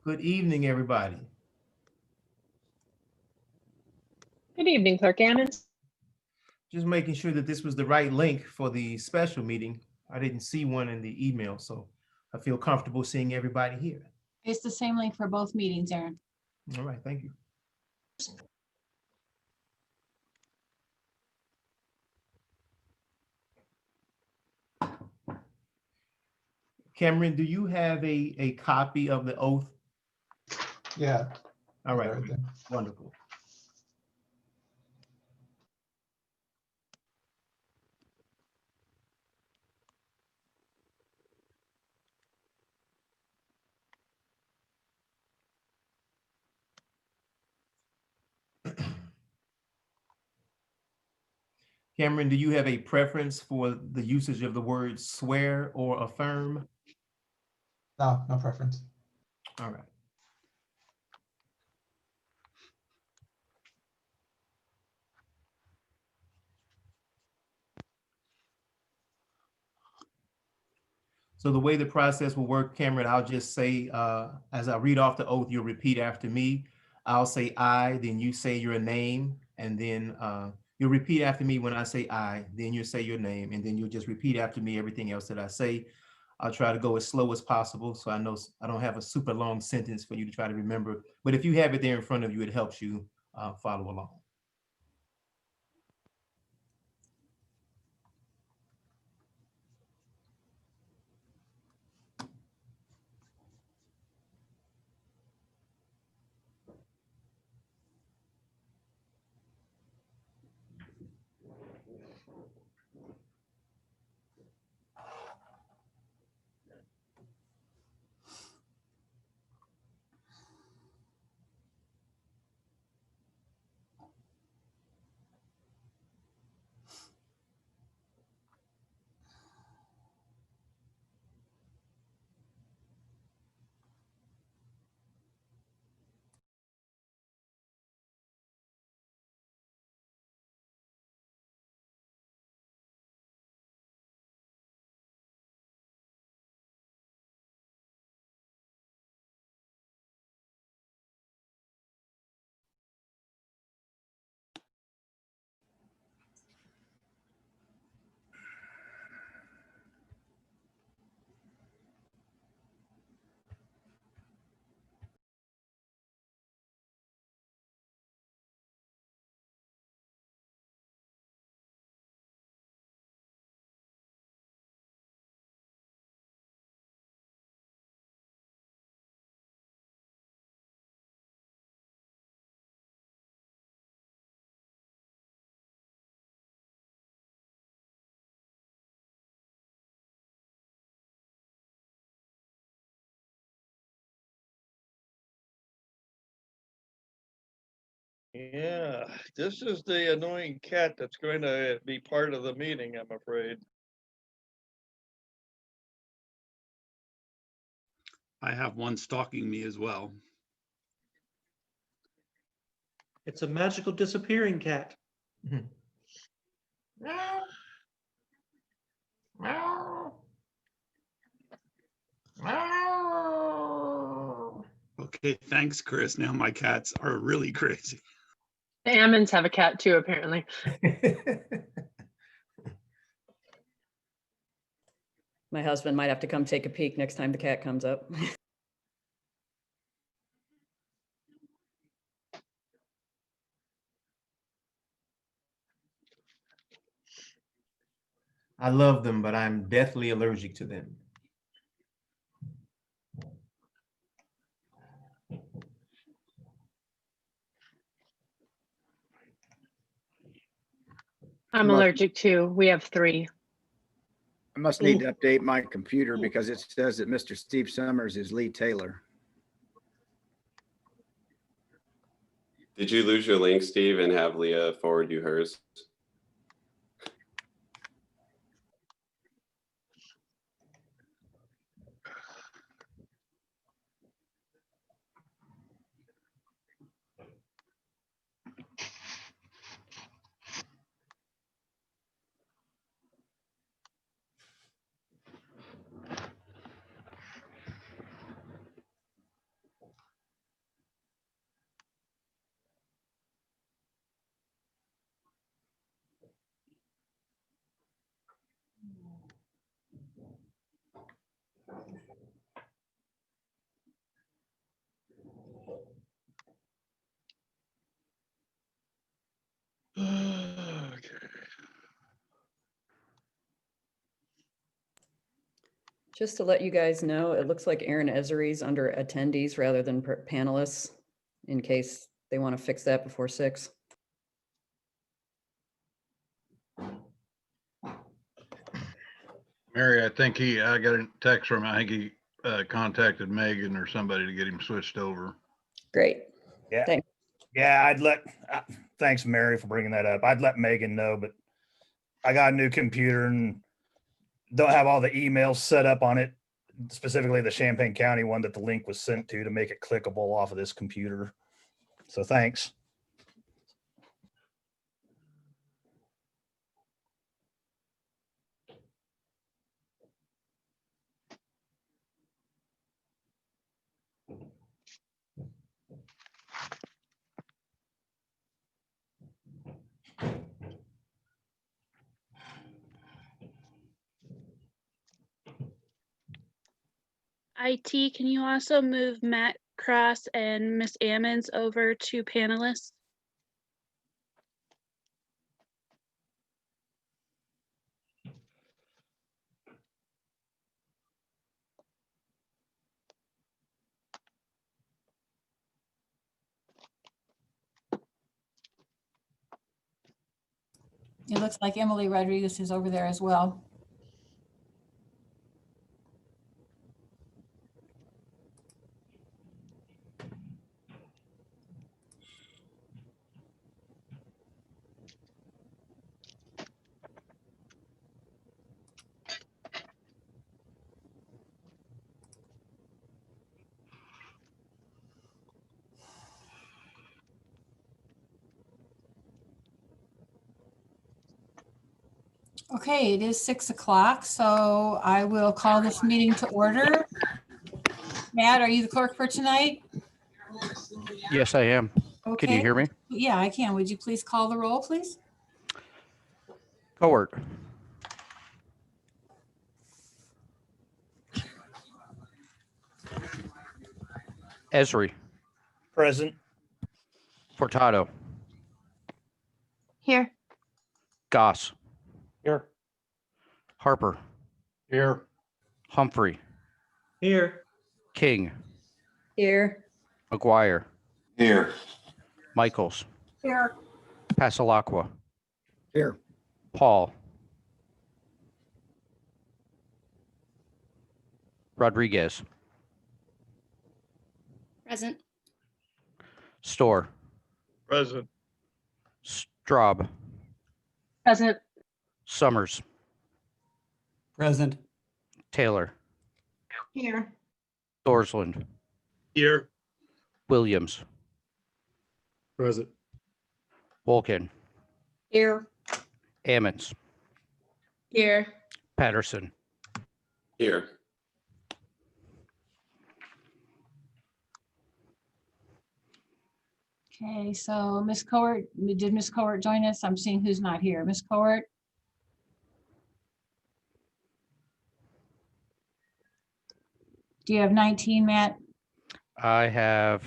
Good evening, everybody. Good evening, Clerk Ammons. Just making sure that this was the right link for the special meeting. I didn't see one in the email, so I feel comfortable seeing everybody here. It's the same link for both meetings, Aaron. All right, thank you. Cameron, do you have a copy of the oath? Yeah. All right, Right there. wonderful. Cameron, do you have a preference for the usage of the word swear or affirm? No, no preference. All right. So the way the process will work, Cameron, I'll just say, as I read off the oath, you'll repeat after me. I'll say I, then you say your name, and then you'll repeat after me when I say I, then you'll say your name, and then you'll just repeat after me everything else that I say. I'll try to go as slow as possible, so I know I don't have a super long sentence for you to try to remember. But if you have it there in front of you, it helps you follow along. Yeah, this is the annoying cat that's going to be part of the meeting, I'm afraid. I have one stalking me as well. It's a magical disappearing cat. Meow. Meow. Meow. Okay, thanks, Chris. Now my cats are really crazy. The Ammons have a cat too, apparently. My husband might have to come take a peek next time the cat comes up. I love them, but I'm deathly allergic to them. I'm Must- allergic too. We have 3. I must need to update my computer because it says that Mr. Steve Summers is Lee Taylor. Did you lose your link, Steve, and have Leah forward you hers? Just to let you guys know, it looks like Aaron Ezery's under attendees rather than panelists, in case they want to fix that before 6. Mary, I think I got a text from, I think he contacted Megan or somebody to get him switched over. Great. Yeah. Thanks. Yeah, thanks, Mary, for bringing that up. I'd let Megan know, but I got a new computer and don't have all the emails set up on it, specifically the Champaign County one that the link was sent to make it clickable off of this computer. So thanks. IT, can you also move Matt Cross and Miss Ammons over to panelists? It looks like Emily Rodriguez is over there as well. Okay, it is 6 o'clock, so I will call this meeting to order. Matt, are you the clerk for tonight? Yes, I am. Okay. Can you hear me? Yeah, I can. Would you please call the roll, please? Cowart. Esri. Present. Furtado. Here. Goss. Here. Harper. Here. Humphrey. Here. King. Here. McGuire. Here. Michaels. Here. Pasalacqua. Here. Paul. Rodriguez. Present. Store. Present. Straub. Present. Summers. Present. Taylor. Here. Thorsland. Here. Williams. Present. Wolkin. Here. Ammons. Here. Patterson. Here. Okay, so Ms. Cowart, did Ms. Cowart join us? I'm seeing who's not here. Ms. Cowart? Do you have 19, Matt? I have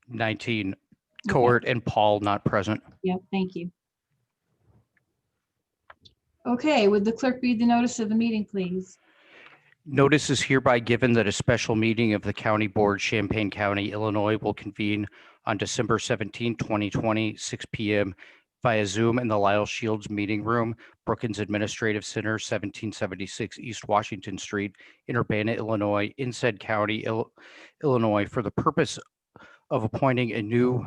19. Okay. Court and Paul not present. Yep, thank you. Okay, would the clerk read the notice of the meeting, please? Notice is hereby given that a special meeting of the County Board, Champaign County, Illinois will convene on December 17, 2020, 6 p.m. via Zoom in the Lyle Shields Meeting Room, Brookings Administrative Center, 1776 East Washington Street, in Urbana, Illinois, in said county, Illinois, for the purpose of appointing a new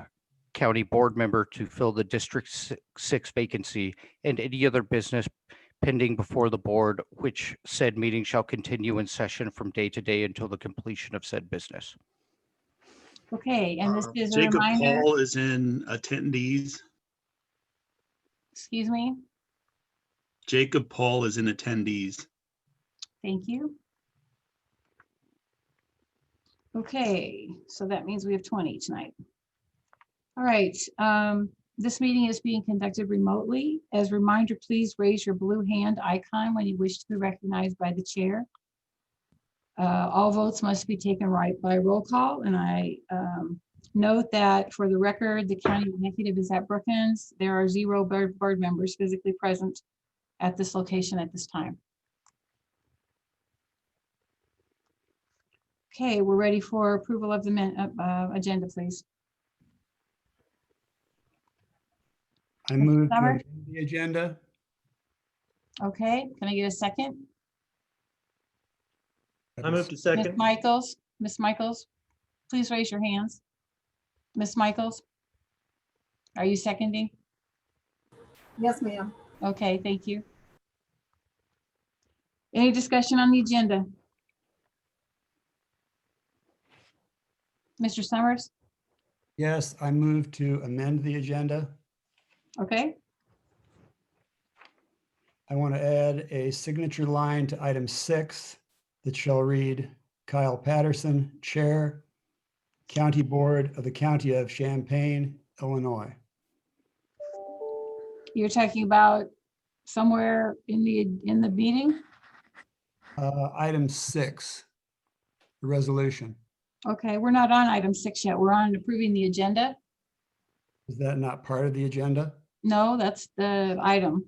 county board member to fill the District 6 vacancy and any other business pending before the board, which said meeting shall continue in session from day to day until the completion of said business. Okay, and this is a Jacob reminder. Paul is in attendees. Excuse me, Jacob Paul is in attendees. thank you. Okay, so that means we have 20 tonight. All right, this meeting is being conducted remotely. As a reminder, please raise your blue hand icon when you wish to be recognized by the chair. All votes must be taken right by roll call, and I note that for the record, the county executive is at Brookings. There are 0 board members physically present at this location at this time. Okay, we're ready for approval of the agenda, please. I move to Summers? amend the agenda. Okay, can I get a second? I move to Ms. second. Michaels, please raise your hands. Ms. Michaels? Are you seconding? Yes, ma'am. Okay, thank you. Any discussion on the agenda? Mr. Summers? Yes, I move to amend the agenda. Okay, I want to add a signature line to item 6 that shall read Kyle Patterson, Chair, County Board of the County of Champaign, Illinois. you're talking about somewhere in the meeting? Item 6, the resolution. Okay, we're not on item 6 yet. We're on approving the agenda. Is that not part of the agenda? No, that's the item.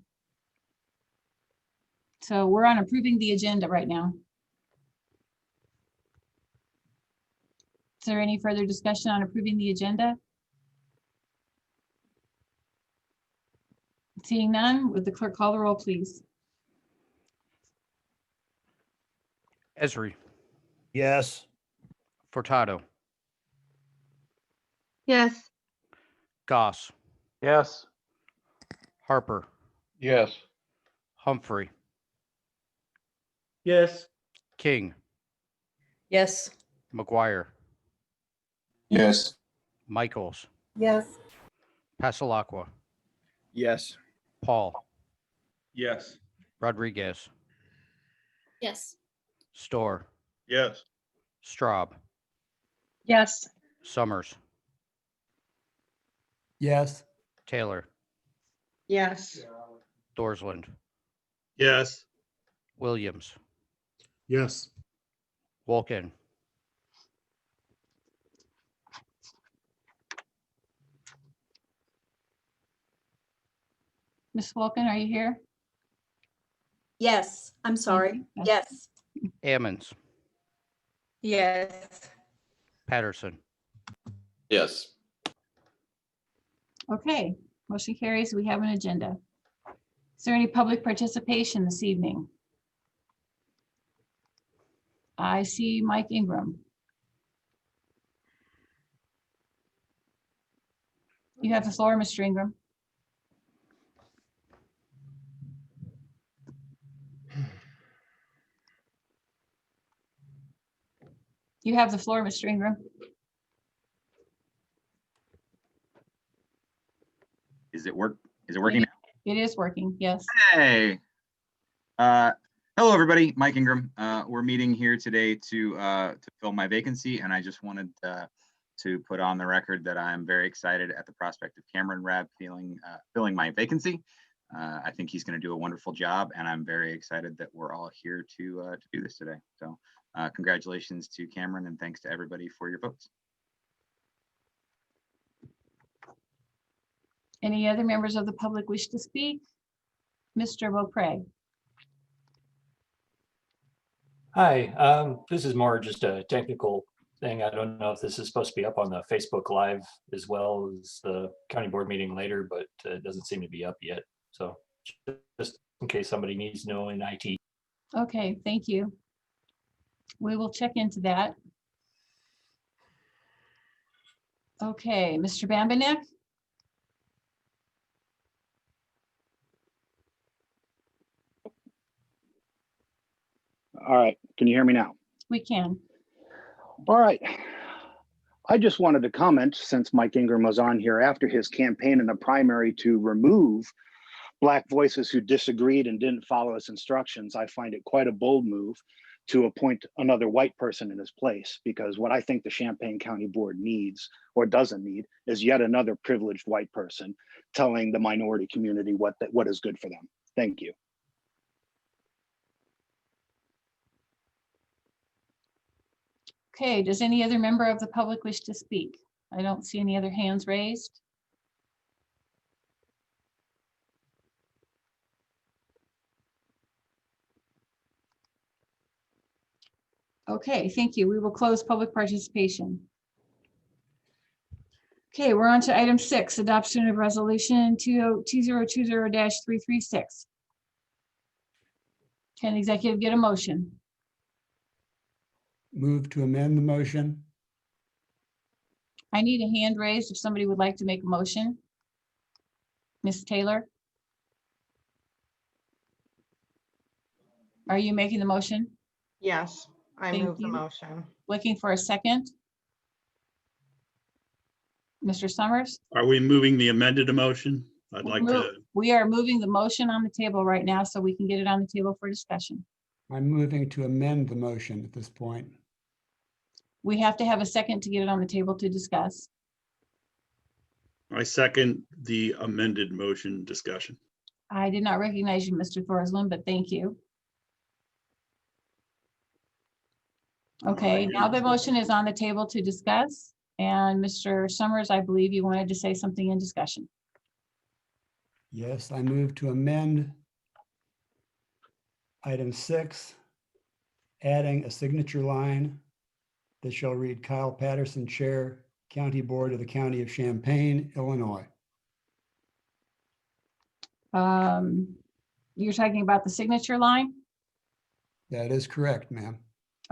So we're on approving the agenda right now. Is there any further discussion on approving the agenda? Seeing none, would the clerk call the roll, please? Esri, Yes. Furtado, Yes. Goss, Yes. Harper, Yes. Humphrey, Yes. King, Yes. McGuire, Yes. Michaels, Yes. Passalacqua, Yes. Paul, Yes. Rodriguez, Yes. Storr, Yes. Straub, Yes. Summers, Yes. Taylor, Yes. Dorsland, Yes. Williams, Yes. Wolkin, Ms. Wolkin, are you here? Yes. I'm sorry. you. Yes. Ammons, Yes. Patterson, Yes. Okay, motion carries. We have an agenda. Is there any public participation this evening? I see Mike Ingram. You have the floor, Mr. Ingram. You have the floor, Mr. Ingram. Is it working? now? It is working, yes. Hey. Hello, everybody. Mike Ingram. We're meeting here today to fill my vacancy, and I just wanted to put on the record that I'm very excited at the prospect of Cameron Rabb filling my vacancy. I think he's going to do a wonderful job, and I'm very excited that we're all here to do this today. So congratulations to Cameron, and thanks to everybody for your votes. Any other members of the public wish to speak? Mr. Beaupre. Hi, this is more just a technical thing. I don't know if this is supposed to be up on the Facebook Live as well as the county board meeting later, but it doesn't seem to be up yet. So just in case somebody needs to know in IT. Okay, thank you. We will check into that. Okay, Mr. Bambanek? All right, can you hear me now? We can. All right. I just wanted to comment, since Mike Ingram was on here after his campaign in the primary to remove Black voices who disagreed and didn't follow his instructions. I find it quite a bold move to appoint another white person in his place, because what I think the Champaign County Board needs or doesn't need is yet another privileged white person telling the minority community what is good for them. Thank you. Okay, does any other member of the public wish to speak? I don't see any other hands raised. Okay, thank you. We will close public participation. Okay, we're on to item 6, adoption of resolution 2020-336. Can the executive get a motion? Move to amend the motion. I need a hand raised if somebody would like to make a motion. Ms. Taylor? Are you making the motion? Yes, I Thank move the you. motion. Looking for a second? Mr. Summers? Are we moving the amended motion? I'd like to, We are moving the motion on the table right now so we can get it on the table for discussion. I'm moving to amend the motion at this point. We have to have a second to get it on the table to discuss. I second the amended motion discussion. I did not recognize you, Mr. Thorsland, but thank you. Okay, now the motion is on the table to discuss. And Mr. Summers, I believe you wanted to say something in discussion. Yes, I move to amend item 6, adding a signature line that shall read Kyle Patterson, Chair, County Board of the County of Champaign, Illinois. You're talking about the signature line? That is correct, ma'am.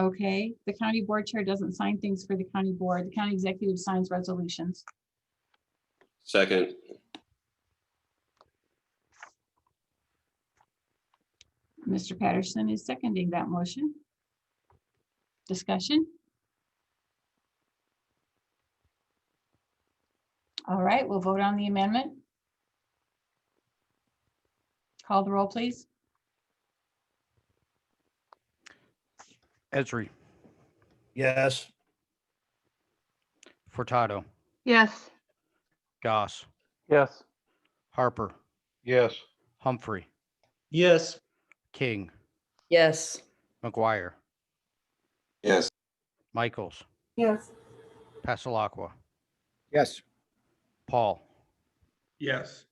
Okay, the county board chair doesn't sign things for the county board. The county executive signs resolutions. Second. Mr. Patterson is seconding that motion. Discussion? All right, we'll vote on the amendment. Call the roll, please. Esri, Yes. Furtado, Yes. Goss, Yes. Harper, Yes. Humphrey, Yes. King, Yes. McGuire, Yes. Michaels, Yes. Passalacqua, Yes. Paul, Yes.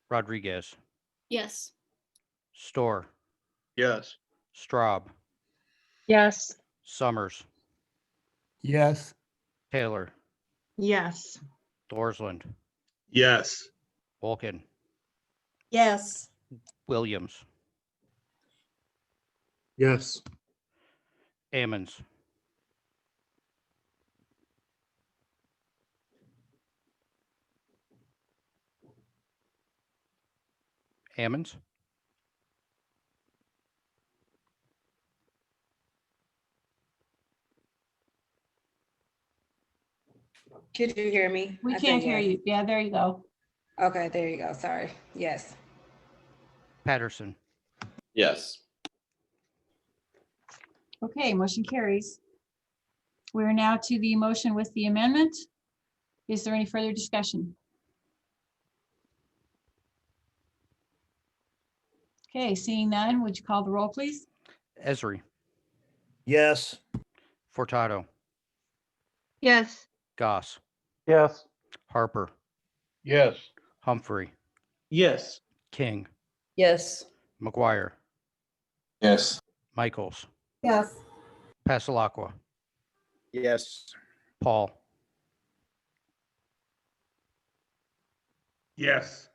Rodriguez, Yes. Storr, Yes. Straub, Yes. Summers, Yes, Taylor, Yes. Thorsland, Yes. Wolkin, Yes. Williams, Yes. Ammons, Ammons, Could you hear me? We I can't think hear yes. you. Yeah, there you go. Okay, there you go. Sorry. Yes. Patterson, Yes. Okay, motion carries. We're now to the motion with the amendment. Is there any further discussion? Okay, seeing none, would you call the roll, please? Esri, Yes. Furtado, Yes. Goss, Yes. Harper, Yes. Humphrey, Yes. King, Yes. McGuire, Yes. Michaels, Yes. Passalacqua, Yes. Paul, Yes.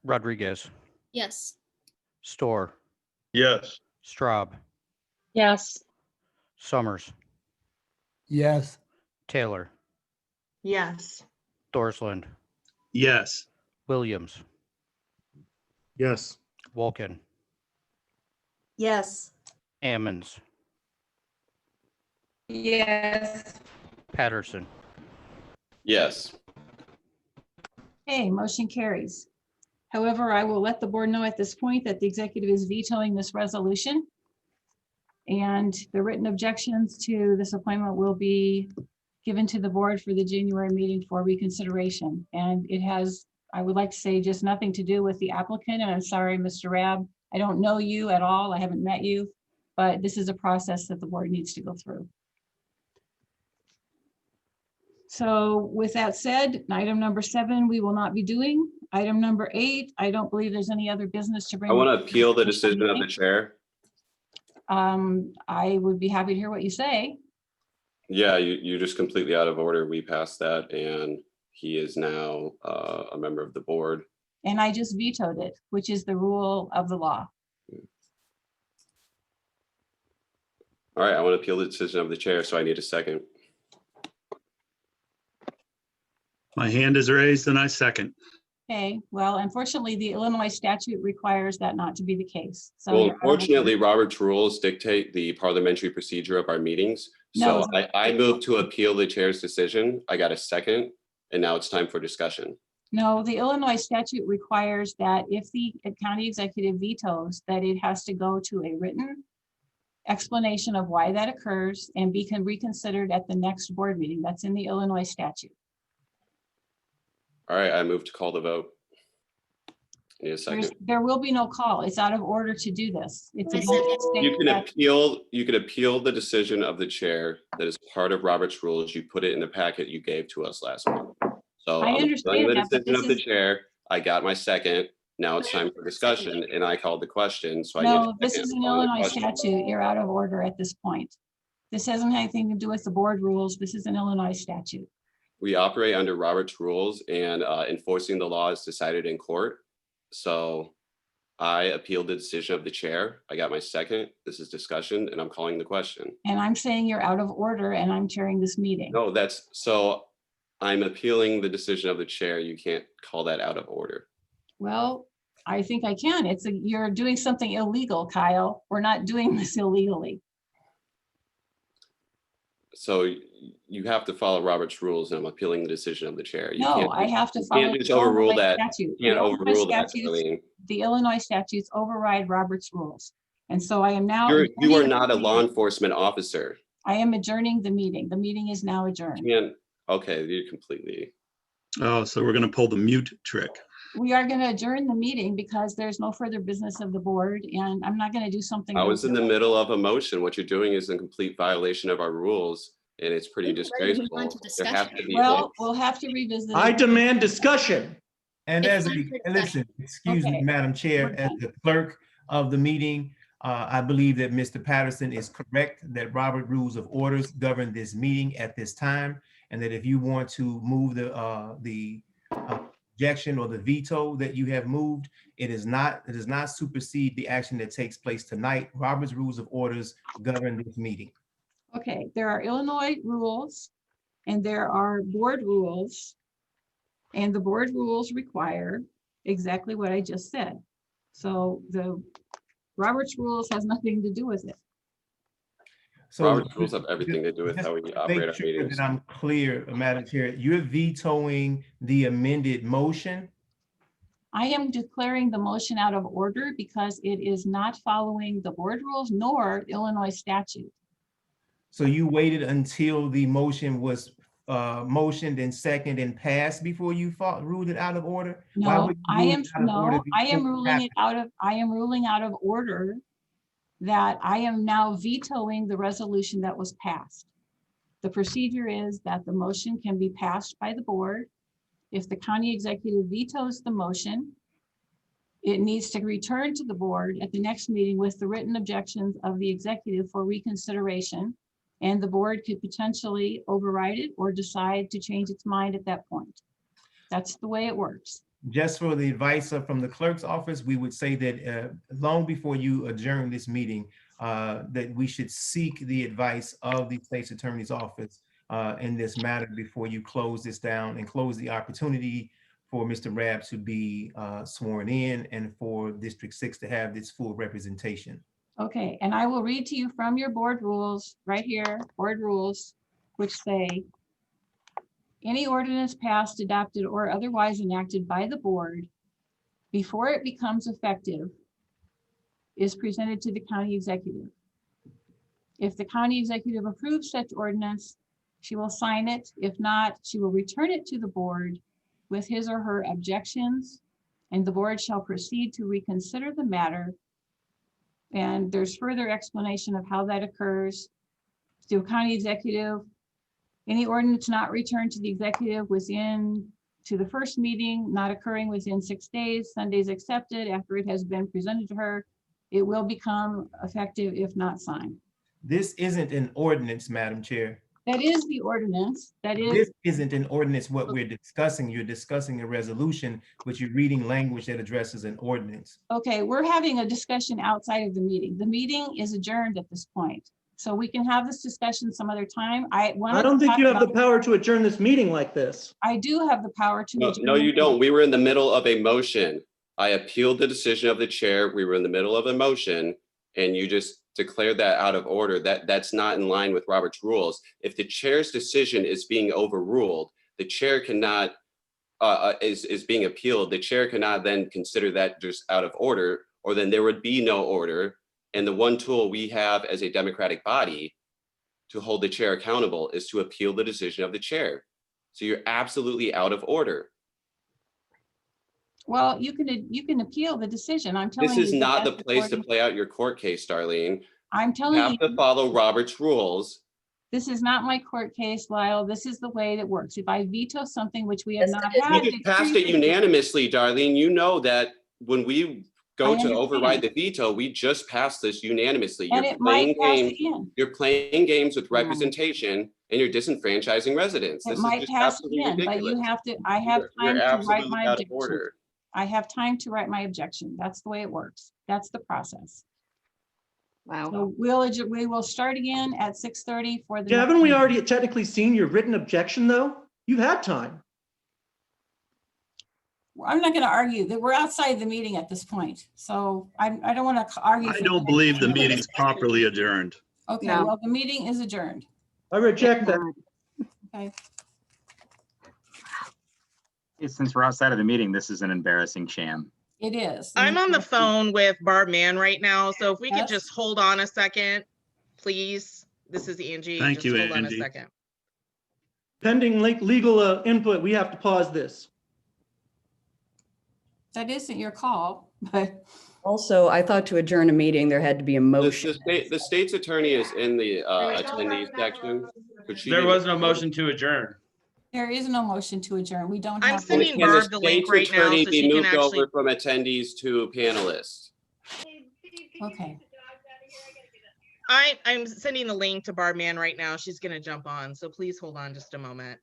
Rodriguez, Yes. Storr, Yes. Straub, Yes. Summers, yes, Taylor, Yes. Thorsland, Yes. Williams, Yes. Wolkin, Yes. Ammons, Yes. Patterson, Yes. Okay, motion carries. However, I will let the board know at this point that the executive is vetoing this resolution. And the written objections to this appointment will be given to the board for the January meeting for reconsideration. And it has, I would like to say, just nothing to do with the applicant. And I'm sorry, Mr. Rabb, I don't know you at all. I haven't met you, but this is a process that the board needs to go through. So with that said, item number 7, we will not be doing. Item number 8, I don't believe there's any other business to bring. I want to appeal the decision of the chair. I would be happy to hear what you say. Yeah, you're just completely out of order. We passed that and he is now a member of the board. And I just vetoed it, which is the rule of the law. All right, I want to appeal the decision of the chair, so I need a second. My hand is raised and I second. Okay, well, unfortunately, the Illinois statute requires that not to be the case. So Well, you're out of unfortunately, order. Robert's rules dictate the parliamentary procedure of our meetings. So No. I moved to appeal the chair's decision. I got a second, and now it's time for discussion. No, the Illinois statute requires that if the county executive vetoes, that it has to go to a written explanation of why that occurs and be reconsidered at the next board meeting. That's in the Illinois statute. All right, I move to call the vote. I need a There's- second. There will be no call. It's out of order to do this. It's a You mistake can that- appeal the decision of the chair that is part of Robert's rules. You put it in the packet you gave to us last month. So I I'm appealing understand the that, but decision of the this is- chair. I got my second. Now it's time for discussion, and I called the question, so I need No, a this second is an on the Illinois question. statute. You're out of order at this point. This hasn't anything to do with the board rules. This is an Illinois statute. We operate under Robert's rules, and enforcing the law is decided in court. So I appealed the decision of the chair. I got my second. This is discussion, and I'm calling the question. And I'm saying you're out of order and I'm chairing this meeting. No, so I'm appealing the decision of the chair. You can't call that out of order. Well, I think I can. You're doing something illegal, Kyle. We're not doing this illegally. So you have to follow Robert's rules, and I'm appealing the decision of the chair. You No, can't I just- have to you follow. can't just the overrule Illinois that. statute. You The can't Illinois overrule that, statutes- Darlene. The Illinois statutes override Robert's rules. And so I am now. You are adjourning not the a law meeting. enforcement officer. I am adjourning the meeting. The meeting is now adjourned. Okay, you're completely. Oh, so we're going to pull the mute trick. We are going to adjourn the meeting because there's no further business of the board and I'm not going to do something. I was in the middle of a motion. What you're doing is in complete violation of our rules, and it's pretty disgraceful. There have to be. Well, we'll have to revisit. I it. demand discussion. And It's as, time for and listen, excuse me, Okay. Madam Chair, as the clerk of the meeting, I believe that Mr. Patterson is correct, that Robert Rules of Orders govern this meeting at this time. And that if you want to move the objection or the veto that you have moved, it does not supersede the action that takes place tonight. Robert's Rules of Orders govern this meeting. Okay, there are Illinois rules and there are board rules. And the board rules require exactly what I just said. So the Robert's rules has nothing to do with it. So Robert's rules have everything to do with how we operate make our sure meetings. that I'm clear, Madam Chair, you're vetoing the amended motion. I am declaring the motion out of order because it is not following the board rules nor Illinois statute. So you waited until the motion was motioned and seconded and passed before you ruled it out of order? Why No, would you I rule am, it out of order no, I am before it ruling it happened? I am ruling out of order that I am now vetoing the resolution that was passed. The procedure is that the motion can be passed by the board. If the county executive vetoes the motion, it needs to return to the board at the next meeting with the written objections of the executive for reconsideration. And the board could potentially override it or decide to change its mind at that point. That's the way it works. Just for the advice from the clerk's office, we would say that long before you adjourn this meeting, that we should seek the advice of the state's attorney's office in this matter before you close this down and close the opportunity for Mr. Rabb to be sworn in and for District 6 to have its full representation. Okay, and I will read to you from your board rules, right here, board rules, which say, any ordinance passed, adopted, or otherwise enacted by the board before it becomes effective is presented to the county executive. If the county executive approves such ordinance, she will sign it. If not, she will return it to the board with his or her objections, and the board shall proceed to reconsider the matter. And there's further explanation of how that occurs. To county executive, any ordinance not returned to the executive to the first meeting, not occurring within 6 days, Sundays accepted after it has been presented to her, it will become effective if not signed. This isn't an ordinance, Madam Chair. That is the ordinance. That is, This isn't an ordinance what we're discussing. You're discussing a resolution, but you're reading language that addresses an ordinance. okay, we're having a discussion outside of the meeting. The meeting is adjourned at this point. So we can have this discussion some other time. I don't think you have the power to adjourn this meeting like this. I do have the power to. No, adjourn no, the you meeting. don't. We were in the middle of a motion. I appealed the decision of the chair. We were in the middle of a motion and you just declared that out of order. That's not in line with Robert's rules. If the chair's decision is being overruled, the chair cannot, is being appealed. The chair cannot then consider that just out of order, or then there would be no order. And the one tool we have as a democratic body to hold the chair accountable is to appeal the decision of the chair. So you're absolutely out of order. Well, you can appeal the decision. I'm telling This you. is that not the that's place to according- play out your court case, Darlene. I'm You telling have to you, follow Robert's rules. this is not my court case, Lyle. This is the way that works. If I veto something which we have Yes, not it is. had. You just passed it unanimously, Darlene. You know that when we go to override the veto, we just passed this unanimously. And You're it might playing pass games. again. You're playing games with representation and you're disenfranchising residents. It This is might just pass absolutely again, but ridiculous. you have to, I have You're time to write absolutely my out of objection. order. I have time to write my objection. That's the way it works. That's the process. Wow. So we will start again at 6:30 for the. Yeah, next haven't we meeting. already technically seen your written objection, though? You've had time. I'm not going to argue that we're outside the meeting at this point. So I don't want to argue. I for don't believe the meeting's properly adjourned. Okay, No. well, the meeting is adjourned. I reject that. Okay. Since we're outside of the meeting, this is an embarrassing sham. It is. I'm on the phone with Barb Mann right now, so if we could Yes. just hold on a second, please. This is Angie. Thank Just you, hold on a Angie. second. Pending legal input, we have to pause this. That isn't your call, but Also, I thought to adjourn a meeting, there had to be a motion. The state's attorney is in the attendees section. Could she There do was the- no motion to adjourn. there is no motion to adjourn. We don't I'm have. sending Can the Barb the link state's right now attorney so be she can moved actually. over from attendees to panelists? Okay. I'm sending the link to Barb Mann right now. She's gonna jump on, so please hold on just a moment.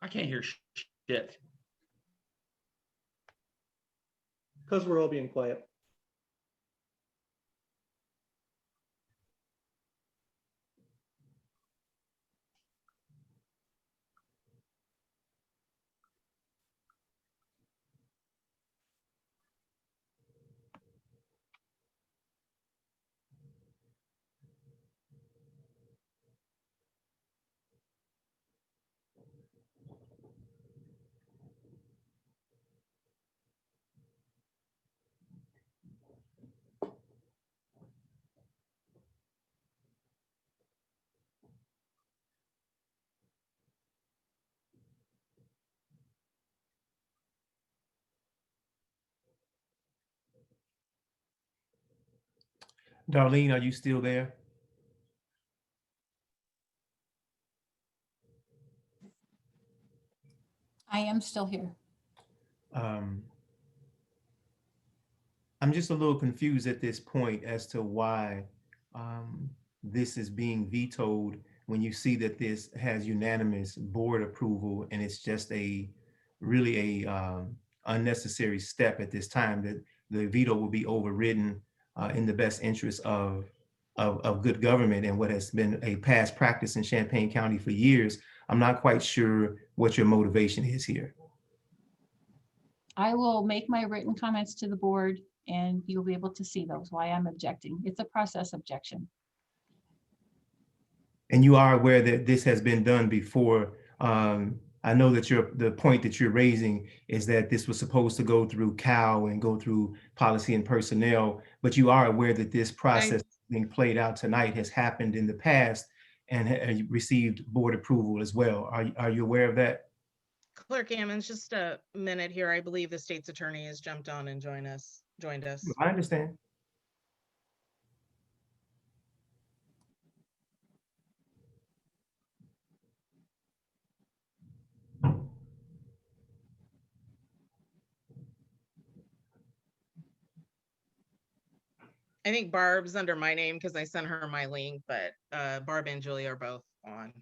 I can't hear shit. Because we're all being quiet. Darlene, are you still there? I am still here. Um, I'm just a little confused at this point as to why this is being vetoed when you see that this has unanimous board approval and it's just really a unnecessary step at this time, that the veto will be overridden in the best interest of good government and what has been a past practice in Champaign County for years. I'm not quite sure what your motivation is here. I will make my written comments to the board and you'll be able to see those, why I'm objecting. It's a process objection. And you are aware that this has been done before. I know that the point that you're raising is that this was supposed to go through CAL and go through policy and personnel, but you are aware that this process being played out tonight has happened in the past and received board approval as well. Are you aware of that? Clerk Ammons, just a minute here. I believe the state's attorney has jumped on and joined us. I understand. I think Barb's under my name because I sent her my link, but Barb and Julie are both on.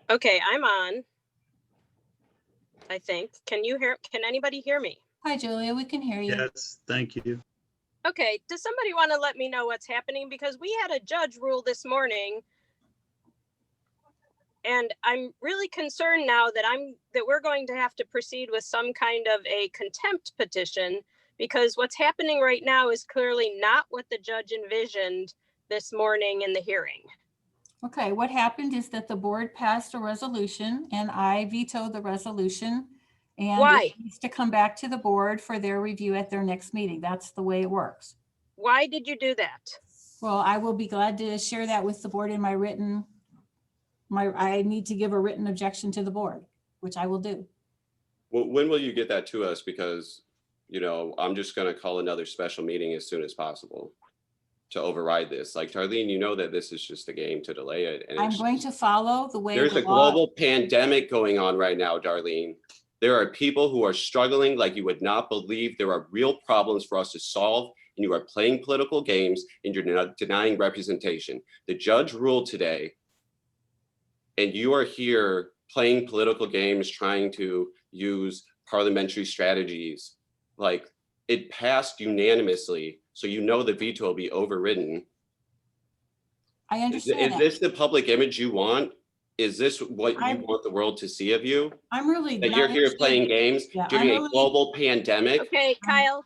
Okay, I'm on. I think. Can anybody hear me? Hi, Julia, we can hear you. Yes, thank you. Okay, does somebody want to let me know what's happening? Because we had a judge rule this morning. And I'm really concerned now that we're going to have to proceed with some kind of a contempt petition, because what's happening right now is clearly not what the judge envisioned this morning in the hearing. Okay, what happened is that the board passed a resolution and I vetoed the resolution. And Why? it needs to come back to the board for their review at their next meeting. That's the way it works. Why did you do that? Well, I will be glad to share that with the board in I need to give a written objection to the board, which I will do. Well, when will you get that to us? Because, I'm just going to call another special meeting as soon as possible to override this. Like, Darlene, you know that this is just a game to delay it. And I'm going to follow the way there's the a law. global pandemic going on right now, Darlene. There are people who are struggling like you would not believe. There are real problems for us to solve, and you are playing political games and you're denying representation. The judge ruled today, and you are here playing political games, trying to use parliamentary strategies. Like, it passed unanimously, so the veto will be overridden. I understand Is this the public image you want? Is this what you want the world to see of you? I'm really That not you're here interested. playing games Yeah, during I'm a really- global pandemic? Okay, Kyle.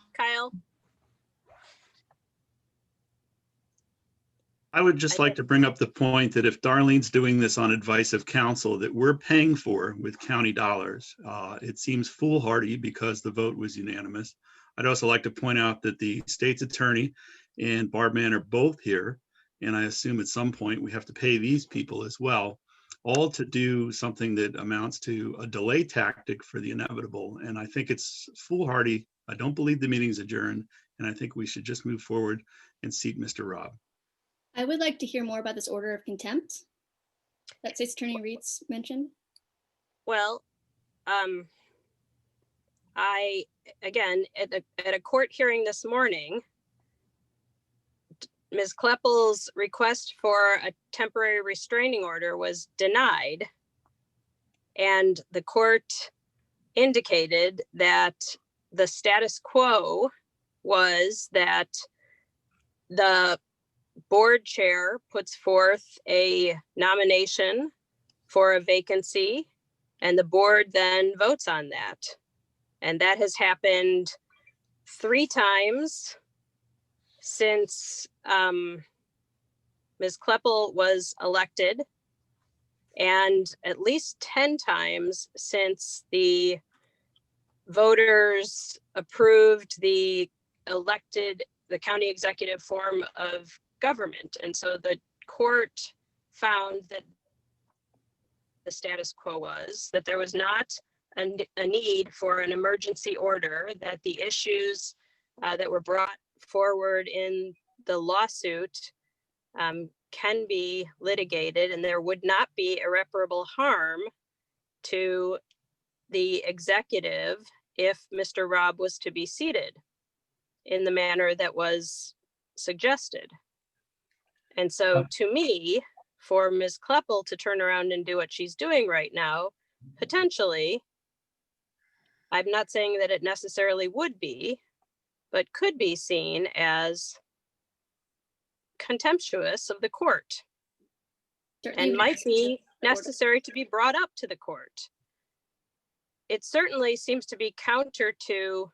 I would just like to bring up the point that if Darlene's doing this on advice of counsel that we're paying for with county dollars, it seems foolhardy because the vote was unanimous. I'd also like to point out that the state's attorney and Barb Mann are both here. And I assume at some point we have to pay these people as well, all to do something that amounts to a delay tactic for the inevitable. And I think it's foolhardy. I don't believe the meeting's adjourned. And I think we should just move forward and seat Mr. Robb. I would like to hear more about this order of contempt that State's Attorney Reitz mentioned. Well, again, at a court hearing this morning, Ms. Kleppel's request for a temporary restraining order was denied. And the court indicated that the status quo was that the board chair puts forth a nomination for a vacancy and the board then votes on that. And that has happened 3 times since Ms. Kleppel was elected, and at least 10 times since the voters approved the county executive form of government. And so the court found that the status quo was that there was not a need for an emergency order, that the issues that were brought forward in the lawsuit can be litigated and there would not be irreparable harm to the executive if Mr. Robb was to be seated in the manner that was suggested. And so to me, for Ms. Kleppel to turn around and do what she's doing right now, potentially, I'm not saying that it necessarily would be, but could be seen as contemptuous of the court and might be necessary to be brought up to the court. It certainly seems to be counter to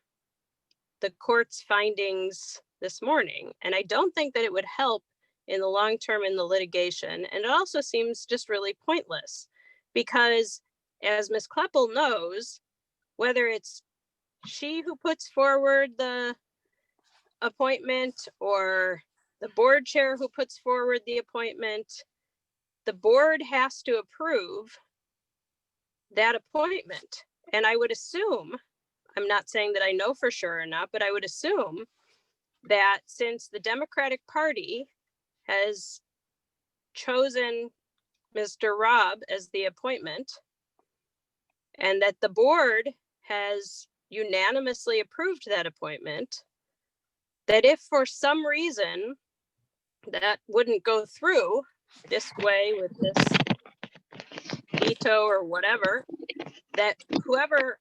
the court's findings this morning. And I don't think that it would help in the long term in the litigation. And it also seems just really pointless because, as Ms. Kleppel knows, whether it's she who puts forward the appointment or the board chair who puts forward the appointment, the board has to approve that appointment. And I would assume, I'm not saying that I know for sure or not, but I would assume that since the Democratic Party has chosen Mr. Robb as the appointment, and that the board has unanimously approved that appointment, that if for some reason that wouldn't go through this way with this veto or whatever, that whoever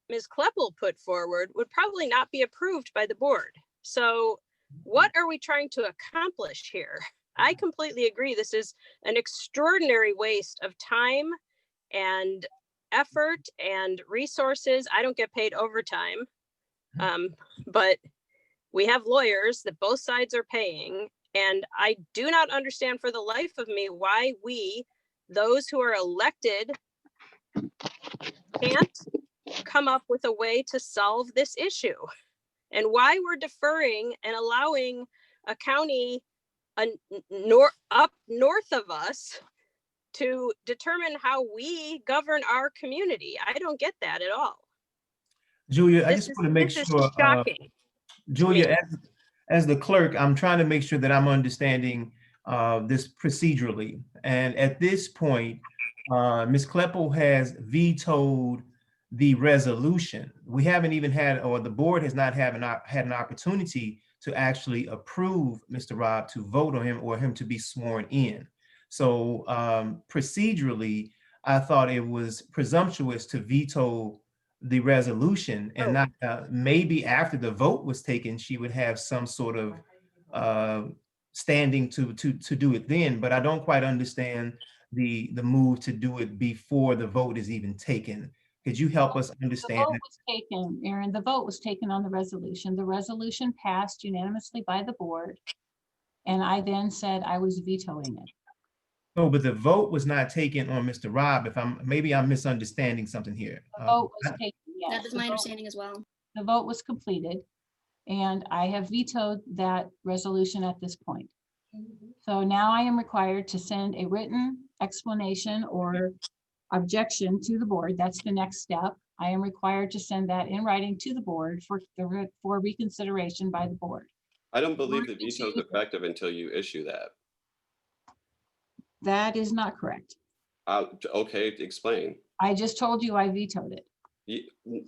Ms. Kleppel put forward would probably not be approved by the board. So what are we trying to accomplish here? I completely agree. This is an extraordinary waste of time and effort and resources. I don't get paid overtime, but we have lawyers that both sides are paying. And I do not understand for the life of me why we, those who are elected, can't come up with a way to solve this issue, and why we're deferring and allowing a county up north of us to determine how we govern our community. I don't get that at all. Julia, I This just want to make this is sure, shocking. Julia, as the clerk, I'm trying to make sure that I'm understanding this procedurally. And at this point, Ms. Kleppel has vetoed the resolution. We haven't even had, or the board has not had an opportunity to actually approve Mr. Robb to vote on him or him to be sworn in. So procedurally, I thought it was presumptuous to veto the resolution and not maybe after the vote was taken, she would have some sort of standing to do it then. But I don't quite understand the move to do it before the vote is even taken. Could you help us understand? The vote was taken, Aaron, the vote was taken on the resolution. The resolution passed unanimously by the board. And I then said I was vetoing it. Oh, but the vote was not taken on Mr. Robb. Maybe I'm misunderstanding something here. The vote was taken, yes. That is my understanding as well. The vote was completed and I have vetoed that resolution at this point. So now I am required to send a written explanation or objection to the board. That's the next step. I am required to send that in writing to the board for reconsideration by the board. I don't believe the veto is effective until you issue that. That is not correct. Okay, explain. I just told you I vetoed it.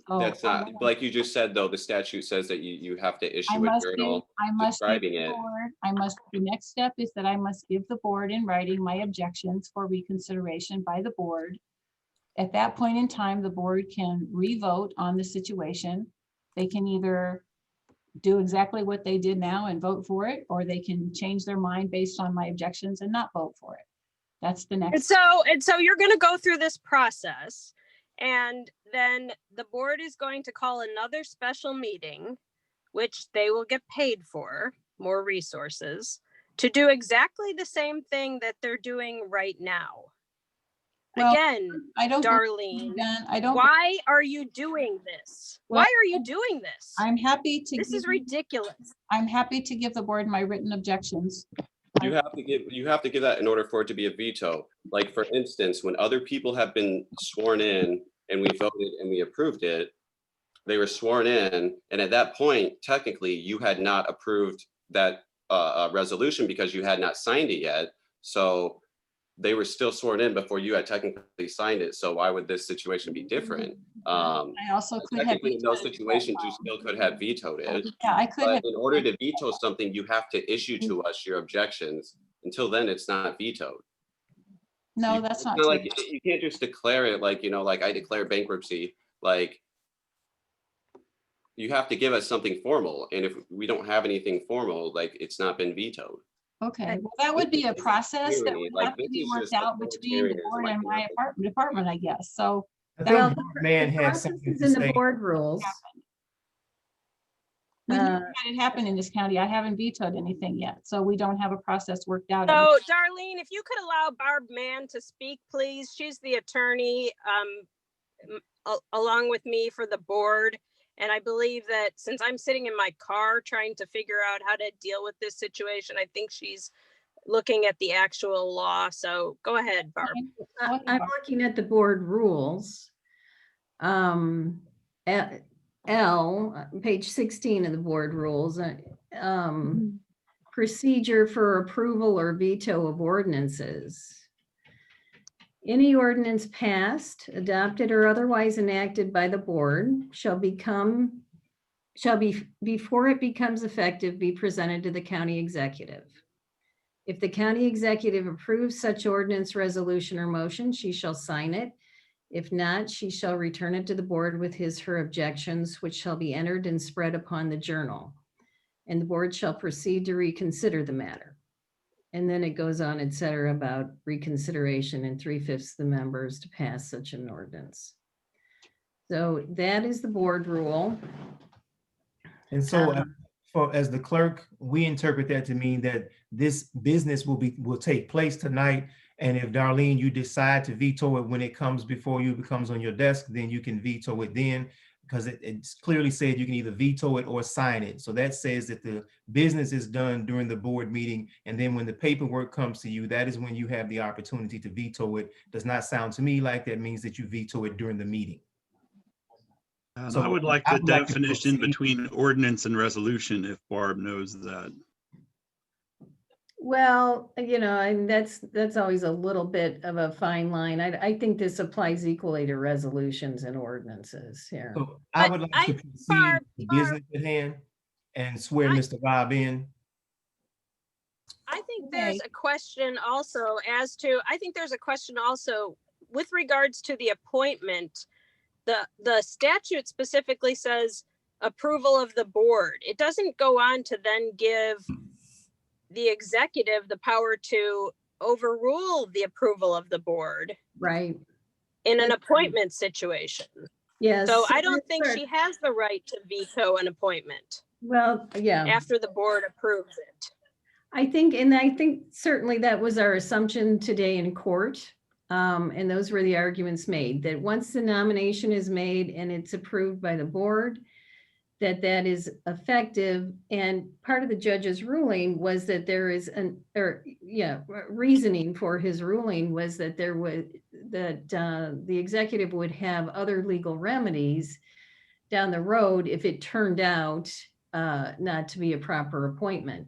That's not, like you just said, though, the statute says that you have to issue a journal describing it. The next step is that I must give the board in writing my objections for reconsideration by the board. At that point in time, the board can re-vote on the situation. They can either do exactly what they did now and vote for it, or they can change their mind based on my objections and not vote for it. That's the next. And so you're going to go through this process, and then the board is going to call another special meeting, which they will get paid for, more resources, to do exactly the same thing that they're doing right now. Well, again, I don't, Darlene, I don't. Why are you doing this? Well, why are you doing this? I'm happy to. This is ridiculous. I'm happy to give the board my written objections. You have to give that in order for it to be a veto. Like, for instance, when other people have been sworn in and we voted and we approved it, they were sworn in, and at that point, technically, you had not approved that a resolution because you had not signed it yet. So they were still sworn in before you had technically signed it. So why would this situation be different? I also could have. Technically, in those vetoed it. situations, you still could have vetoed it. Yeah, I could But have. in order to veto something, you have to issue to us your objections. Until then, it's not vetoed. No, that's not It's true. not like you can't just declare it like, like I declare bankruptcy, like you have to give us something formal. And if we don't have anything formal, like it's not been vetoed. Okay, well, that would be a process that would Like, have to this be is worked just out between the authoritarianism, board like, and my department, I guess. So I that- think man The had process something is to in the say. board rules. we've Uh, never had it happen in this county. I haven't vetoed anything yet, so we don't have a process worked out. So Darlene, if you could allow Barb Mann to speak, please. She's the attorney along with me for the board. And I believe that since I'm sitting in my car trying to figure out how to deal with this situation, I think she's looking at the actual law. So go ahead, Barb. I'm looking at the board rules. Page 16 of the board rules. Procedure for approval or veto of ordinances. Any ordinance passed, adopted, or otherwise enacted by the board shall before it becomes effective, be presented to the county executive. If the county executive approves such ordinance, resolution, or motion, she shall sign it. If not, she shall return it to the board with her objections, which shall be entered and spread upon the journal. And the board shall proceed to reconsider the matter. And then it goes on, et cetera, about reconsideration and 3/5 of the members to pass such an ordinance. So that is the board rule. And so as the clerk, we interpret that to mean that this business will take place tonight. And if Darlene, you decide to veto it when it comes before you, it comes on your desk, then you can veto it then, because it's clearly said you can either veto it or sign it. So that says that the business is done during the board meeting. And then when the paperwork comes to you, that is when you have the opportunity to veto it. Does not sound to me like that means that you veto it during the meeting. And So I would like I the would like to definition proceed. between ordinance and resolution, if Barb knows that. Well, and that's always a little bit of a fine line. I think this applies equally to resolutions and ordinances here. So I would like to proceed with the business at hand and swear Mr. Rob in. I think there's a question also with regards to the appointment. The statute specifically says approval of the board. It doesn't go on to then give the executive the power to overrule the approval of the board. Right. In an appointment situation. Yes. So I don't think she has the right to veto an appointment. Well, yeah. After the board approves it. I think certainly that was our assumption today in court. And those were the arguments made, that once the nomination is made and it's approved by the board, that is effective. And part of the judge's ruling was that there is reasoning for his ruling was that the executive would have other legal remedies down the road if it turned out not to be a proper appointment.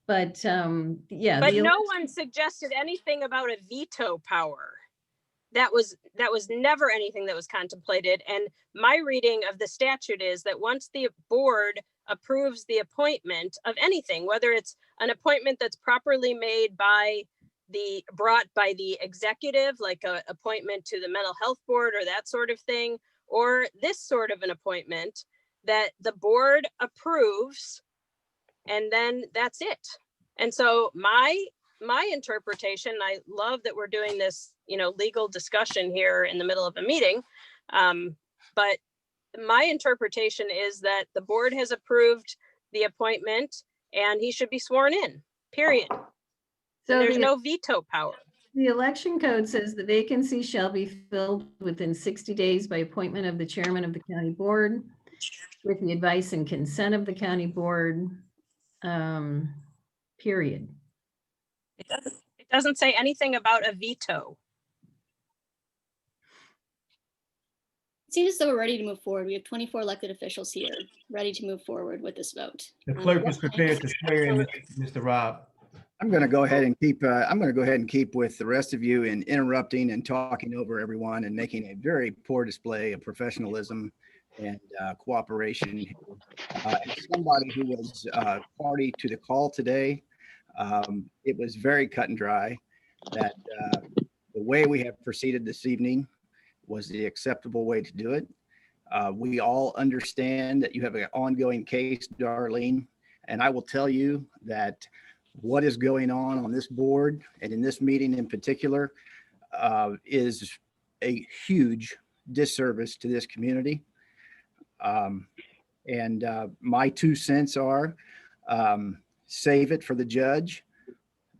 But But no one suggested anything about a veto power. That was never anything that was contemplated. And my reading of the statute is that once the board approves the appointment of anything, whether it's an appointment that's properly made brought by the executive, like an appointment to the mental health board or that sort of thing, or this sort of an appointment that the board approves, and then that's it. And so my interpretation, I love that we're doing this, legal discussion here in the middle of a meeting. But my interpretation is that the board has approved the appointment and he should be sworn in, period. So there's no veto power. The election code says the vacancy shall be filled within 60 days by appointment of the chairman of the county board with the advice and consent of the county board, period. It doesn't say anything about a veto. It seems as though we're ready to move forward. We have 24 elected officials here, ready to move forward with this vote. The clerk is prepared to swear in Mr. Rob. I'm going to go ahead and keep with the rest of you in interrupting and talking over everyone and making a very poor display of professionalism and cooperation. As somebody who was party to the call today, it was very cut and dry that the way we have proceeded this evening was the acceptable way to do it. We all understand that you have an ongoing case, Darlene, and I will tell you that what is going on this board and in this meeting in particular is a huge disservice to this community. My 2 cents are save it for the judge.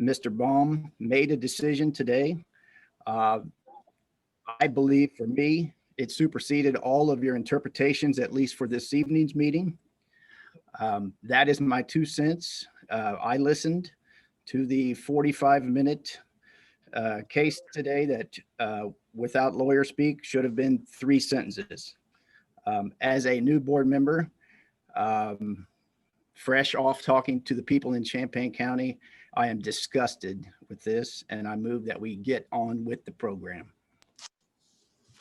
Mr. Baum made a decision today. I believe for me, it superseded all of your interpretations, at least for this evening's meeting. That is my 2 cents. I listened to the 45-minute case today that without lawyer speak should have been 3 sentences. As a new board member, fresh off talking to the people in Champaign County, I am disgusted with this, and I move that we get on with the program.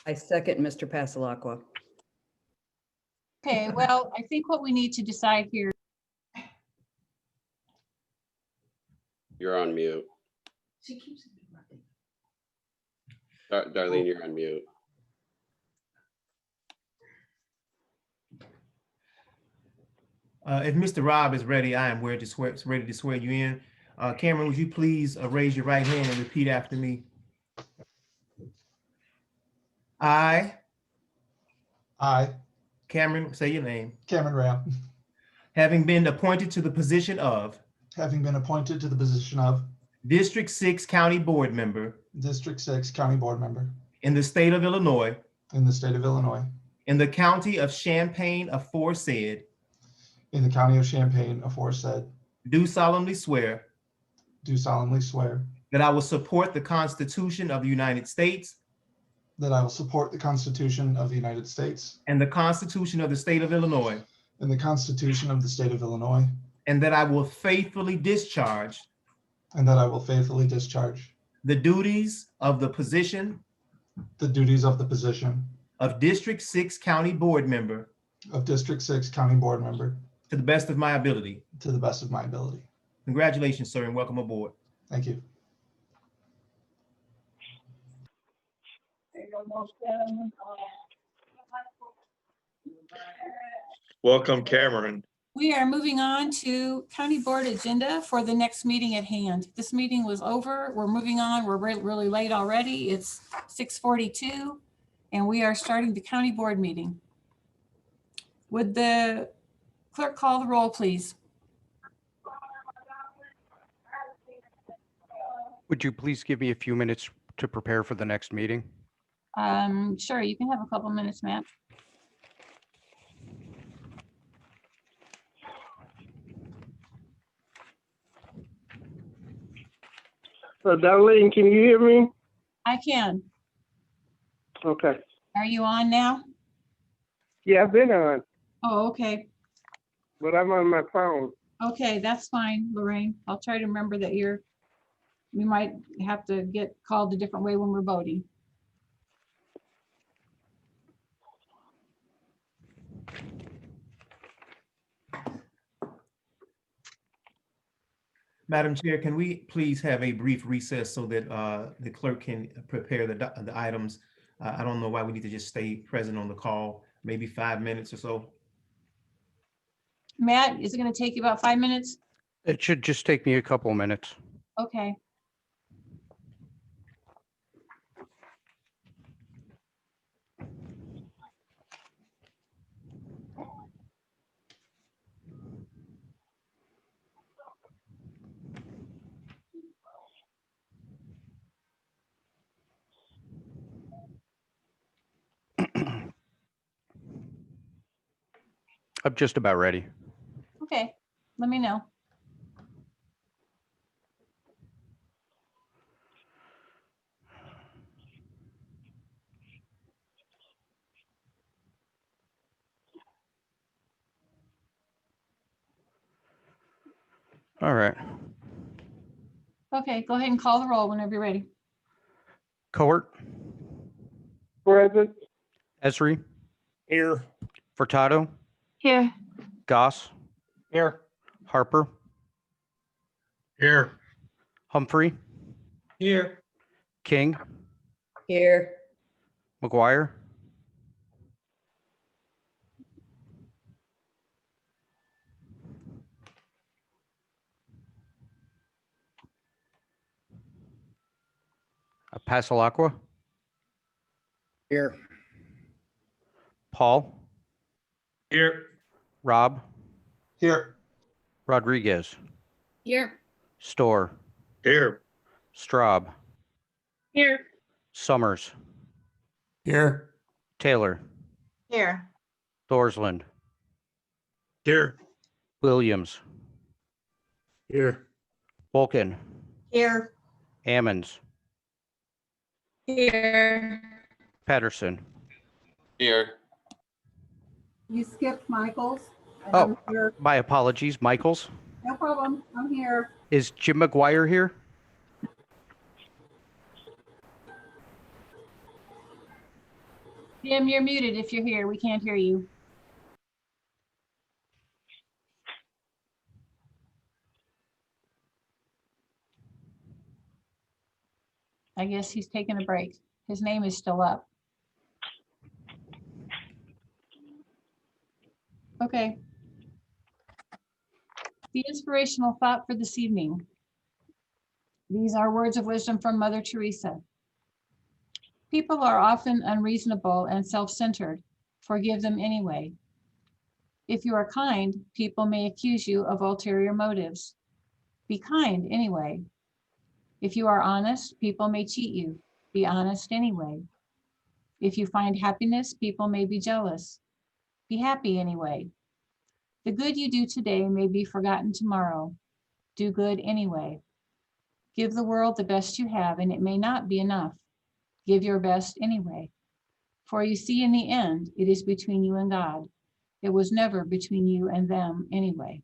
I second Mr. Pasalakwa. Okay, well, I think what we need to decide here, You're on mute. She keeps interrupting. Darlene, you're on mute. If Mr. Rob is ready, I am ready to swear you in. Cameron, would you please raise your right hand and repeat after me? I, Cameron, say your name. Cameron Ram, Having been appointed to the position of having been appointed to the position of District 6 County Board Member District 6 County Board Member in the state of Illinois, in the state of Illinois, in the county of Champaign aforesaid, in the county of Champaign aforesaid, do solemnly swear do solemnly swear that I will support the Constitution of the United States that I will support the Constitution of the United States and the Constitution of the state of Illinois, and the Constitution of the state of Illinois, and that I will faithfully discharge and that I will faithfully discharge the duties of the position of District 6 County Board Member of District 6 County Board Member to the best of my ability. to the best of my ability. Congratulations, sir, and welcome aboard. Thank you. Welcome, Cameron. we are moving on to county board agenda for the next meeting at hand. This meeting was over. We're moving on. We're really late already. It's 6:42, and we are starting the county board meeting. Would the clerk call the roll, please? Would you please give me a few minutes to prepare for the next meeting? Sure, you can have a couple minutes, Matt. Darlene, can you hear me? I can. Okay. Are you on now? Yeah, I've been on, Oh, okay. but I'm on my phone. Okay, that's fine, Lorraine. I'll try to remember that we might have to get called a different way when we're voting. Madam Chair, can we please have a brief recess so that the clerk can prepare the items? I don't know why we need to just stay present on the call, maybe 5 minutes or so. Matt, is it going to take you about 5 minutes? It should just take me a couple of minutes. Okay. I'm just about ready. Okay, let me know. All right. Okay, go ahead and call the roll whenever you're ready. Cohort, Present. Esri, Here. Furtado, Here. Goss, Here. Harper, Here. Humphrey, Here. King, Here. McGuire, Passalacqua, Here. Paul, Here. Rob, Here. Rodriguez, Here. Storr, Here. Straub, Here. Summers, Here. Here. Taylor, Thorsland, Here. Williams, Here. Vulcan, Here. Ammons, Here. Patterson. Here. You skipped Michael's. and Oh, I'm here. my apologies, Michaels. No problem. I'm here. Is Jim McGuire here? Jim, you're muted if you're here. We can't hear you. I guess he's taking a break. His name is still up. Okay. The inspirational thought for this evening. These are words of wisdom from Mother Teresa. People are often unreasonable and self-centered. Forgive them anyway. If you are kind, people may accuse you of ulterior motives. Be kind anyway. If you are honest, people may cheat you. Be honest anyway. If you find happiness, people may be jealous. Be happy anyway. The good you do today may be forgotten tomorrow. Do good anyway. Give the world the best you have, and it may not be enough. Give your best anyway. For you see, in the end, it is between you and God. It was never between you and them anyway.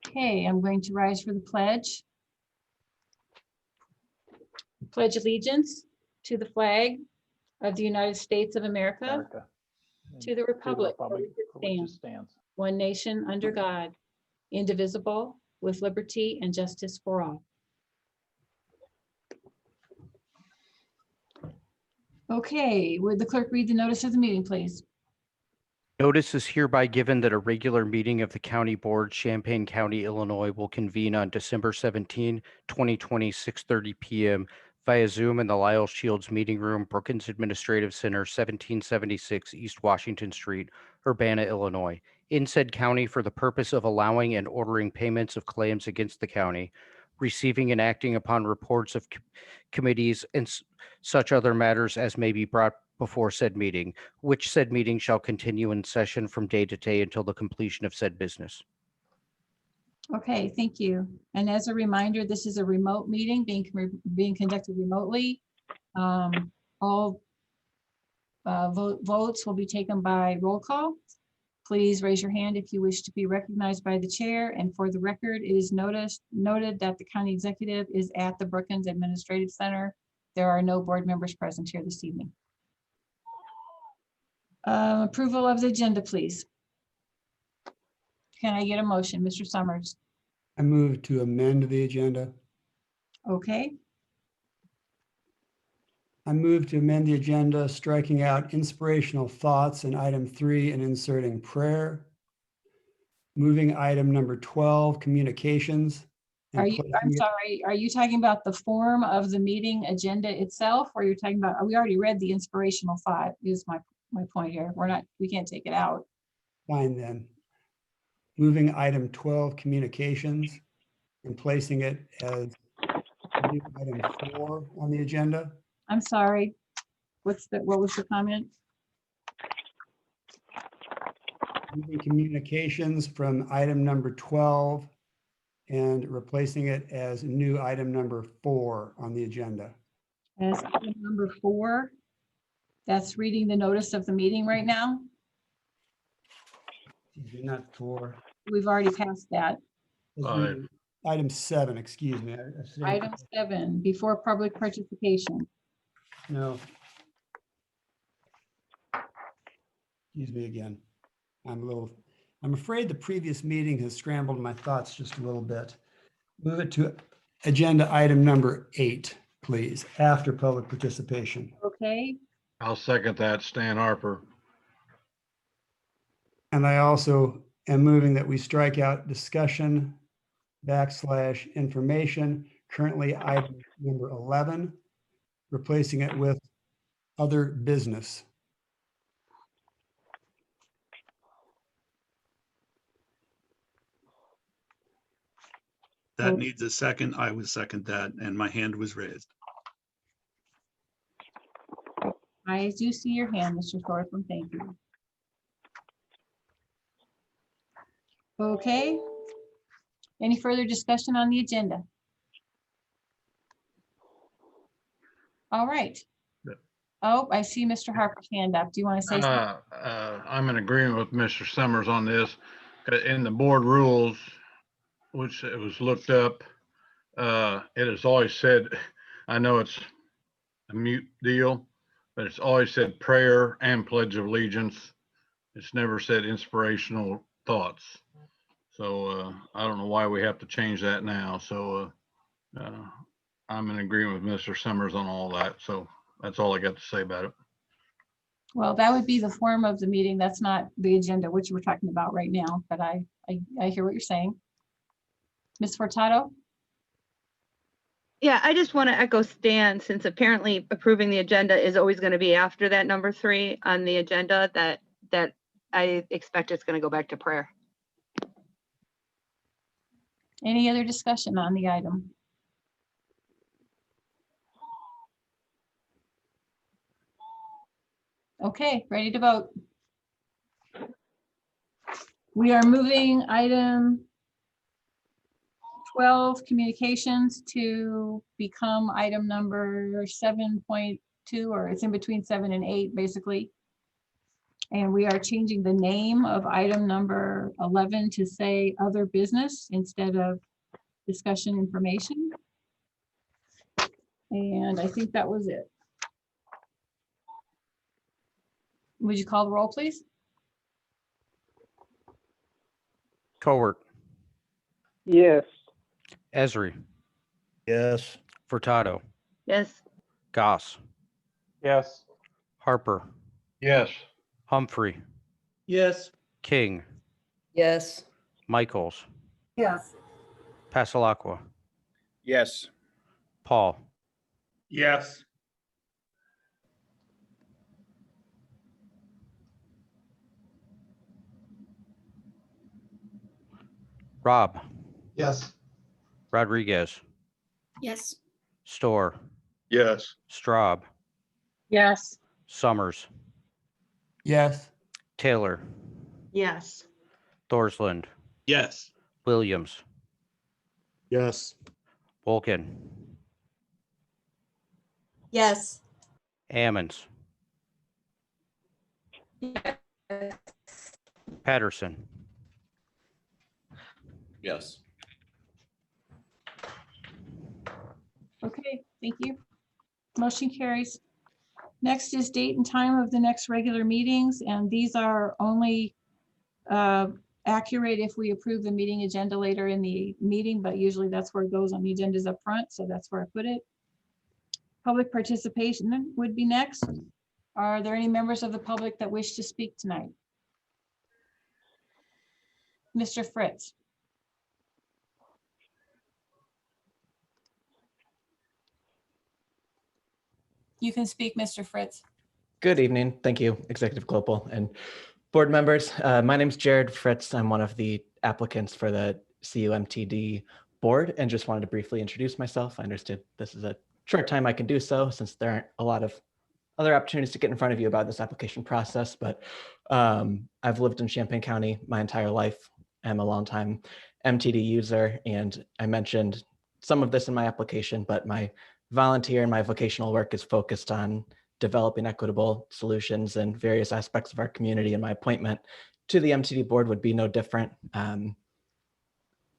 Okay, I'm going to rise for the pledge. Pledge allegiance to the flag of the United States of America, to the republic for which it stands, one nation under God, indivisible, with liberty and justice for all. Okay, would the clerk read the notice of the meeting, please? Notice is hereby given that a regular meeting of the County Board, Champaign County, Illinois will convene on December 17, 2020, 6:30 p.m. via Zoom in the Lyle Shields Meeting Room, Brookings Administrative Center, 1776 East Washington Street, Urbana, Illinois, in said county for the purpose of allowing and ordering payments of claims against the county, receiving and acting upon reports of committees and such other matters as may be brought before said meeting, which said meeting shall continue in session from day to day until the completion of said business. Okay, thank you. And as a reminder, this is a remote meeting being conducted remotely. All votes will be taken by roll call. Please raise your hand if you wish to be recognized by the chair. And for the record, it is noted that the county executive is at the Brookings Administrative Center. There are no board members present here this evening. Approval of the agenda, please. Can I get a motion, Mr. Summers? I move to amend the agenda. Okay, I move to amend the agenda, striking out inspirational thoughts in item 3 and inserting prayer. Moving item number 12, communications. and I'm placing it- sorry, are you talking about the form of the meeting agenda itself, or you're talking about, we already read the inspirational thought, is my point here. We can't take it out. Fine then. Moving item 12, communications, and placing it as new item 4 on the agenda. I'm sorry. What was the comment? Moving communications from item number 12 and replacing it as new item number 4 on the agenda. As item number 4, that's reading the notice of the meeting right now. Not 4. we've already passed that. Item 7, excuse me. I said- Item 7, before public participation. No. Excuse me again. I'm afraid the previous meeting has scrambled my thoughts just a little bit. Move it to agenda item number 8, please, after public participation. Okay, I'll second that, Stan Harper. And I also am moving that we strike out discussion / information, currently item number 11, replacing it with other business. That needs a second. I would second that, and my hand was raised. I do see your hand, Mr. Thornton. Thank you. Okay. Any further discussion on the agenda? All right. Oh, I see Mr. Harper's hand up. Do you want to say something? I'm in agreement with Mr. Summers on this. In the board rules, which it was looked up, it has always said, I know it's a mute deal, but it's always said prayer and pledge of allegiance. It's never said inspirational thoughts. So I don't know why we have to change that now. So I'm in agreement with Mr. Summers on all that. So that's all I got to say about it. Well, that would be the form of the meeting. That's not the agenda, which we're talking about right now, but I hear what you're saying. Ms. Furtado? Yeah, I just want to echo Stan, since apparently approving the agenda is always going to be after that number 3 on the agenda, that I expect it's going to go back to prayer. Any other discussion on the item? Okay, ready to vote. We are moving item 12, communications, to become item number 7.2, or it's in between 7 and 8, basically. And we are changing the name of item number 11 to say other business instead of discussion information. And I think that was it. Would you call the roll, please? Cowart, Yes. Esri, Yes. Furtado, Yes. Goss, Yes. Harper, Yes. Humphrey, Yes. King, Yes. Michaels, Yes. Passalacqua, Yes. Paul, Yes. Rob, Yes. Rodriguez, Yes. Storr, Yes. Straub, Yes. Summers, Yes. Taylor, Yes. Thorsland, Yes. Williams, Yes. Wolkin, Yes. Ammons, Patterson, Yes. Okay, thank you. Motion carries. Next is date and time of the next regular meetings, and these are only accurate if we approve the meeting agenda later in the meeting, but usually that's where it goes on the agendas up front, so that's where I put it. Public participation would be next. Are there any members of the public that wish to speak tonight? Mr. Fritz. You can speak, Mr. Fritz. Good evening. Thank you, Executive Global and board members. My name is Jared Fritz. I'm one of the applicants for the CUMTD board and just wanted to briefly introduce myself. I understood this is a short time I can do so since there aren't a lot of other opportunities to get in front of you about this application process, but I've lived in Champaign County my entire life. I'm a longtime MTD user, and I mentioned some of this in my application, but my volunteer and my vocational work is focused on developing equitable solutions in various aspects of our community, and my appointment to the MTD board would be no different.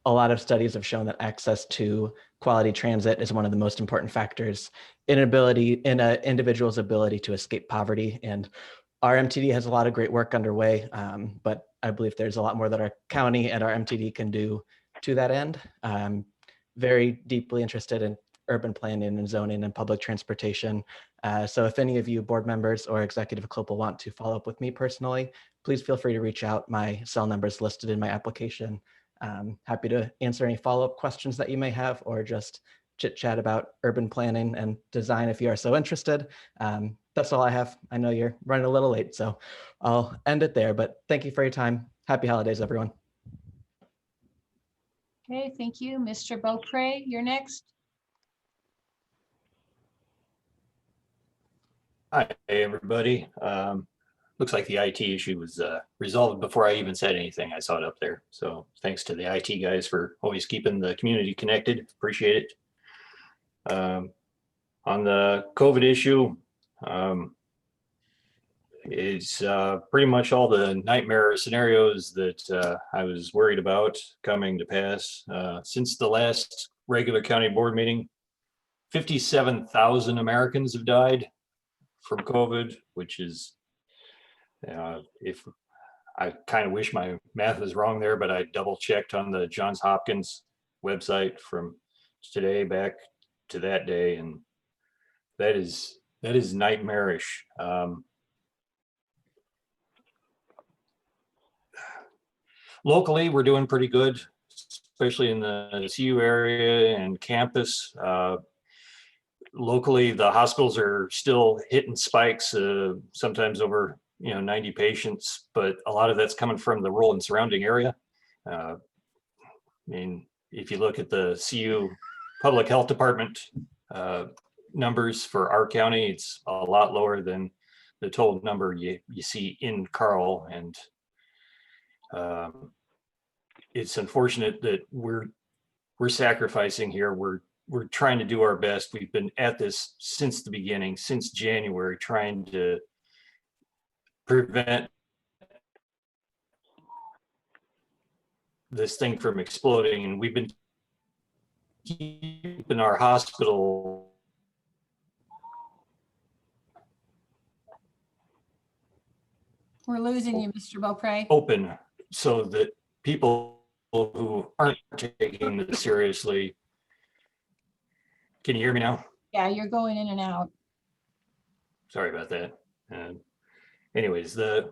A lot of studies have shown that access to quality transit is one of the most important factors in an individual's ability to escape poverty. And our MTD has a lot of great work underway, but I believe there's a lot more that our county and our MTD can do to that end. I'm very deeply interested in urban planning and zoning and public transportation. So if any of you board members or executive CLOPA want to follow up with me personally, please feel free to reach out. My cell number is listed in my application. Happy to answer any follow-up questions that you may have, or just chit chat about urban planning and design if you are so interested. That's all I have. I know you're running a little late, so I'll end it there, but thank you for your time. Happy holidays, everyone. Okay, thank you. Mr. Beaupre, you're next. Hi, everybody. Looks like the IT issue was resolved before I even said anything. I saw it up there. So thanks to the IT guys for always keeping the community connected. Appreciate it. On the COVID issue, it's pretty much all the nightmare scenarios that I was worried about coming to pass. Since the last regular county board meeting, 57,000 Americans have died from COVID, which is, if I kind of wish my math was wrong there, but I double checked on the Johns Hopkins website from today back to that day, and that is nightmarish. Locally, we're doing pretty good, especially in the CU area and campus. Locally, the hospitals are still hitting spikes, sometimes over 90 patients, but a lot of that's coming from the rural and surrounding area. I mean, if you look at the CU Public Health Department numbers for our county, it's a lot lower than the total number you see in Carl. And it's unfortunate that we're sacrificing here. We're trying to do our best. We've been at this since the beginning, since January, trying to prevent this thing from exploding. And we've been keeping our hospital We're losing you, Mr. Beaupre. open so that people who aren't taking this seriously. Can you hear me now? Yeah, you're going in and out. Sorry about that. Anyways, the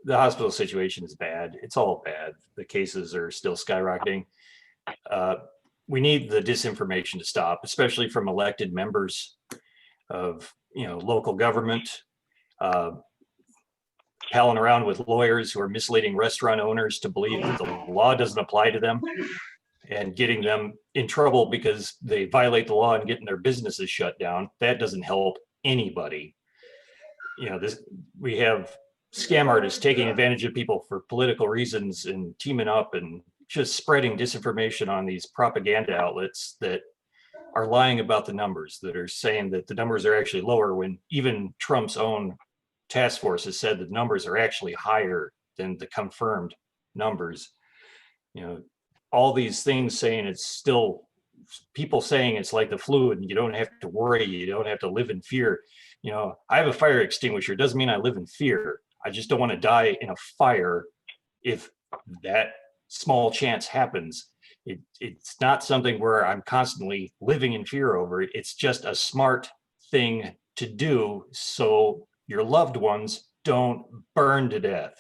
hospital situation is bad. It's all bad. The cases are still skyrocketing. We need the disinformation to stop, especially from elected members of local government, palling around with lawyers who are misleading restaurant owners to believe that the law doesn't apply to them, and getting them in trouble because they violate the law and getting their businesses shut down. That doesn't help anybody. We have scam artists taking advantage of people for political reasons and teaming up and just spreading disinformation on these propaganda outlets that are lying about the numbers, that are saying that the numbers are actually lower, when even Trump's own task force has said that numbers are actually higher than the confirmed numbers. All these things saying it's still, people saying it's like the flu and you don't have to worry, you don't have to live in fear. I have a fire extinguisher. It doesn't mean I live in fear. I just don't want to die in a fire if that small chance happens. It's not something where I'm constantly living in fear over it. It's just a smart thing to do so your loved ones don't burn to death.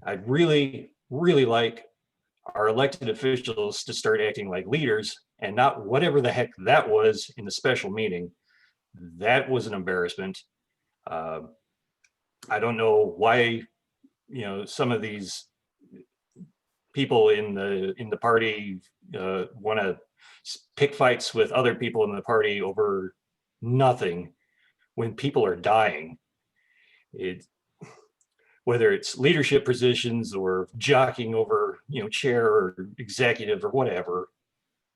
I'd really, really like our elected officials to start acting like leaders and not whatever the heck that was in the special meeting. That was an embarrassment. I don't know why, some of these people in the party want to pick fights with other people in the party over nothing when people are dying. Whether it's leadership positions or jockeying over, chair or executive or whatever,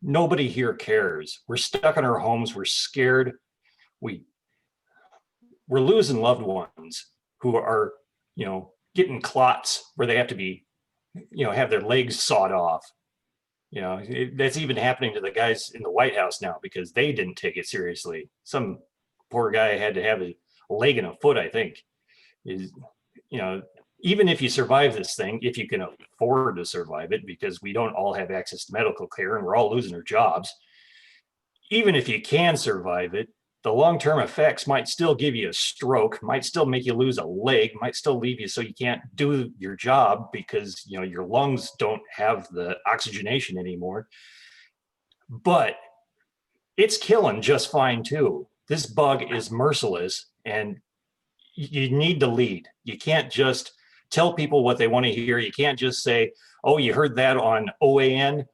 nobody here cares. We're stuck in our homes. We're scared. We're losing loved ones who are, getting clots where they have to be, have their legs sawed off. That's even happening to the guys in the White House now because they didn't take it seriously. Some poor guy had to have a leg and a foot, I think. Even if you survive this thing, if you can afford to survive it, because we don't all have access to medical care and we're all losing our jobs, even if you can survive it, the long-term effects might still give you a stroke, might still make you lose a leg, might still leave you so you can't do your job because your lungs don't have the oxygenation anymore. But it's killing just fine too. This bug is merciless, and you need to lead. You can't just tell people what they want to hear. You can't just say, oh, you heard that on OAN.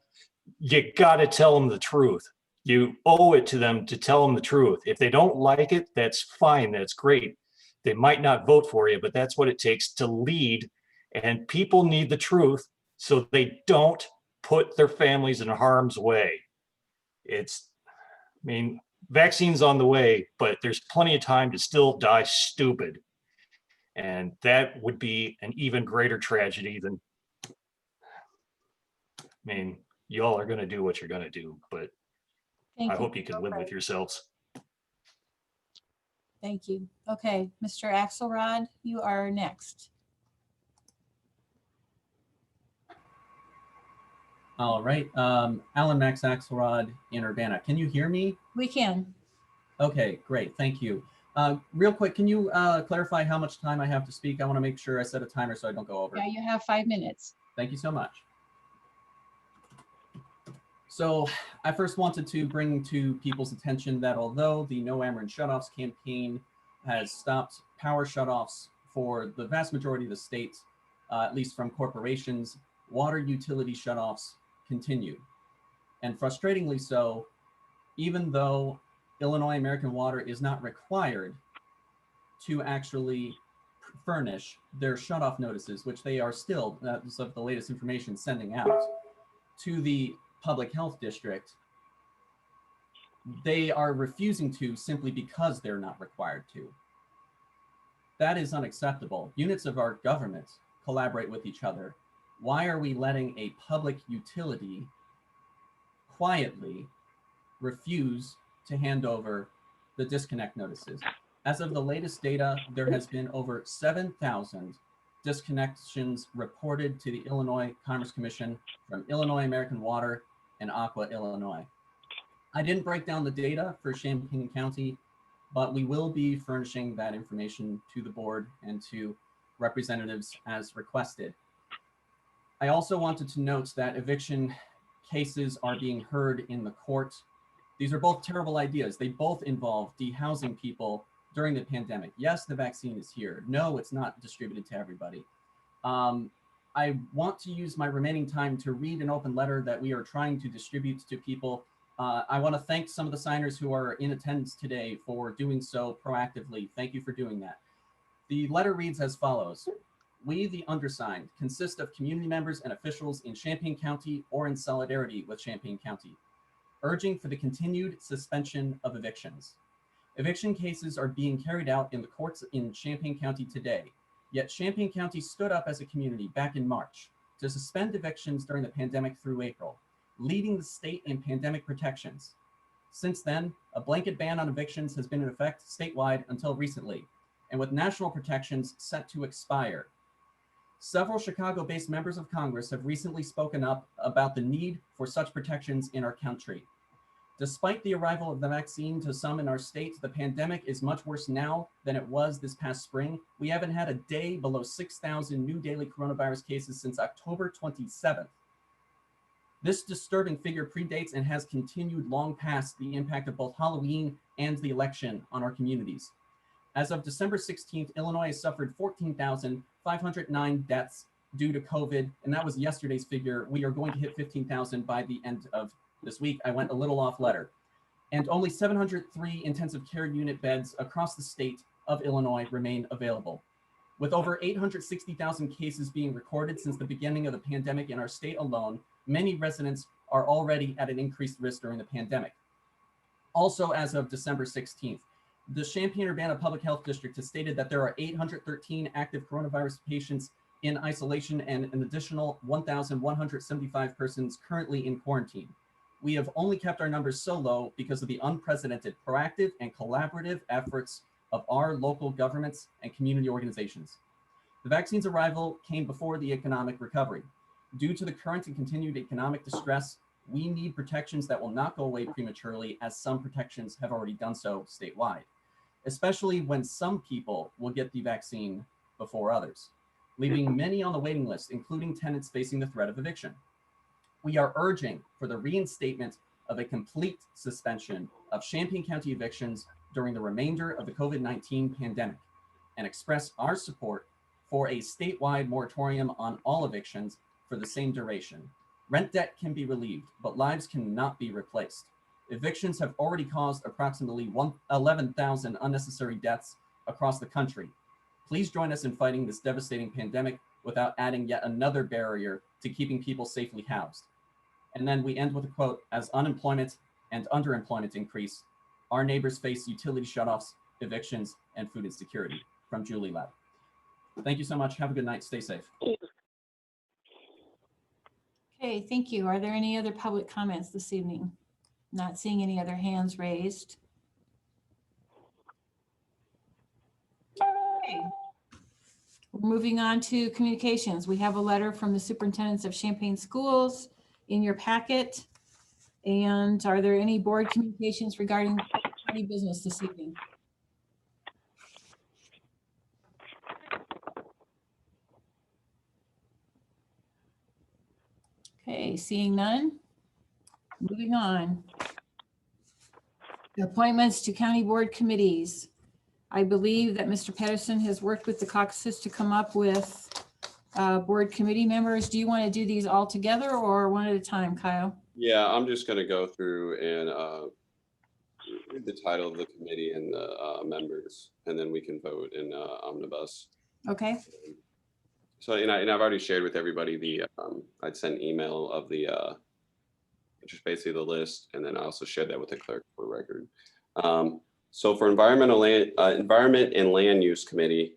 You got to tell them the truth. You owe it to them to tell them the truth. If they don't like it, that's fine. That's great. They might not vote for you, but that's what it takes to lead. And people need the truth so they don't put their families in harm's way. Vaccines on the way, but there's plenty of time to still die stupid. And that would be an even greater tragedy than, y'all are going to do what you're going to do, but I hope you can live with yourselves. Thank you. Okay, Mr. Axelrod, you are next. All right, Alan Max Axelrod in Urbana. Can you hear me? We can. Okay, great, thank you. Real quick, can you clarify how much time I have to speak? I want to make sure I set a timer so I don't go over. Yeah, you have 5 minutes. Thank you so much. So I first wanted to bring to people's attention that although the No Ameren Shutoffs campaign has stopped power shutoffs for the vast majority of the state, at least from corporations, water utility shutoffs continue. And frustratingly so, even though Illinois American Water is not required to actually furnish their shutoff notices, which they are still, as of the latest information, sending out to the public health district, they are refusing to simply because they're not required to. That is unacceptable. Units of our government collaborate with each other. Why are we letting a public utility quietly refuse to hand over the disconnect notices? As of the latest data, there has been over 7,000 disconnections reported to the Illinois Commerce Commission from Illinois American Water and Aqua Illinois. I didn't break down the data for Champaign County, but we will be furnishing that information to the board and to representatives as requested. I also wanted to note that eviction cases are being heard in the court. These are both terrible ideas. They both involve dehousing people during the pandemic. Yes, the vaccine is here. No, it's not distributed to everybody. I want to use my remaining time to read an open letter that we are trying to distribute to people. I want to thank some of the signers who are in attendance today for doing so proactively. Thank you for doing that. The letter reads as follows. We, the undersigned, consist of community members and officials in Champaign County or in solidarity with Champaign County, urging for the continued suspension of evictions. Eviction cases are being carried out in the courts in Champaign County today, yet Champaign County stood up as a community back in March to suspend evictions during the pandemic through April, leading the state in pandemic protections. Since then, a blanket ban on evictions has been in effect statewide until recently, and with national protections set to expire. Several Chicago-based members of Congress have recently spoken up about the need for such protections in our country. Despite the arrival of the vaccine to some in our state, the pandemic is much worse now than it was this past spring. We haven't had a day below 6,000 new daily coronavirus cases since October 27th. This disturbing figure predates and has continued long past the impact of both Halloween and the election on our communities. As of December 16th, Illinois has suffered 14,509 deaths due to COVID, and that was yesterday's figure. We are going to hit 15,000 by the end of this week. I went a little off letter. And only 703 intensive care unit beds across the state of Illinois remain available. With over 860,000 cases being recorded since the beginning of the pandemic in our state alone, many residents are already at an increased risk during the pandemic. Also, as of December 16th, The Champaign-Urbana Public Health District has stated that there are 813 active coronavirus patients in isolation and an additional 1,175 persons currently in quarantine. We have only kept our numbers so low because of the unprecedented proactive and collaborative efforts of our local governments and community organizations. The vaccine's arrival came before the economic recovery. Due to the current and continued economic distress, we need protections that will not go away prematurely, as some protections have already done so statewide, especially when some people will get the vaccine before others, leaving many on the waiting list, including tenants facing the threat of eviction. We are urging for the reinstatement of a complete suspension of Champaign County evictions during the remainder of the COVID-19 pandemic, and express our support for a statewide moratorium on all evictions for the same duration. Rent debt can be relieved, but lives cannot be replaced. Evictions have already caused approximately 11,000 unnecessary deaths across the country. Please join us in fighting this devastating pandemic without adding yet another barrier to keeping people safely housed. And then we end with a quote: as unemployment and underemployment increase, our neighbors face utility shutoffs, evictions, and food insecurity. From Julie Lab. Thank you so much. Have a good night. Stay safe. Okay, thank you. Are there any other public comments this evening? Not seeing any other hands raised. Okay. We're moving on to communications. We have a letter from the superintendents of Champaign Schools in your packet. And are there any board communications regarding county business this evening? Okay, seeing none. Moving on. The appointments to county board committees. I believe that Mr. Pedersen has worked with the caucuses to come up with board committee members. Do you want to do these all together or one at a time, Kyle? Yeah, I'm just gonna go through and read the title of the committee and the members, and then we can vote in omnibus. Okay. So, and I've already shared with everybody the, I'd sent an email of the, just basically the list, and then I also shared that with the clerk for record. So for environment and land use committee,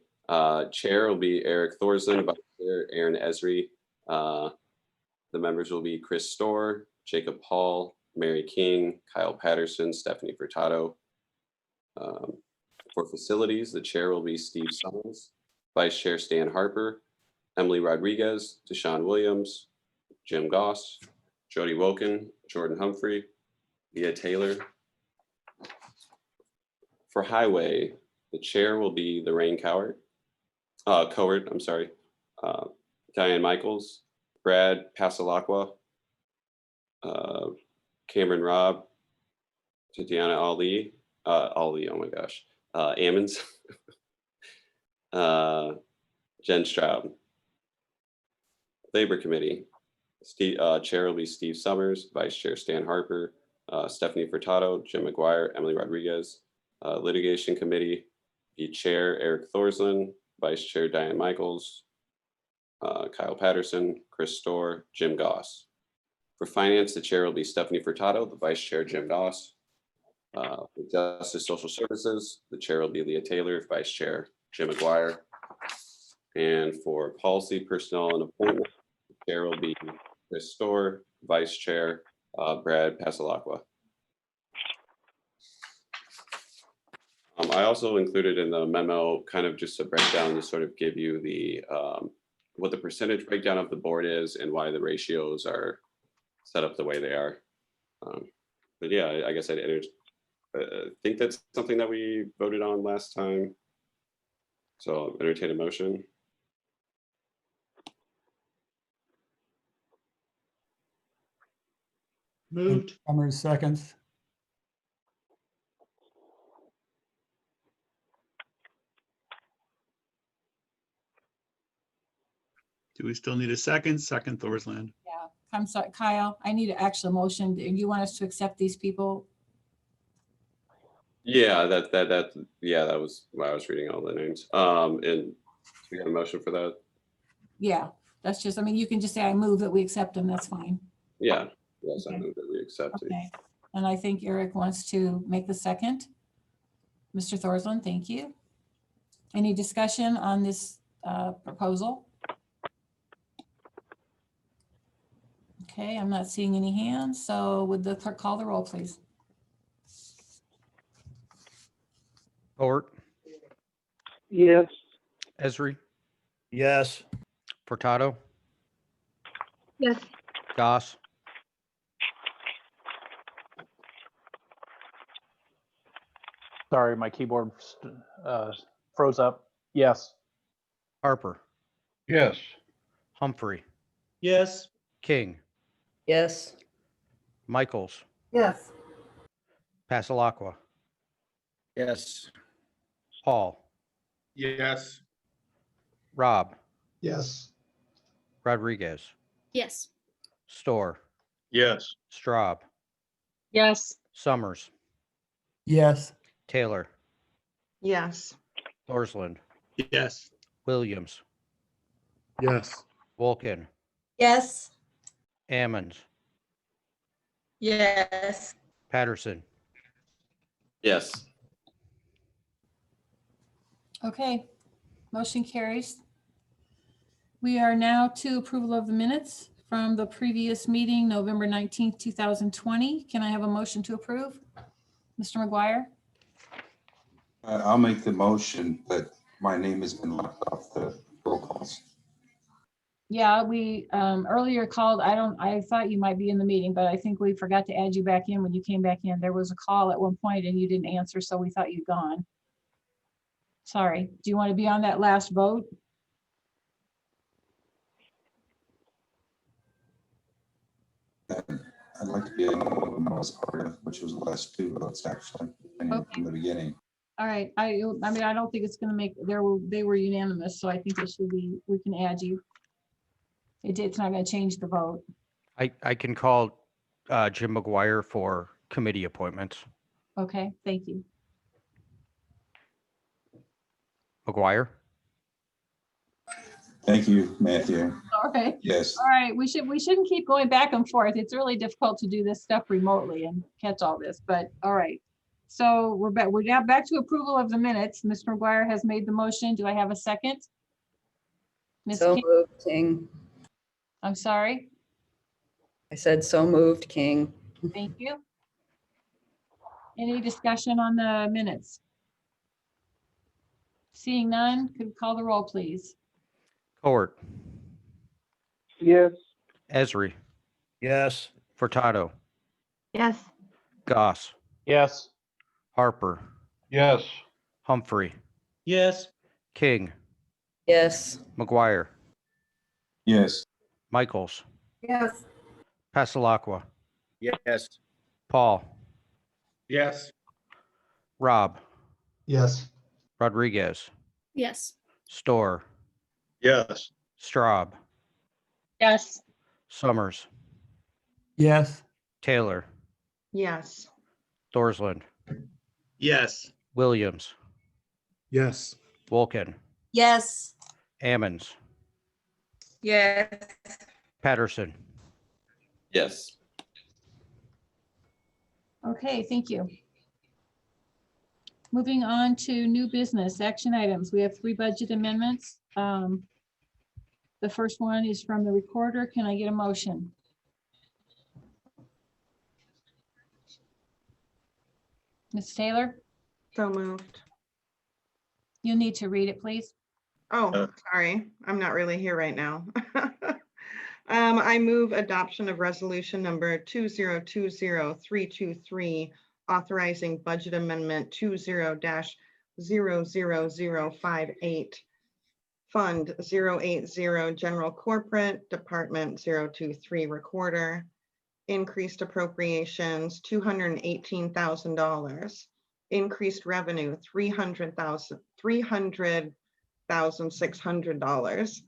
chair will be Eric Thorsland, vice chair Aaron Esri. The members will be Chris Storr, Jacob Hall, Mary King, Kyle Patterson, Stephanie Furtado. For facilities, the chair will be Steve Summers, vice chair Stan Harper, Emily Rodriguez, Deshaun Williams, Jim Goss, Jody Woken, Jordan Humphrey, Leah Taylor. For highway, the chair will be Lorraine Coward, I'm sorry, Diane Michaels, Brad Pasalacqua, Cameron Robb, Tatiana Ali, oh my gosh, Ammons, Jen Stroud. Labor Committee, chair will be Steve Summers, vice chair Stan Harper, Stephanie Furtado, Jim McGuire, Emily Rodriguez. Litigation Committee, the chair Eric Thorsland, vice chair Diane Michaels, Kyle Patterson, Chris Storr, Jim Goss. For finance, the chair will be Stephanie Furtado, the vice chair Jim Goss. For Justice Social Services, the chair will be Leah Taylor, vice chair Jim McGuire. And for policy, personnel, and appointment, the chair will be Chris Storr, vice chair Brad Pasalacqua. I also included in the memo kind of just a breakdown to sort of give you the what the percentage breakdown of the board is and why the ratios are set up the way they are. But yeah, I guess I think that's something that we voted on last time. So I'll entertain a motion. Moved. Summers seconds. Do we still need a second? Second Thorsland. Yeah, I'm sorry, Kyle, I need an actual motion. Do you want us to accept these people? Yeah, that was why I was reading all the names. And we got a motion for that. Yeah, that's just, I mean, you can just say I move that we accept them, that's fine. Yeah, yes, I Okay. move that we accept it. Okay, and I think Eric wants to make the second. Mr. Thorsland, thank you. Any discussion on this proposal? Okay, I'm not seeing any hands, so would the clerk call the roll, please? Howard, Yes. Esri, Yes. Furtado, Yes. Goss, Sorry, my keyboard froze up. Yes. Harper, Yes. Humphrey, Yes. King, Yes. Michaels, Yes. Pasalakwa, Yes. Paul, Yes. Rob, Yes. Rodriguez, Yes. Store, Yes. Straub, Yes. Summers, Yes. Taylor, Yes. Thorsland, Yes. Williams, Yes. Wolkin, Yes. Ammons, Yes. Patterson. Yes. Okay, motion carries. We are now to approval of the minutes from the previous meeting, November 19th, 2020. Can I have a motion to approve? Mr. McGuire? I'll make the motion, but my name has been left off the roll calls. Yeah, we earlier called, I thought you might be in the meeting, but I think we forgot to add you back in when you came back in. There was a call at one point and you didn't answer, so we thought you'd gone. Sorry. Do you want to be on that last vote? I'd like to be in the one I was part of, which was the last two votes actually, from the beginning. All right, I mean, I don't think it's gonna make, they were unanimous, so I think it should be, we can add you. It's not gonna change the vote. I can call Jim McGuire for committee appointments. Okay, thank you. McGuire? Thank you, Matthew. All right. Yes. All right, we shouldn't keep going back and forth. It's really difficult to do this stuff remotely and catch all this, but all right. So we're now back to approval of the minutes. Mr. McGuire has made the motion. Do I have a second? Ms. So King? moved, King. I'm sorry. I said so moved, King. Thank you. Any discussion on the minutes? Seeing none, could we call the roll, please? Howard, Yes. Esri, Yes. Furtado, Yes. Goss, Yes. Harper, Yes. Humphrey, Yes. King, Yes. McGuire, Yes. Michaels, Yes. Pasalakwa, Yes. Paul, Yes. Rob, Yes. Rodriguez, Yes. Store, Yes. Straub, Yes. Summers, Yes. Taylor, Yes. Thorsland, Yes. Williams, Yes. Wolkin, Yes. Ammons, Yes. Patterson. Yes. Okay, thank you. Moving on to new business, action items. We have 3 budget amendments. The first one is from the recorder. Can I get a motion? Ms. Taylor, So moved. you need to read it, please. Oh, sorry. I'm not really here right now. I move adoption of resolution number 2020-323, authorizing budget amendment 20-00058, Fund 080, General Corporate, Department 023, Recorder, increased appropriations $218,000, increased revenue $300,600.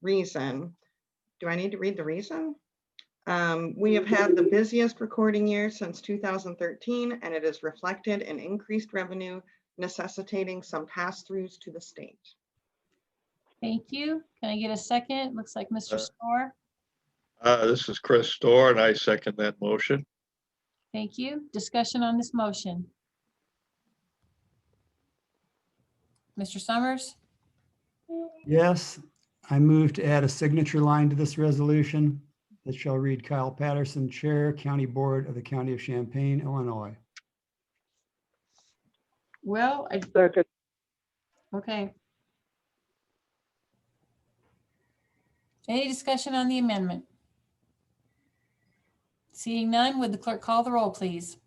Reason. Do I need to read the reason? We have had the busiest recording year since 2013, and it is reflected in increased revenue, necessitating some pass-throughs to the state. Thank you. Can I get a second? Looks like Mr. Store. This is Chris Storr, and I second that motion. Thank you. Discussion on this motion. Mr. Summers? Yes, I move to add a signature line to this resolution that shall read Kyle Patterson, Chair, County Board of the County of Champaign, Illinois. Well, Second. okay. Any discussion on the amendment? Seeing none, would the clerk call the roll, please?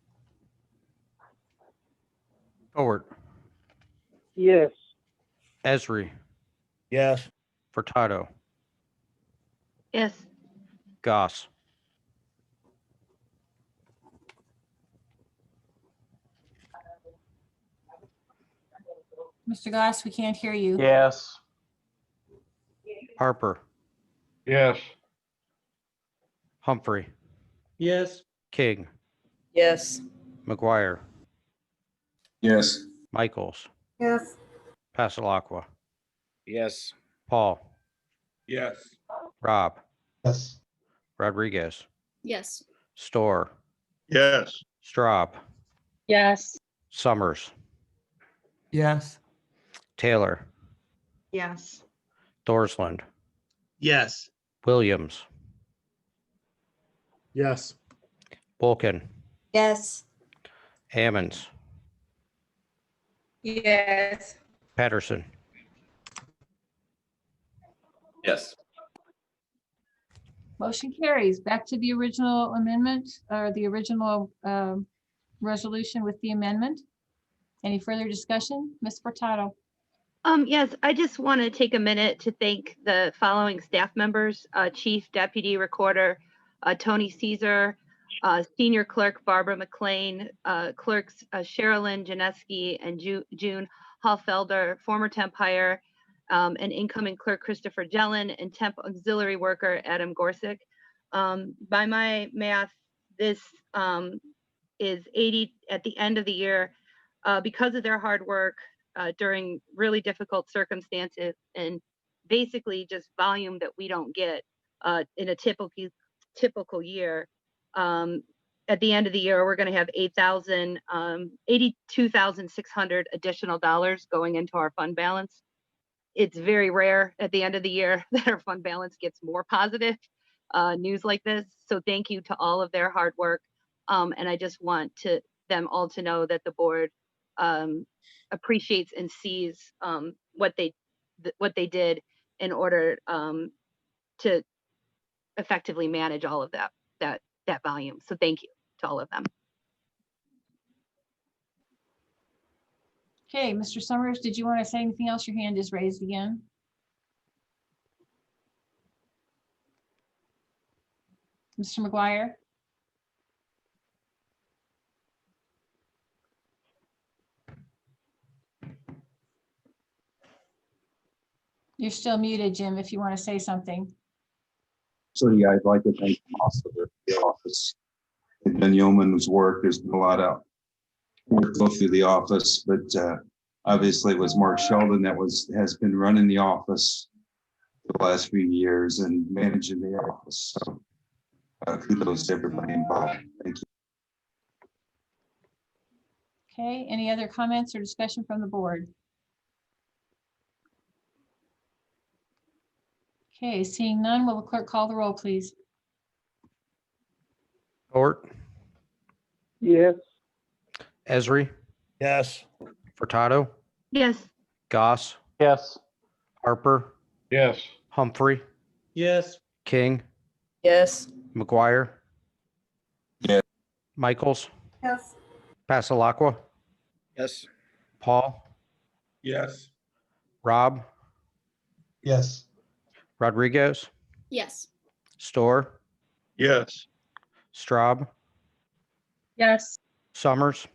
Howard, Yes. Esri, Yes. Furtado, Yes. Goss, Mr. Goss, we can't hear you. Yes. Harper, Yes. Humphrey, Yes. King, Yes. McGuire, Yes. Michaels, Yes. Passalacqua, Yes. Paul, Yes. Rob, Yes. Rodriguez, Yes. Storr, Yes. Straub, Yes. Summers, Yes. Taylor, Yes. Thorsland, Yes. Williams, Yes. Vulcan, Yes. Ammons, Yes. Patterson, Yes. Motion carries. Back to the original amendment or the original resolution with the amendment. Any further discussion? Ms. Furtado? Yes, I just want to take a minute to thank the following staff members, Chief Deputy Recorder Tony Caesar, Senior Clerk Barbara McLean, Clerks Sherilyn Janeski and June Hallfelder, former temp hire, and incoming Clerk Christopher Jellin, and temp auxiliary worker Adam Gorsick. By my math, this is 80 at the end of the year because of their hard work during really difficult circumstances and basically just volume that we don't get in a typical year. At the end of the year, we're going to have $82,600 additional dollars going into our fund balance. It's very rare at the end of the year that our fund balance gets more positive news like this. So thank you to all of their hard work. And I just want them all to know that the board appreciates and sees what they did in order to effectively manage all of that volume. So thank you to all of them. Okay, Mr. Summers, did you want to say anything else? Your hand is raised again. Mr. McGuire? You're still muted, Jim, if you want to say something. So yeah, I'd like to thank them also for the office. They've done yeoman's work. There's been a lot of work go through the office, but obviously it was Mark Sheldon that has been running the office for the last few years and managing the office. So kudos to everybody involved. Thank you. Okay, any other comments or discussion from the board? Okay, seeing none, will the clerk call the roll, please? Howard, Yes. Esri, Yes. Furtado, Yes. Goss, Yes. Harper, Yes. Humphrey, Yes. King, Yes. McGuire. Yes. Michaels, Yes. Passalacqua, Yes. Paul, Yes. Rob, Yes. Rodriguez, Yes. Storr, Yes. Straub, Yes. Summers,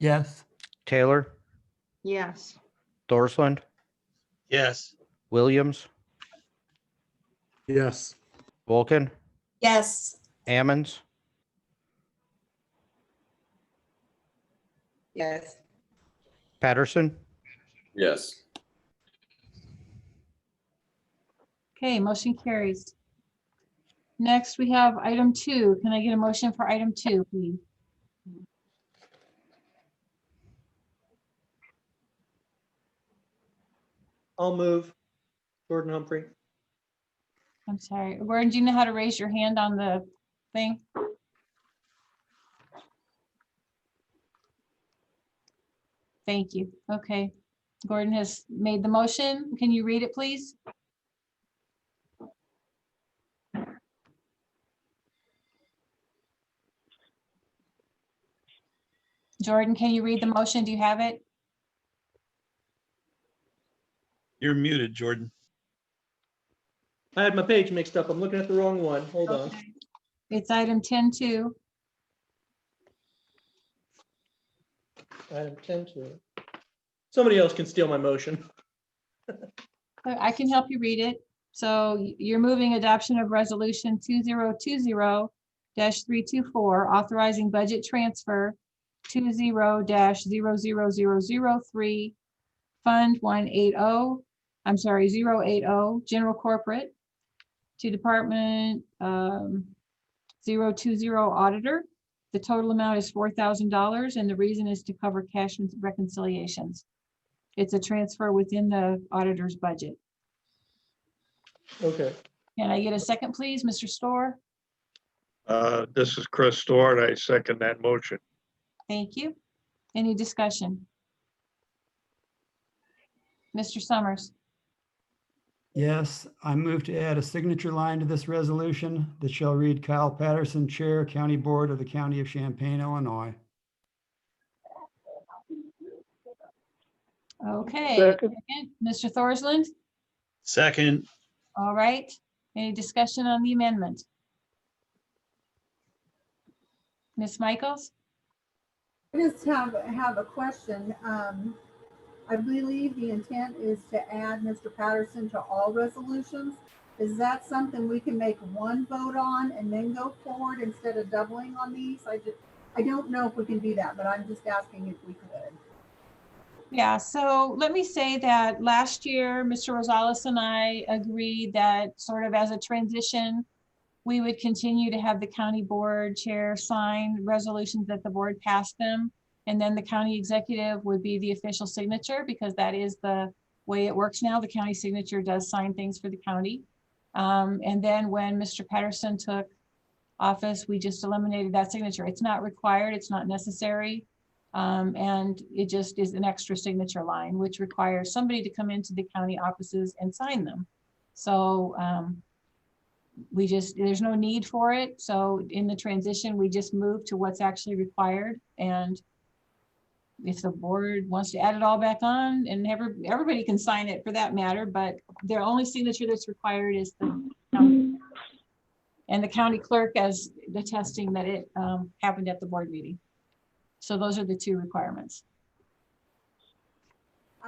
Yes. Taylor, Yes. Thorsland, Yes. Williams, Yes. Vulcan, Yes. Ammons, Yes. Patterson, Yes. Okay, motion carries. Next, we have item 2. Can I get a motion for item 2, please? I'll move. Gordon Humphrey. I'm sorry, Gordon, do you know how to raise your hand on the thing? Thank you. Okay. Gordon has made the motion. Can you read it, please? Jordan, can you read the motion? Do you have it? You're muted, Jordan. I had my page mixed up. I'm looking at the wrong one. Hold on. It's item 10.2. Item 10.2. Somebody else can steal my motion. I can help you read it. So you're moving adoption of resolution 2020-324, authorizing budget transfer 20-00003, Fund 080, General Corporate, to Department 020 Auditor. The total amount is $4,000, and the reason is to cover cash reconciliations. It's a transfer within the auditor's budget. Okay. Can I get a second, please, Mr. Storr? This is Chris Storer, and I second that motion. Thank you. Any discussion? Mr. Summers? Yes, I move to add a signature line to this resolution that shall read Kyle Patterson, Chair, County Board of the County of Champaign, Illinois. Okay. Second. Mr. Thorsland? Second. All right. Any discussion on the amendment? Ms. Michaels? I just have a question. I believe the intent is to add Mr. Patterson to all resolutions. Is that something we can make one vote on and then go forward instead of doubling on these? I don't know if we can do that, but I'm just asking if we could. Yeah, so let me say that last year, Mr. Rosales and I agreed that sort of as a transition, we would continue to have the county board chair sign resolutions that the board passed them. And then the county executive would be the official signature, because that is the way it works now. The county signature does sign things for the county. And then when Mr. Patterson took office, we just eliminated that signature. It's not required, it's not necessary. And it just is an extra signature line, which requires somebody to come into the county offices and sign them. So there's no need for it. So in the transition, we just move to what's actually required. And if the board wants to add it all back on, and everybody can sign it for that matter, but the only signature that's required is the county. And the county clerk as attesting that it happened at the board meeting. So those are the two requirements.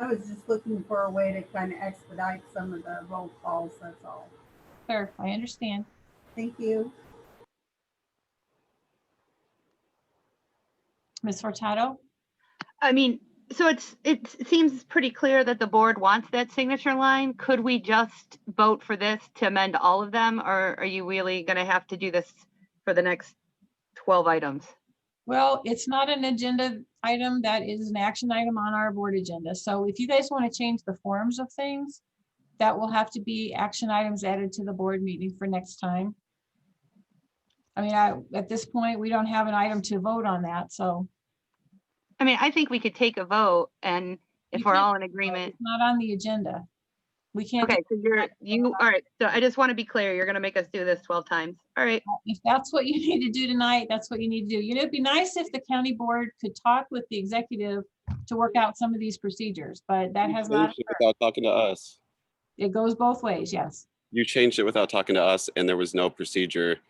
I was just looking for a way to kind of expedite some of the roll calls, that's all. Sure, I understand. Thank you. Ms. Furtado? I mean, so it seems pretty clear that the board wants that signature line. Could we just vote for this to amend all of them, or are you really going to have to do this for the next 12 items? Well, it's not an agenda item. That is an action item on our board agenda. So if you guys want to change the forms of things, that will have to be action items added to the board meeting for next time. I mean, at this point, we don't have an item to vote on that, so. I mean, I think we could take a vote, and if we're all in agreement. It's not on the agenda. We can't. Okay, so all right, so I just want to be clear, you're gonna make us do this 12 times. All right. If that's what you need to do tonight, that's what you need to do. You know, it'd be nice if the county board could talk with the executive to work out some of these procedures, but that has not. Without talking to us. It goes both ways, yes. You changed it without talking to us, and there was no procedure.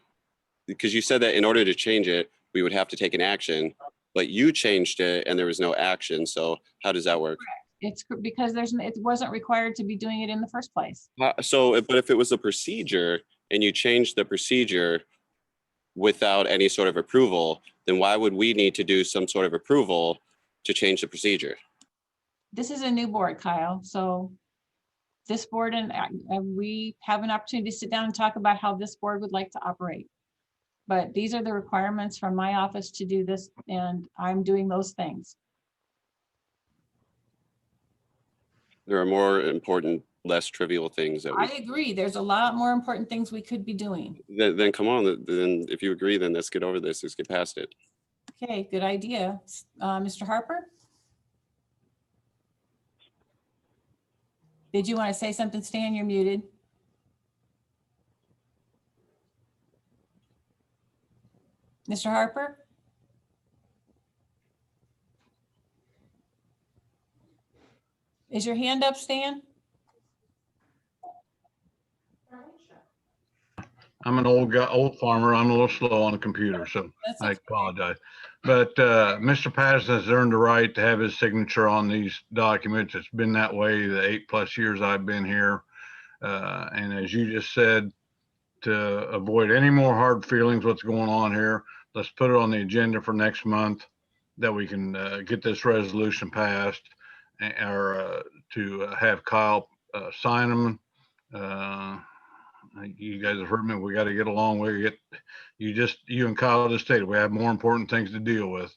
Because you said that in order to change it, we would have to take an action, but you changed it and there was no action. So how does that work? It's because it wasn't required to be doing it in the first place. But if it was a procedure and you changed the procedure without any sort of approval, then why would we need to do some sort of approval to change the procedure? This is a new board, Kyle. So this board and we have an opportunity to sit down and talk about how this board would like to operate. But these are the requirements from my office to do this, and I'm doing those things. There are more important, less trivial things that I we, agree. There's a lot more important things we could be doing. then come on, then if you agree, then let's get over this. Let's get past it. Okay, good idea. Mr. Harper? Did you want to say something, Stan? You're muted. Mr. Harper? Is your hand up, Stan? I'm an old guy, old farmer. I'm a little slow on the computer, so That's I okay. apologize. But Mr. Patterson has earned the right to have his signature on these documents. It's been that way the 8+ years I've been here. And as you just said, to avoid any more hard feelings, what's going on here, let's put it on the agenda for next month that we can get this resolution passed, or to have Kyle sign them. You guys have heard me. We got to get along. You and Kyle just stated we have more important things to deal with.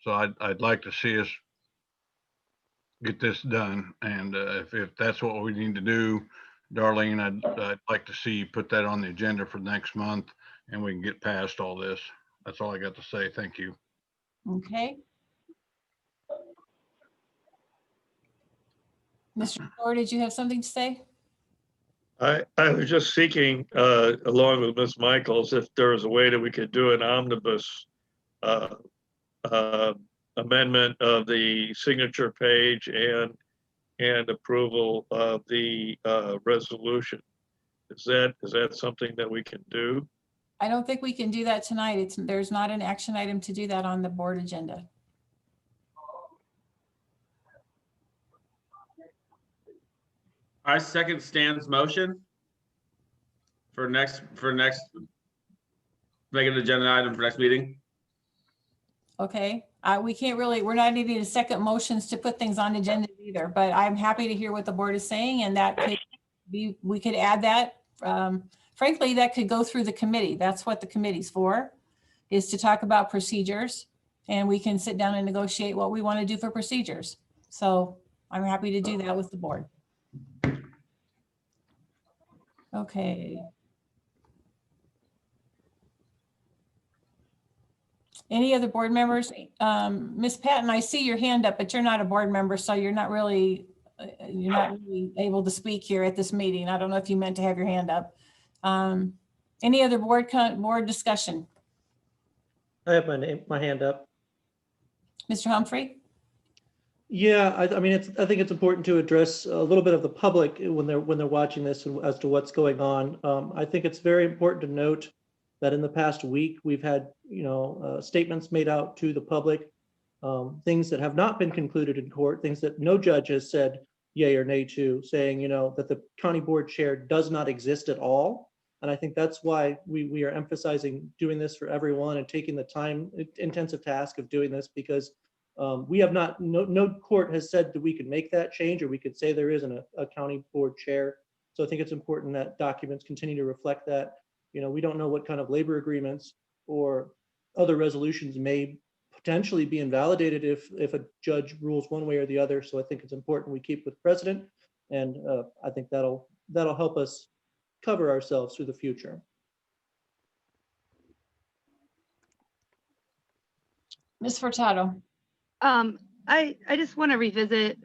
So I'd like to see us get this done. And if that's what we need to do, Darlene, I'd like to see you put that on the agenda for next month, and we can get past all this. That's all I got to say. Thank you. Okay. Mr. Shore, did you have something to say? I was just seeking, along with Ms. Michaels, if there was a way that we could do an omnibus amendment of the signature page and approval of the resolution. Is that something that we can do? I don't think we can do that tonight. There's not an action item to do that on the board agenda. I second Stan's motion for next, make it an agenda item for next meeting. Okay, we can't really, we're not needing a second motions to put things on agenda either, but I'm happy to hear what the board is saying, and that could be, we could add that. Frankly, that could go through the committee. That's what the committee's for, is to talk about procedures, and we can sit down and negotiate what we want to do for procedures. So I'm happy to do that with the board. Okay. Any other board members? Ms. Patton, I see your hand up, but you're not a board member, so you're not really able to speak here at this meeting. I don't know if you meant to have your hand up. Any other board discussion? I have my hand up. Mr. Humphrey? Yeah, I mean, I think it's important to address a little bit of the public when they're watching this as to what's going on. I think it's very important to note that in the past week, we've had, statements made out to the public, things that have not been concluded in court, things that no judge has said yay or nay to, saying, that the county board chair does not exist at all. And I think that's why we are emphasizing doing this for everyone and taking the time, intensive task of doing this, because we have not, no court has said that we could make that change, or we could say there isn't a county board chair. So I think it's important that documents continue to reflect that. We don't know what kind of labor agreements or other resolutions may potentially be invalidated if a judge rules one way or the other. So I think it's important we keep with precedent, and I think that'll help us cover ourselves through the future. Ms. Furtado. I just want to revisit.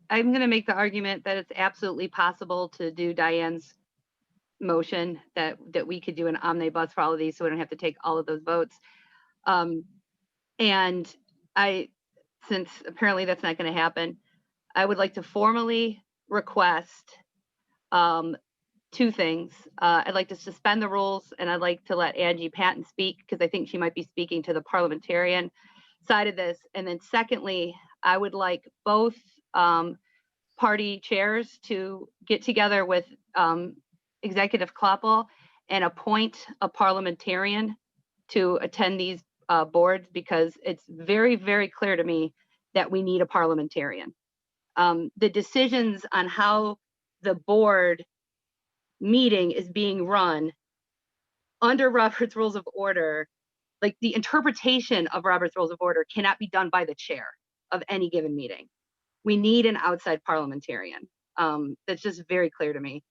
I'm going to make the argument that it's absolutely possible to do Diane's motion, that we could do an omnibus for all of these, so we don't have to take all of those votes. And since apparently that's not going to happen, I would like to formally request two things. I'd like to suspend the rules, and I'd like to let Angie Patton speak, because I think she might be speaking to the parliamentarian side of this. And then secondly, I would like both party chairs to get together with Executive Kloppel and appoint a parliamentarian to attend these boards, because it's very, very clear to me that we need a parliamentarian. The decisions on how the board meeting is being run under Robert's Rules of Order, like the interpretation of Robert's Rules of Order cannot be done by the chair of any given meeting. We need an outside parliamentarian. That's just very clear to me.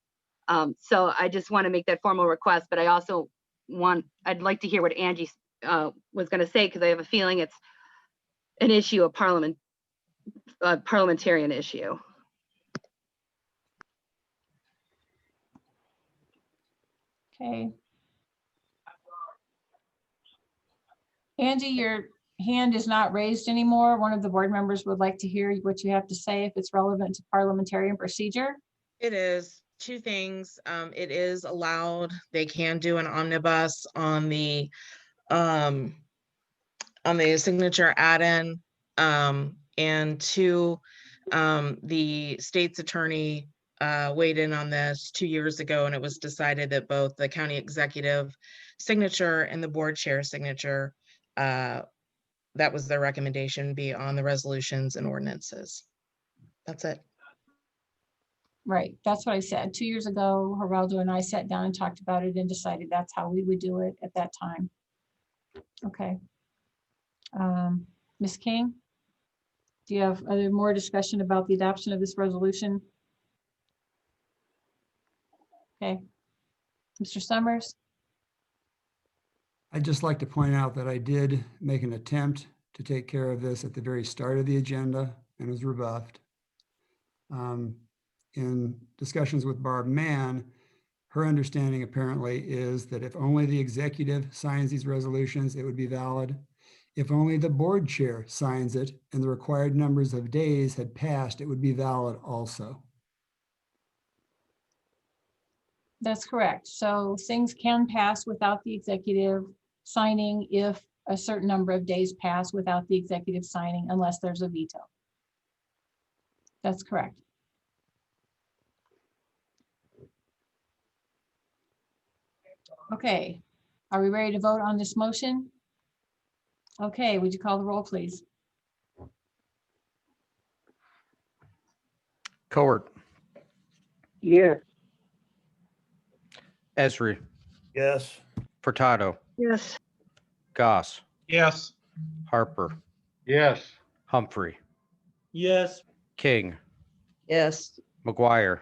So I just want to make that formal request, but I also I'd like to hear what Angie was going to say, because I have a feeling it's an issue, a parliamentarian issue. Okay. Angie, your hand is not raised anymore. One of the board members would like to hear what you have to say if it's relevant to parliamentarian procedure. It is two things. It is allowed. They can do an omnibus on the signature add-in. And two, the state's attorney weighed in on this 2 years ago, and it was decided that both the county executive signature and the board chair signature, that was their recommendation, be on the resolutions and ordinances. That's it. Right, that's what I said. 2 years ago, Geraldo and I sat down and talked about it and decided that's how we would do it at that time. Okay. Ms. King, do you have other more discussion about the adoption of this resolution? Okay. Mr. Summers? I'd just like to point out that I did make an attempt to take care of this at the very start of the agenda and was rebuffed. In discussions with Barb Mann, her understanding apparently is that if only the executive signs these resolutions, it would be valid. If only the board chair signs it and the required numbers of days had passed, it would be valid also. That's correct. So things can pass without the executive signing if a certain number of days pass without the executive signing, unless there's a veto. That's correct. Okay, are we ready to vote on this motion? Okay, would you call the roll, please? Cowart, Yes. Esri, Yes. Furtado, Yes. Goss, Yes. Harper, Yes. Humphrey, Yes. King, Yes. McGuire,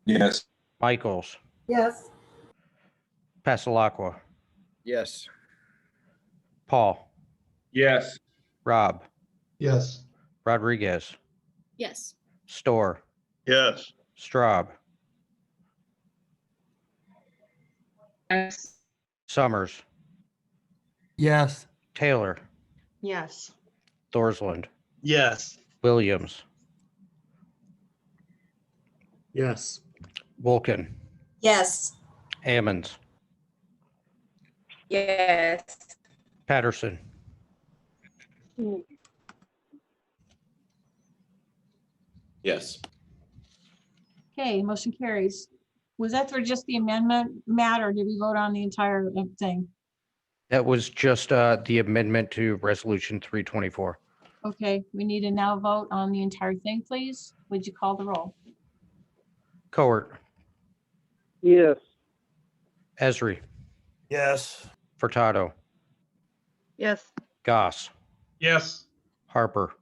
Yes. Michaels, Yes. Passalacqua, Yes. Paul, Yes. Rob, Yes. Rodriguez, Yes. Storr, Yes. Straub, Yes. Summers, Yes. Taylor, Yes. Thorsland, Yes. Williams, Yes. Wolken, Yes. Ammons, Yes. Patterson, Yes. Okay, motion carries. Was that for just the amendment, Matt, or did we vote on the entire thing? that was just the amendment to resolution 324. Okay, we need to now vote on the entire thing, please. Would you call the roll? Cowart, Yes. Esri, Yes. Furtado, Yes. Goss, Yes. Harper,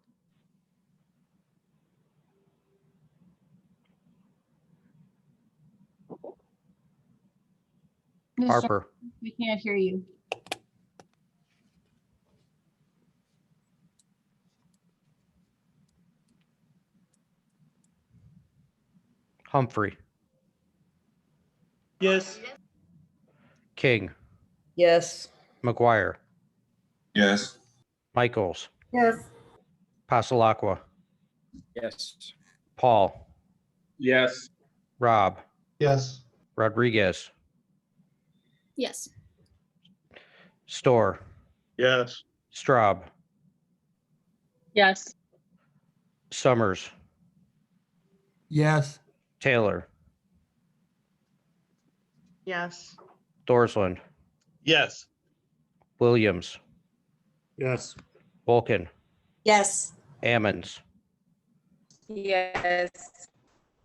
Mr. Harper, We can't hear you. Humphrey, Yes. King, Yes. McGuire, Yes. Michaels, Yes. Passalacqua, Yes. Paul, Yes. Rob, Yes. Rodriguez, Yes. Storr, Yes. Straub, Yes. Summers, Yes. Taylor, Yes. Thorsland, Yes. Williams, Yes. Wolken, Yes. Ammons, Yes.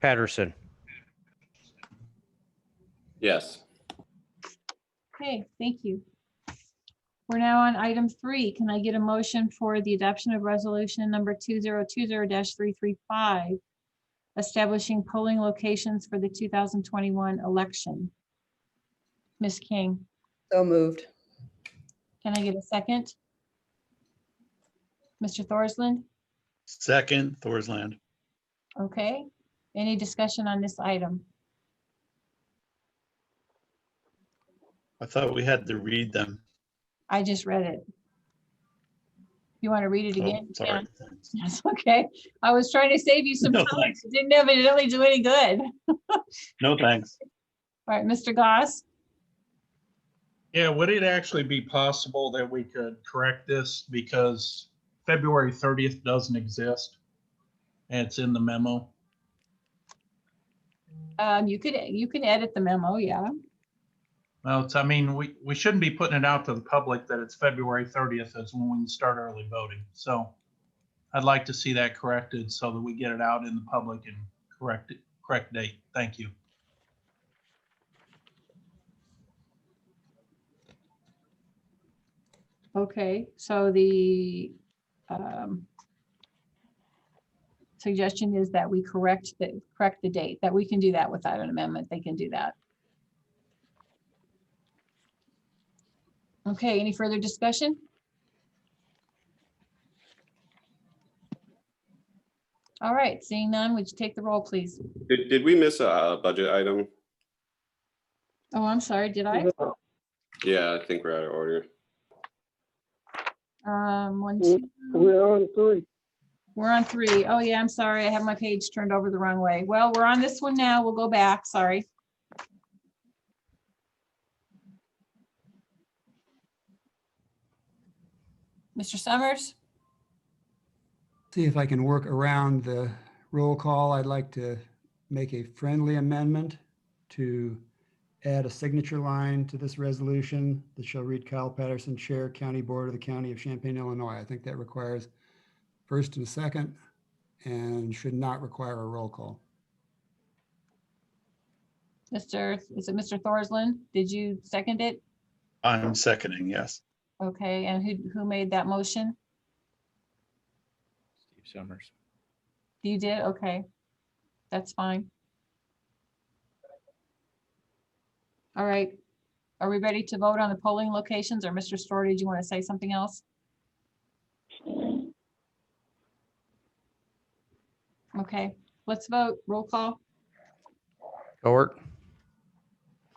Patterson, Yes. Okay, thank you. We're now on item 3. Can I get a motion for the adoption of resolution number 2020-335, establishing polling locations for the 2021 election. Ms. King, So moved. can I get a second? Mr. Thorsland? Second, Thorsland. Okay, any discussion on this item? I thought we had to read them. I just read it. You want to read it Oh, again? sorry. That's okay. I was trying to save you some No, time. thanks. It didn't evidently do any good. No, thanks. All right, Mr. Goss? Yeah, would it actually be possible that we could correct this because February 30th doesn't exist? And it's in the memo. You can edit the memo, yeah. Well, it's, I mean, we shouldn't be putting it out to the public that it's February 30th as when we can start early voting. So I'd like to see that corrected so that we get it out in the public and correct date. Thank you. Okay, so the suggestion is that we correct the date, that we can do that without an amendment. They can do that. Okay, any further discussion? All right, seeing none, would you take the roll, please? Did we miss a budget item? Oh, I'm sorry, did I? Yeah, I think we're out of order. 1, 2. We're on 3. We're on 3. Oh yeah, I'm sorry, I have my page turned over the wrong way. Well, we're on this one now. We'll go back, sorry. Mr. Summers? See if I can work around the roll call. I'd like to make a friendly amendment to add a signature line to this resolution that shall read Kyle Patterson, Chair, County Board of the County of Champaign, Illinois. I think that requires first and second and should not require a roll call. Is it Mr. Thorsland? Did you second it? I'm seconding, yes. Okay, and who made that motion? Steve Summers. You did? Okay, that's fine. All right, are we ready to vote on the polling locations, or Mr. Story, did you want to say something else? Okay, let's vote. Roll call. Gort,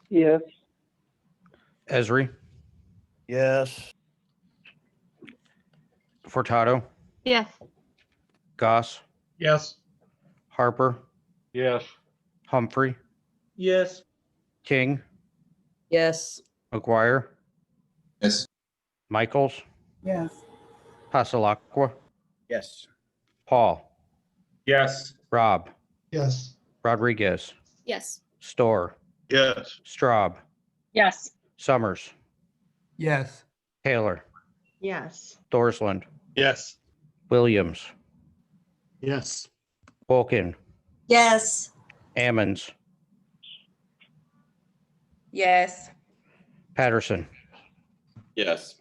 Yes. Esri, Yes. Furtado, Yes. Goss, Yes. Harper, Yes. Humphrey, Yes. King, Yes. McGuire, Yes. Michaels, Yes. Passalacqua, Yes. Paul, Yes. Rob, Yes. Rodriguez, Yes. Storr, Yes. Straub, Yes. Summers, Yes. Taylor, Yes. Thorsland, Yes. Williams, Yes. Wolkin, Yes. Ammons, Yes. Patterson. Yes.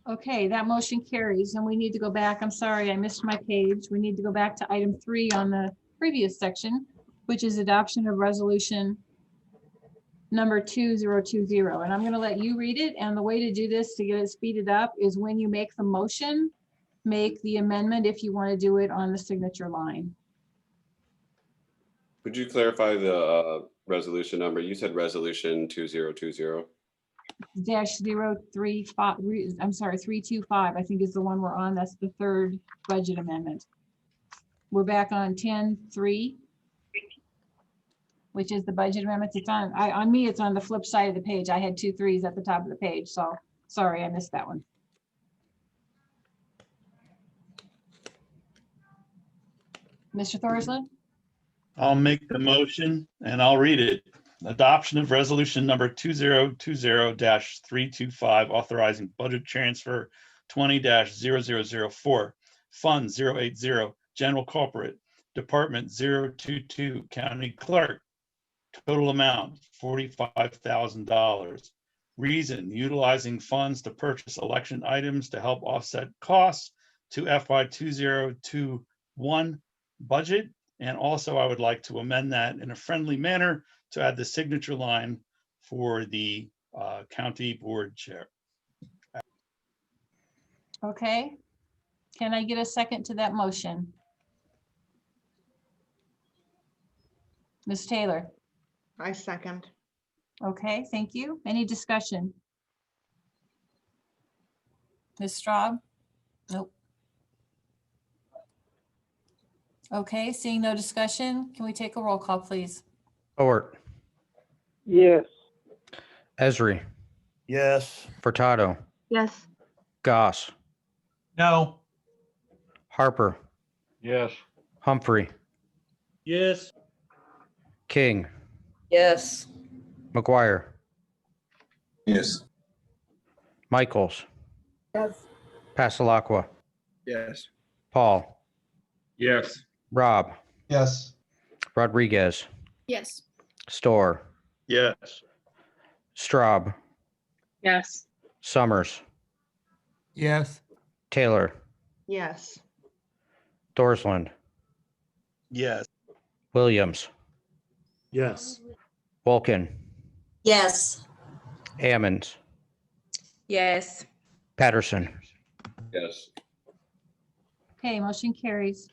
Okay, that motion carries, and we need to go back. I'm sorry, I missed my page. We need to go back to item 3 on the previous section, which is adoption of resolution number 2020. And I'm going to let you read it. And the way to do this to get it speeded up is when you make the motion, make the amendment if you want to do it on the signature line. Could you clarify the resolution number? You said resolution 2020. -035, I'm sorry, 325, I think is the one we're on. That's the third budget amendment. We're back on 10-3, which is the budget amendments. It's on me, it's on the flip side of the page. I had 2 3s at the top of the page, so sorry, I missed that one. Mr. Thorsland? I'll make the motion and I'll read it. Adoption of resolution number 2020-325, authorizing budget transfer 20-0004, Fund 080, General Corporate, Department 022, County Clerk. Total amount $45,000. Reason, utilizing funds to purchase election items to help offset costs to FY 2021 budget And also, I would like to amend that in a friendly manner to add the signature line for the county board chair. Okay. Can I get a second to that motion? Ms. Taylor? I second. Okay, thank you. Any discussion? Ms. Straub? Nope. Okay, seeing no discussion, can we take a roll call, please? Howard, Yes. Esri, Yes. Furtado, Yes. Goss, No. Harper, Yes. Humphrey, Yes. King, Yes. McGuire, Yes. Michaels, Yes. Passalacqua, Yes. Paul, Yes. Rob, Yes. Rodriguez, Yes. Storr, Yes. Straub, Yes. Summers, Yes. Taylor, Yes. Dorsland, Yes. Williams, Yes. Wolkin, Yes. Ammons, Yes. Patterson. Yes. Okay, motion carries.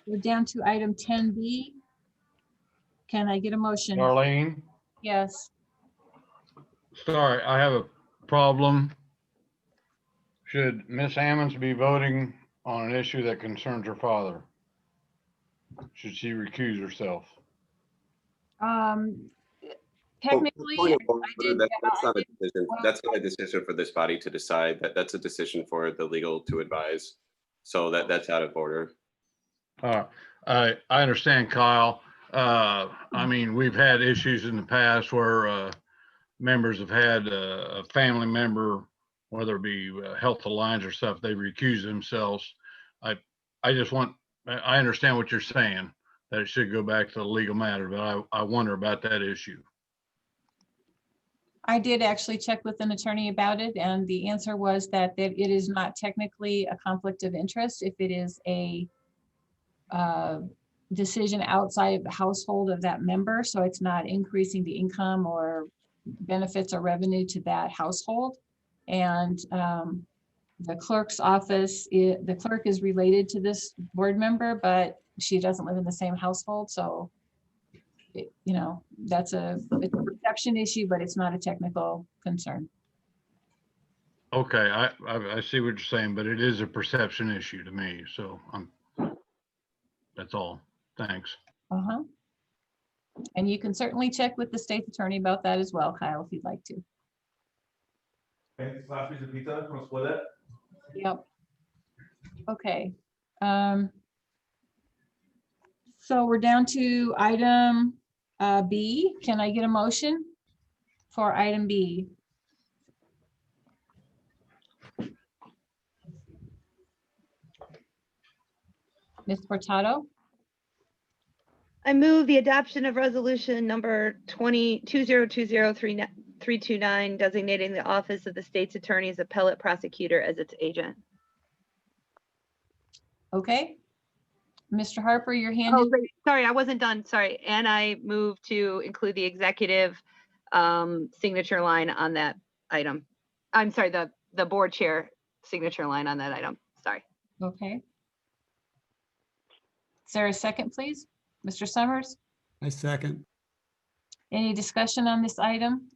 We're down to item 10B. Can I get a motion? Darlene, Yes. sorry, I have a problem. Should Miss Ammons be voting on an issue that concerns her father? Should she recuse herself? Technically, Point of I order, did. that's not a decision. well- That's not a decision for this body to decide. That's a decision for the legal to advise. So that's out of order. I understand, Kyle. I mean, we've had issues in the past where members have had a family member, whether it be Health Alliance or stuff, they recuse themselves. I just want, I understand what you're saying, that it should go back to the legal matter, but I wonder about that issue. I did actually check with an attorney about it, and the answer was that it is not technically a conflict of interest if it is a decision outside of the household of that member, so it's not increasing the income or benefits or revenue to that household. And the clerk's office, the clerk is related to this board member, but she doesn't live in the same household, so you know, it's a perception issue, but it's not a technical concern. Okay, I see what you're saying, but it is a perception issue to me, so that's all. Thanks. Uh-huh. And you can certainly check with the state attorney about that as well, Kyle, if you'd like to. Yep. Okay. So we're down to item B. Can I get a motion for item B? Ms. Furtado? I move the adoption of resolution number 2020-329, designating the office of the state's attorney's appellate prosecutor as its agent. Okay. Mr. Harper, your hand Oh, is, wait, sorry, I wasn't done. Sorry. And I move to include the executive signature line on that item. I'm sorry, the board chair signature line on that item. Sorry. okay. Is there a second, please? Mr. Summers? I second. Any discussion on this item?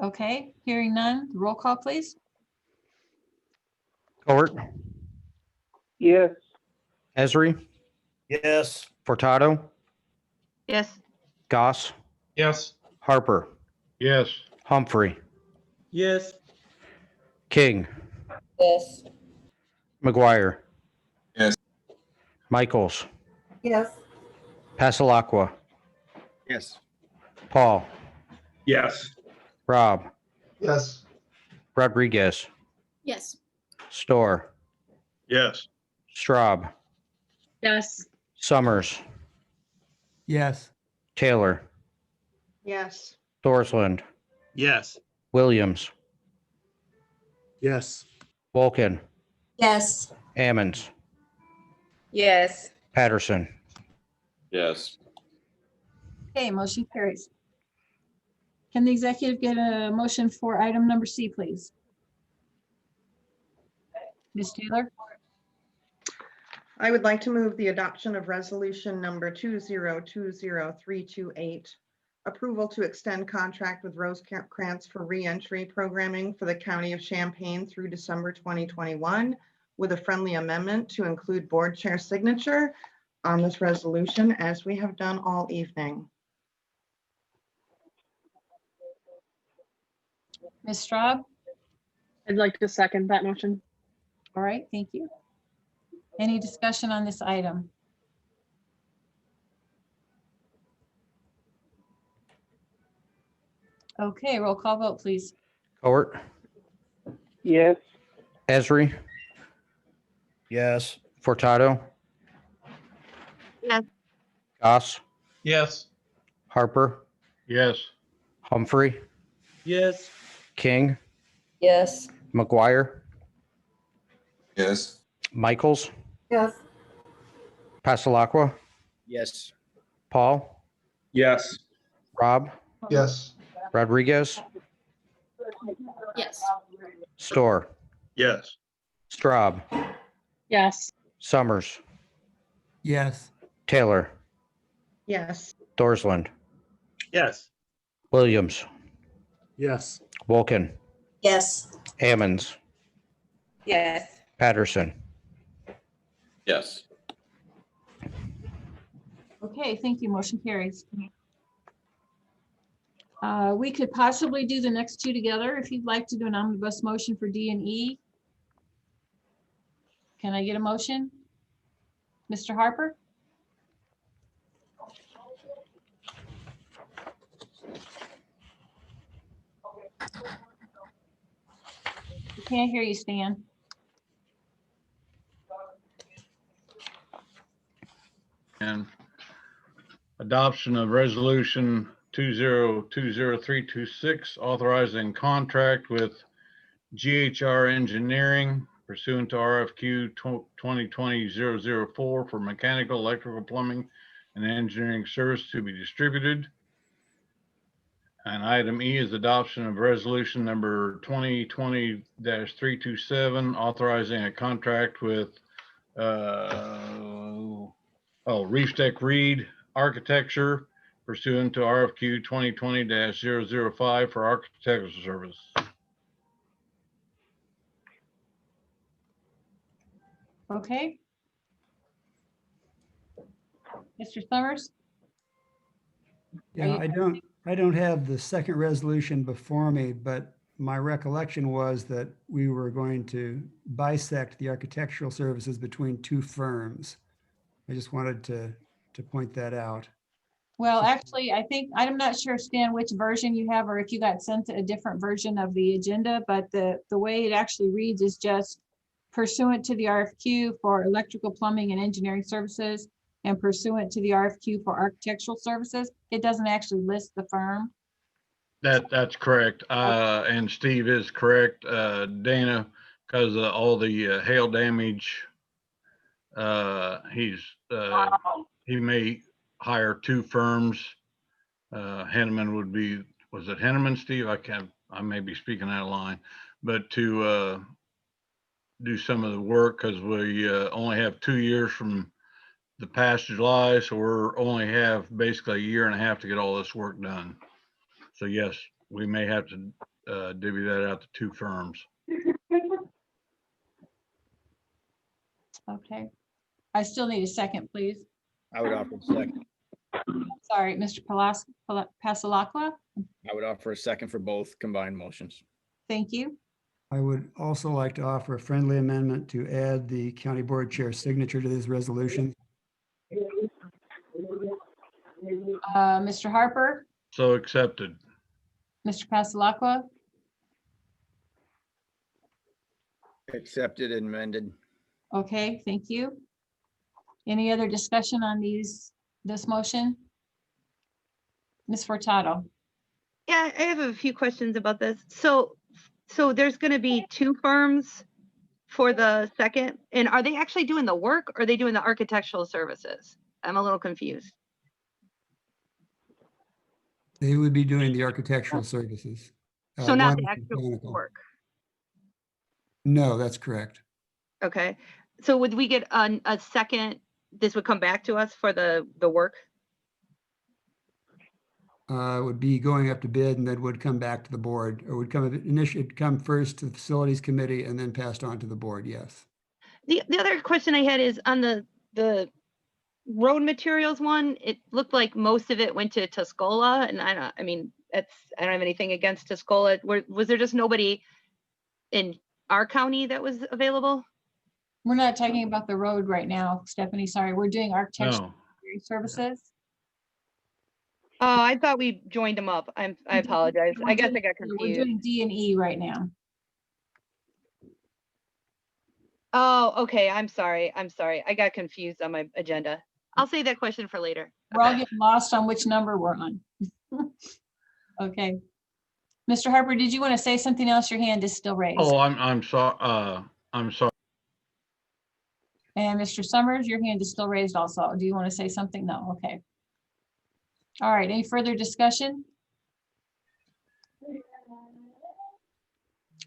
Okay, hearing none. Roll call, please. Howard, Yes. Esri, Yes. Furtado, Yes. Goss, Yes. Harper, Yes. Humphrey, Yes. King, Yes. McGuire. Yes. Michaels, Yes. Passalacqua, Yes. Paul, Yes. Rob, Yes. Rodriguez, Yes. Storr, Yes. Straub, Yes. Summers, Yes. Taylor, Yes. Dorsland, Yes. Williams, Yes. Wolkin, Yes. Ammons, Yes. Patterson. Yes. Okay, motion carries. Can the executive get a motion for item number C, please? Ms. Taylor? I would like to move the adoption of resolution number 2020328, approval to extend contract with Rosecrans for reentry programming for the County of Champaign through December 2021, with a friendly amendment to include board chair signature on this resolution, as we have done all evening. Ms. Straub? I'd like to second that motion. All right, thank you. Any discussion on this item? Okay, roll call vote, please. Cowart, Yes. Esri, Yes. Furtado, Yes. Goss, Yes. Harper, Yes. Humphrey, Yes. King, Yes. McGuire, Yes. Michaels, Yes. Passalacqua, Yes. Paul, Yes. Rob, Yes. Rodriguez, Yes. Storr, Yes. Straub, Yes. Summers, Yes. Taylor, Yes. Dorsland, Yes. Williams, Yes. Wolken, Yes. Ammons, Yes. Patterson. Yes. Okay, thank you. Motion carries. We could possibly do the next two together if you'd like to do an omnibus motion for D and E. Can I get a motion? Mr. Harper? We can't hear you, Stan. And adoption of resolution 2020326, authorizing contract with GHR Engineering pursuant to RFQ 2020-004 for mechanical, electrical, plumbing, and engineering service to be distributed. And item E is adoption of resolution number 2020-327, authorizing a contract with Reef Tech Reed Architecture pursuant to RFQ 2020-005 for architectural service. Okay. Mr. Summers? Yeah, I don't have the second resolution before me, but my recollection was that we were going to bisect the architectural services between two firms. I just wanted to point that out. Well, actually, I think, I'm not sure, Stan, which version you have, or if you got sent a different version of the agenda, but the way it actually reads is just pursuant to the RFQ for electrical, plumbing, and engineering services, and pursuant to the RFQ for architectural services. It doesn't actually list the firm. That's correct. And Steve is correct. Dana, because of all the hail damage, he may hire two firms. Henneman would be, was it Henneman, Steve? I may be speaking out of line, but to do some of the work, because we only have 2 years from the past July, so we're only have basically a year and a half to get all this work done. So yes, we may have to divvy that out to two firms. Okay. I still need a second, please. I would offer a second. Sorry, Mr. Passalacqua. I would offer a second for both combined motions. Thank you. I would also like to offer a friendly amendment to add the county board chair signature to this resolution. Mr. Harper, So accepted. Mr. Passalacqua, Accepted and amended. okay, thank you. Any other discussion on this motion? Ms. Furtado? Yeah, I have a few questions about this. So there's going to be two firms for the second? And are they actually doing the work or are they doing the architectural services? I'm a little confused. They would be doing the architectural services. So not one the is actual mechanical. work. No, that's correct. Okay. So would we get a second, this would come back to us for the work? Would be going up to bid and then would come back to the board, or would come initially come first to the facilities committee and then passed on to the board. Yes. The other question I had is on the road materials one, it looked like most of it went to Tuscola, and I don't have anything against Tuscola. Was there just nobody in our county that was available? We're not talking about the road right now, Stephanie, sorry. We're doing architectural No, services. Oh, I thought we joined them up. I apologize. I guess I got We're confused. doing D and E right now. Oh, okay. I'm sorry. I got confused on my agenda. I'll save that question for later. We're all getting lost on which number we're on. Okay. Mr. Harper, did you want to say something else? Your hand is still raised. oh, I'm sorry, I'm sorry. And Mr. Summers, your hand is still raised also. Do you want to say something? No, okay. All right, any further discussion?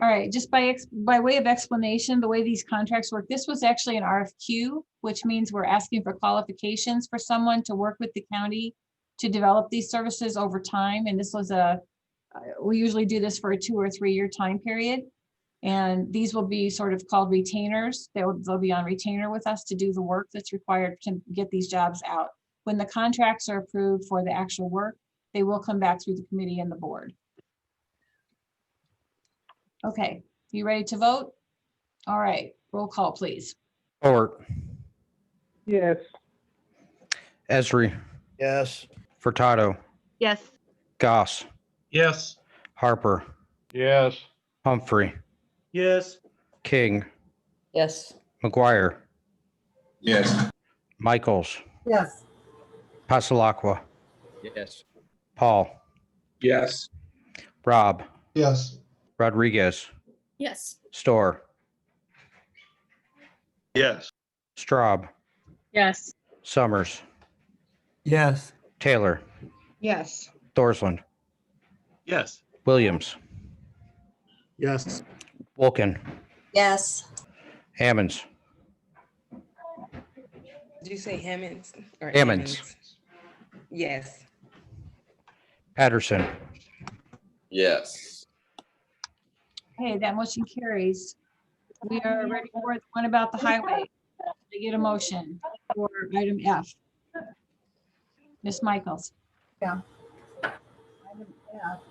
All right, just by way of explanation, the way these contracts work, this was actually an RFQ, which means we're asking for qualifications for someone to work with the county to develop these services over time. And this was we usually do this for a 2 or 3 year time period. And these will be sort of called retainers. They'll be on retainer with us to do the work that's required to get these jobs out. When the contracts are approved for the actual work, they will come back through the committee and the board. Okay, you ready to vote? All right, roll call, please. Hort, Yes. Esri, Yes. Furtado, Yes. Goss, Yes. Harper, Yes, Humphrey, Yes. King, Yes. McGuire, Yes. Michaels, Yes. Pasalakwa, Yes. Paul, Yes. Rob, Yes. Rodriguez, Yes. Storr, Yes. Straub, Yes. Summers, Yes. Taylor, Yes. Thorsland, Yes. Williams, Yes. Wolken, Yes. Hammonds, Did you say Hammonds? Or Hammonds. Yes. Patterson, Yes. Okay, that motion carries. We are ready for the one about the highway. To get a motion for item F. Ms. Michaels. Yeah. Item F.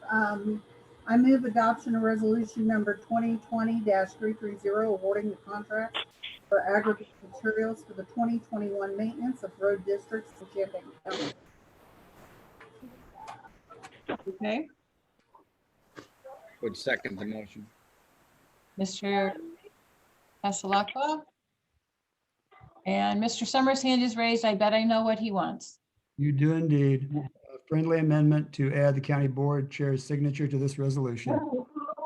I move adoption of resolution number 2020-330 awarding the contract for aggregate materials for the 2021 maintenance of road districts in Champaign County. Okay, Would second the motion. Mr. Pasalakwa. And Mr. Summers' hand is raised. I bet I know what he wants. You do indeed. A friendly amendment to add the county board chair's signature to this resolution.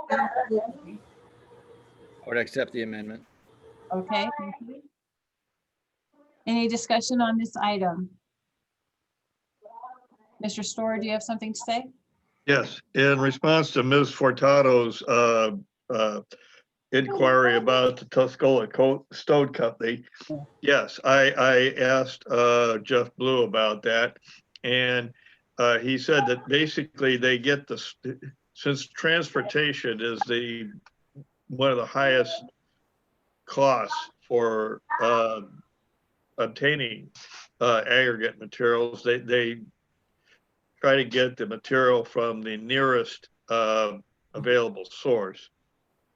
Absolutely. I would accept the amendment. Okay, thank you. Any discussion on this item? Mr. Storr, do you have something to say? Yes, in response to Ms. Furtado's inquiry about the Tuscola Stone Company, yes, I asked Jeff Blue about that. And he said that basically they get since transportation is one of the highest costs for obtaining aggregate materials, they try to get the material from the nearest available source.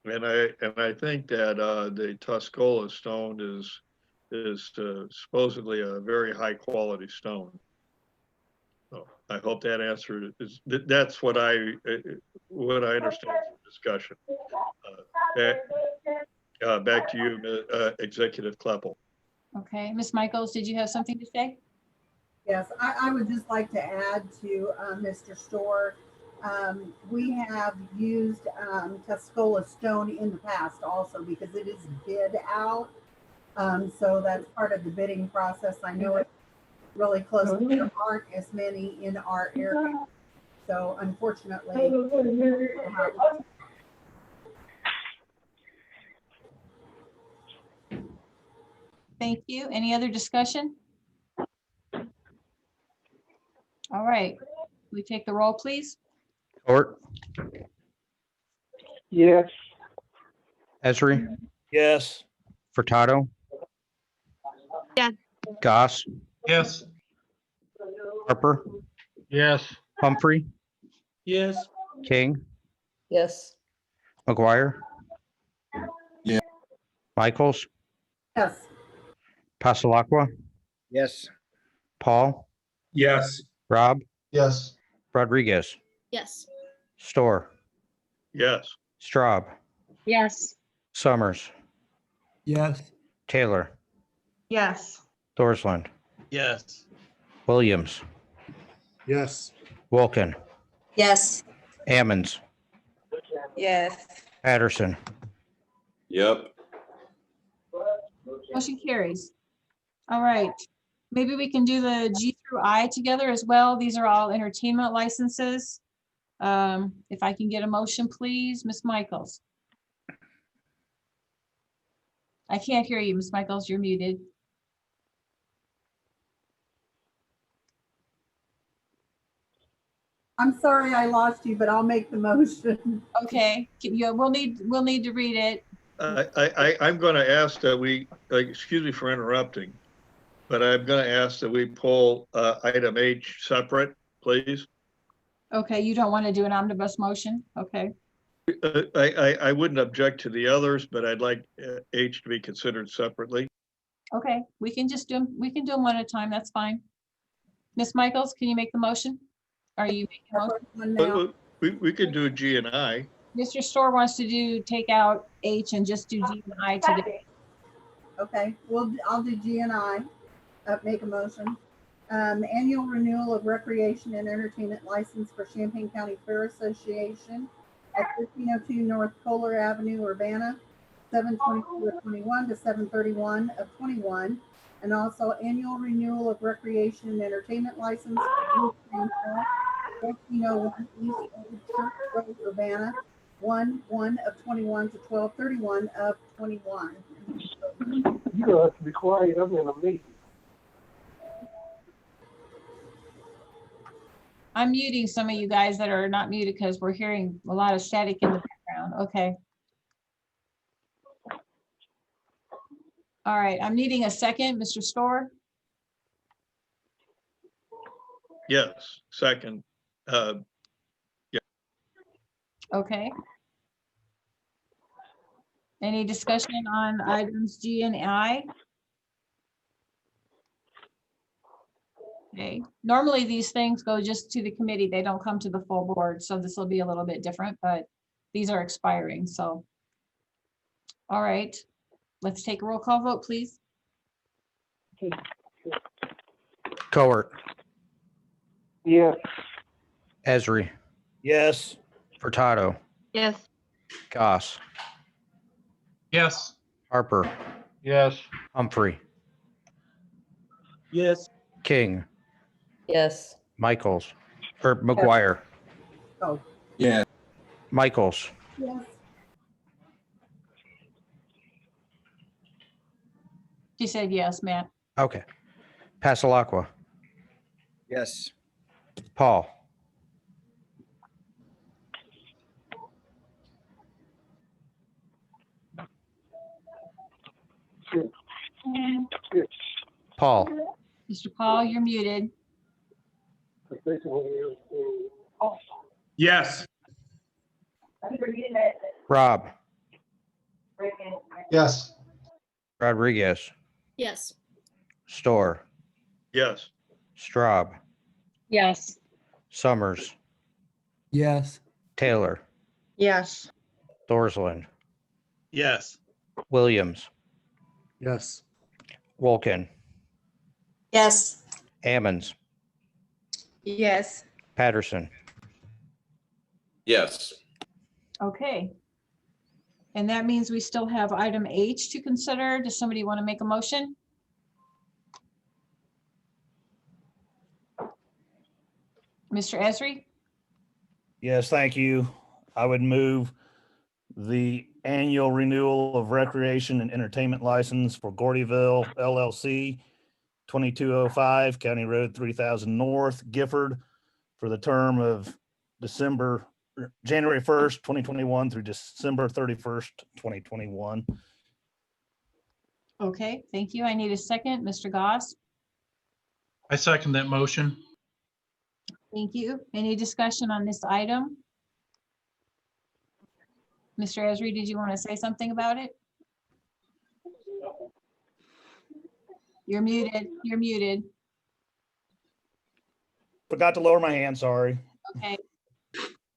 And I think that the Tuscola stone is supposedly a very high quality stone. So I hope that answer that's what I understand from discussion. Back to you, Executive Kleppel. Okay, Ms. Michaels, did you have something to say? Yes, I would just like to add to Mr. Storr. We have used Tuscola stone in the past also because it is bid out. So that's part of the bidding process. I know it's really close, but there aren't as many in our area. So unfortunately, Thank you. Any other discussion? All right, we take the roll, please. Court, Yes. Esri, Yes. Furtado, Yes. Goss, Yes. Harper, Yes. Humphrey, Yes. King, Yes. McGuire. Yeah. Michaels, yes. Passalacqua, Yes. Paul, Yes. Rob, Yes. Rodriguez, Yes. Store, Yes. Straub, Yes. Summers, Yes. Taylor, Yes. Thorsland, Yes. Williams, Yes. Wilkin, Yes. Ammons, Yes. Patterson. Yep. Motion carries. All right, maybe we can do the G through I together as well. These are all entertainment licenses. If I can get a motion, please, Ms. Michaels. I can't hear you, Ms. Michaels, you're muted. I'm sorry I lost you, but I'll make the motion. Okay, we'll need to read it. I'm going to ask that we, excuse me for interrupting, but I'm going to ask that we pull item H separate, please. Okay, you don't want to do an omnibus motion? Okay, I wouldn't object to the others, but I'd like H to be considered separately. okay, we can just do them, we can do them one at a time, that's fine. Ms. Michaels, can you make the motion? Are you making a motion? One now. We could do G and I. Mr. Store wants to take out H and just do G and I today. Okay, well, I'll do G and I, make a motion. Annual renewal of recreation and entertainment license for Champaign County Fair Association at 1502 North Kohler Avenue, Urbana, 7/22/21 to 7/31/21. And also annual renewal of recreation and entertainment license for 1401 East Old Church Road, Urbana, 1/1/21 to 12/31/21. You're gonna have to be quiet. I'm in a meeting. I'm muting some of you guys that are not muted because we're hearing a lot of static in the background. Okay. All right, I'm needing a second, Mr. Store. Yes, second. Okay. Any discussion on items G and I? Okay, normally these things go just to the committee. They don't come to the full board, so this will be a little bit different, but these are expiring, so. All right, let's take a roll call vote, please. Court, Yes. Esri, Yes. Furtado, Yes. Goss, Yes. Harper, Yes. Humphrey, Yes. King, Yes. Michaels, or McGuire, Oh, Yeah. Michaels, yes. She said yes, Matt. okay. Passalacqua, Yes. Paul, Paul, Mr. Paul, you're muted. Yes. Rob, Yes. Rodriguez, Yes. Store, Yes. Straub, Yes. Summers, Yes. Taylor, Yes. Thorsland, Yes. Williams, Yes. Wilkin, Yes. Ammons, Yes. Patterson. Yes. Okay. And that means we still have item H to consider. Does somebody want to make a motion? Mr. Esri? Yes, thank you. I would move the annual renewal of recreation and entertainment license for Gordyville LLC, 2205 County Road 3000 North, Gifford, for the term of January 1st, 2021 through December 31st, 2021. Okay, thank you. I need a second. Mr. Goss? I second that motion. Thank you. Any discussion on this item? Mr. Esri, did you want to say something about it? You're muted. You're muted. Forgot to lower my hand, sorry. Okay.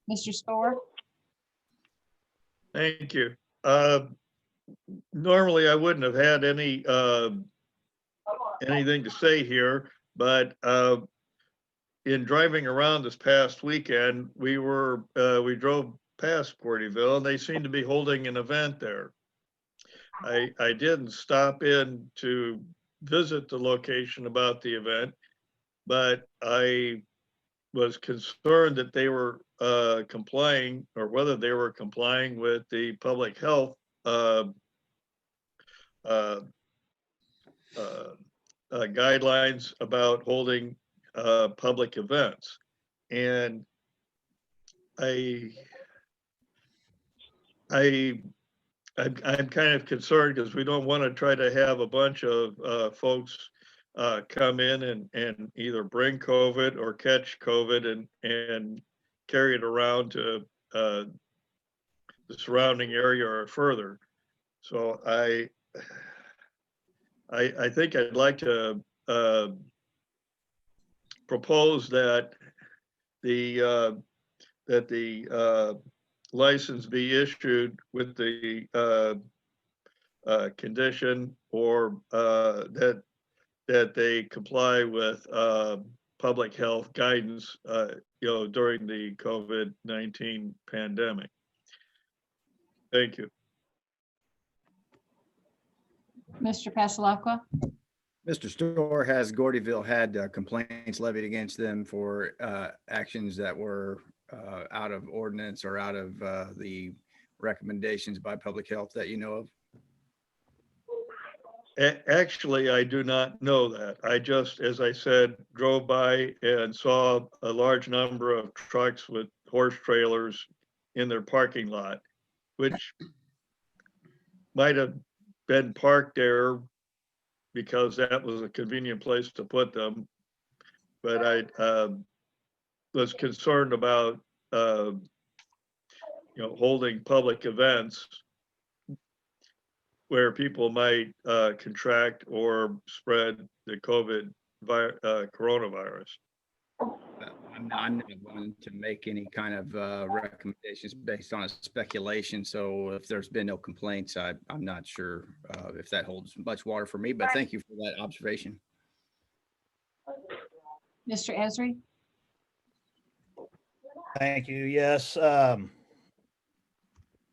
Mr. Storr? Thank you. Normally I wouldn't have had anything to say here, but in driving around this past weekend, we drove past Gordyville and they seemed to be holding an event there. I didn't stop in to visit the location about the event, but I was concerned that they were complying, or whether they were complying with the public health guidelines about holding public events. And I'm kind of concerned because we don't want to try to have a bunch of folks come in and either bring COVID or catch COVID and carry it around to the surrounding area or further. So I think I'd like to propose that the license be issued with the condition or that they comply with public health guidance, during the COVID-19 pandemic. Thank you. Mr. Passalacqua? Mr. Storr, has Gordyville had complaints levied against them for actions that were out of ordinance or out of the recommendations by public health that you know of? Actually, I do not know that. I just, as I said, drove by and saw a large number of trucks with horse trailers in their parking lot, which might have been parked there because that was a convenient place to put them. But I was concerned about holding public events where people might contract or spread the coronavirus. I'm not going to make any kind of recommendations based on a speculation. So if there's been no complaints, I'm not sure if that holds much water for me, but thank you for that observation. Mr. Esri? Thank you. Yes.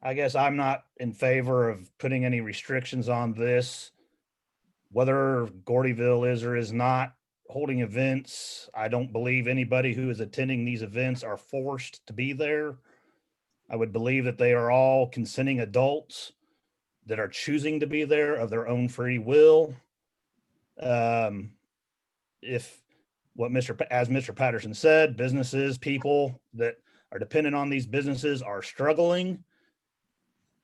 I guess I'm not in favor of putting any restrictions on this. Whether Gordyville is or is not holding events, I don't believe anybody who is attending these events are forced to be there. I would believe that they are all consenting adults that are choosing to be there of their own free will. If as Mr. Patterson said, businesses, people that are dependent on these businesses are struggling,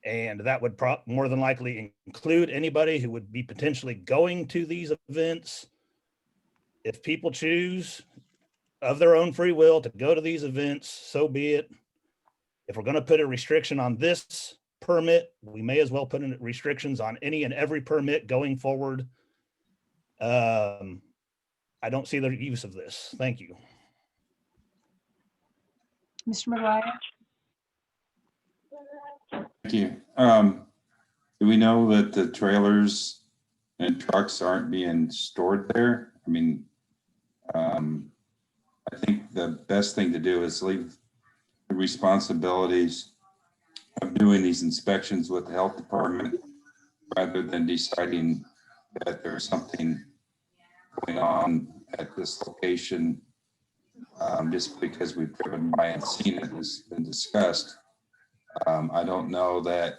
and that would more than likely include anybody who would be potentially going to these events. If people choose of their own free will to go to these events, so be it. If we're going to put a restriction on this permit, we may as well put in restrictions on any and every permit going forward. I don't see the use of this. Thank you. Mr. McGuire? Thank you. Do we know that the trailers and trucks aren't being stored there? I mean, I think the best thing to do is leave the responsibilities of doing these inspections with the health department rather than deciding that there's something going on at this location just because we've driven by and seen it has been discussed. I don't know that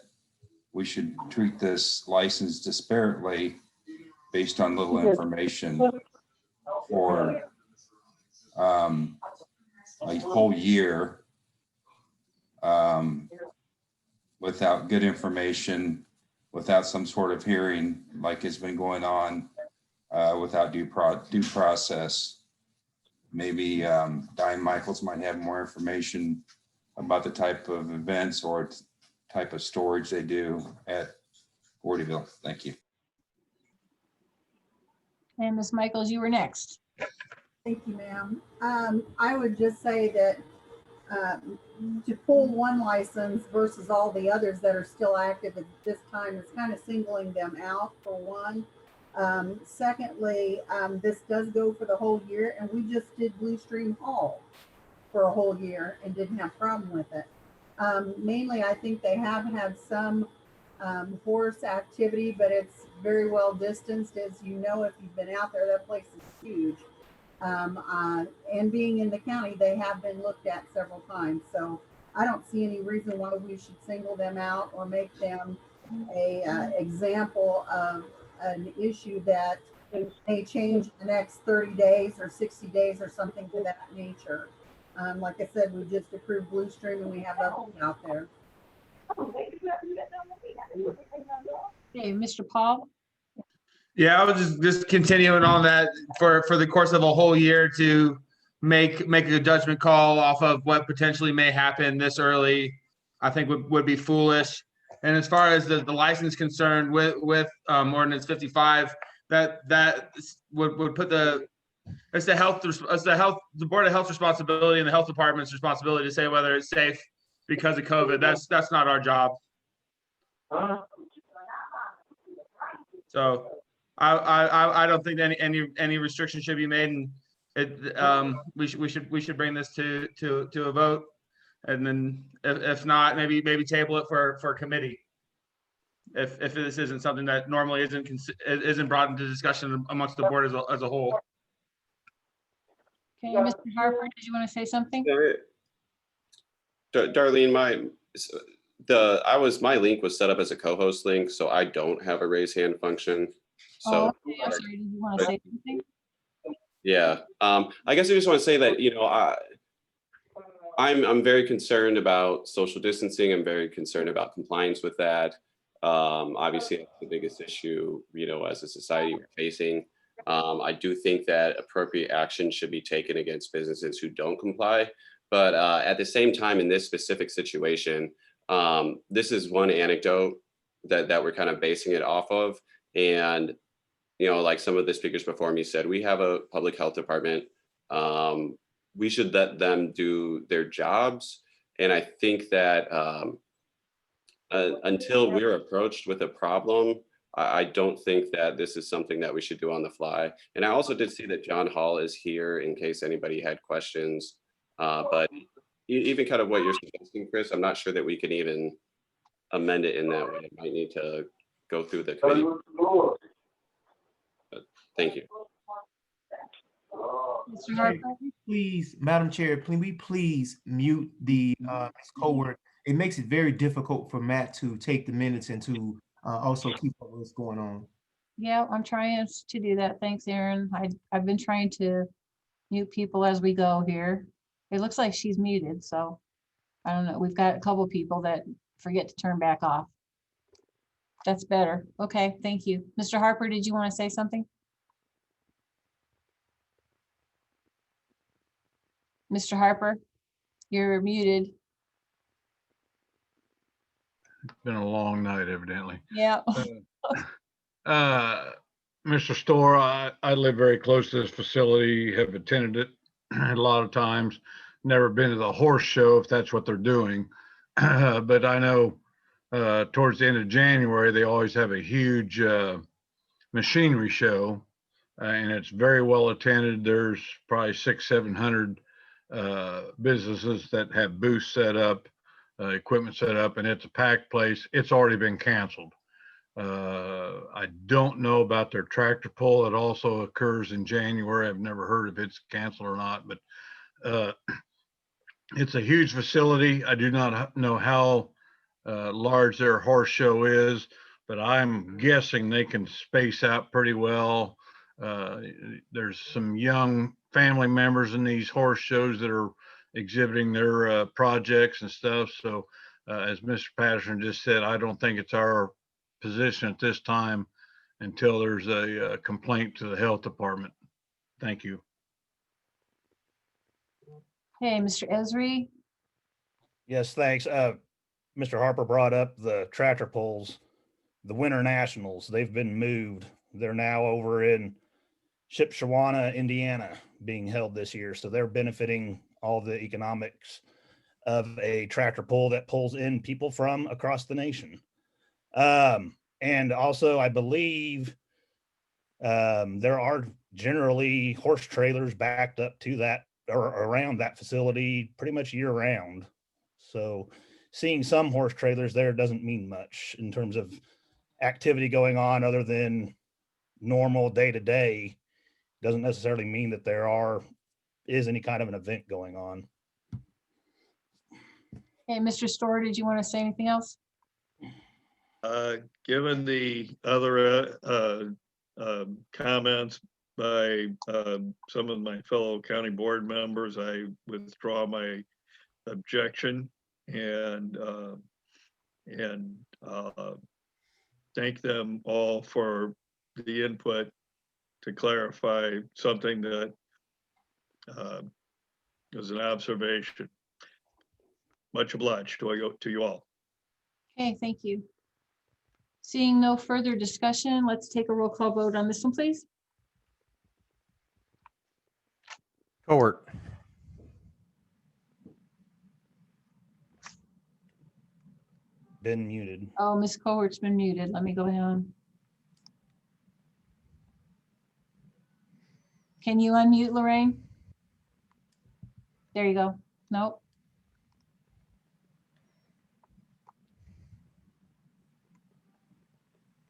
we should treat this license disparately based on little information for a whole year without good information, without some sort of hearing like has been going on, without due process. Maybe Diane Michaels might have more information about the type of events or type of storage they do at Gordyville. Thank you. And Ms. Michaels, you were next. Thank you, ma'am. I would just say that to pull one license versus all the others that are still active at this time is kind of singling them out for one. Secondly, this does go for the whole year, and we just did Blue Stream Hall for a whole year and didn't have a problem with it. Mainly, I think they have had some horse activity, but it's very well distanced. As you know, if you've been out there, that place is huge. And being in the county, they have been looked at several times. So I don't see any reason why we should single them out or make them a example of an issue that may change in the next 30 days or 60 days or something to that nature. Like I said, we just approved Blue Stream and we have others out there. Okay, Mr. Paul? Yeah, I was just continuing on that for the course of a whole year to make a judgment call off of what potentially may happen this early, I think would be foolish. And as far as the license concerned with ordinance 55, that would put the Board of Health's responsibility and the health department's responsibility to say whether it's safe because of COVID. That's not our job. So I don't think any restrictions should be made, and we should bring this to a vote, and then if not, maybe table it for a committee. If this isn't something that normally isn't brought into discussion amongst the board as a whole. Okay, Mr. Harper, did you want to say something? Darlene, my link was set up as a co-host link, so I don't have a raise hand function. So okay, I'm sorry, did you want to say something? yeah, I guess I just want to say that, I'm very concerned about social distancing. I'm very concerned about compliance with that. Obviously, that's the biggest issue, as a society we're facing. I do think that appropriate action should be taken against businesses who don't comply. But at the same time, in this specific situation, this is one anecdote that we're kind of basing it off of. And, like some of the speakers before me said, we have a public health department. We should let them do their jobs. And I think that until we're approached with a problem, I don't think that this is something that we should do on the fly. And I also did see that John Hall is here in case anybody had questions. But even kind of what you're suggesting, Chris, I'm not sure that we can even amend it in that way. It might need to go through the committee. But thank you. Mr. Harper? Please, Madam Chair, can we please mute the Ms. Coward? It makes it very difficult for Matt to take the minutes and to also keep up with what's going on. Yeah, I'm trying to do that. Thanks, Aaron. I've been trying to mute people as we go here. It looks like she's muted, so I don't know. We've got a couple people that forget to turn back off. That's better. Okay, thank you. Mr. Harper, did you want to say something? Mr. Harper, you're muted. It's been a long night, evidently. Yeah. Mr. Storr, I live very close to this facility, have attended it a lot of times, never been to the horse show if that's what they're doing. But I know towards the end of January, they always have a huge machinery show, and it's very well attended. There's probably 600-700 businesses that have booths set up, equipment set up, and it's a packed place. It's already been canceled. I don't know about their tractor pull. It also occurs in January. I've never heard if it's canceled or not, but it's a huge facility. I do not know how large their horse show is, but I'm guessing they can space out pretty well. There's some young family members in these horse shows that are exhibiting their projects and stuff. So as Mr. Patterson just said, I don't think it's our position at this time until there's a complaint to the health department. Thank you. Hey, Mr. Esri. Yes, thanks. Mr. Harper brought up the tractor pulls, the Winter Nationals. They've been moved. They're now over in Shipshewana, Indiana, being held this year. So they're benefiting all the economics of a tractor pull that pulls in people from across the nation. And also, I believe there are generally horse trailers backed up to that or around that facility pretty much year round. So seeing some horse trailers there doesn't mean much in terms of activity going on other than normal day to day. Doesn't necessarily mean that there is any kind of an event going on. Hey, Mr. Storr, did you want to say anything else? Given the other comments by some of my fellow county board members, I withdraw my objection and thank them all for the input to clarify something that is an observation. Much obliged to you all. Okay, thank you. Seeing no further discussion, let's take a roll call vote on this one, please. Cowart, Been muted. Oh, Ms. Cohort's been muted. Let me go down. Can you unmute, Lorraine? There you go. Nope.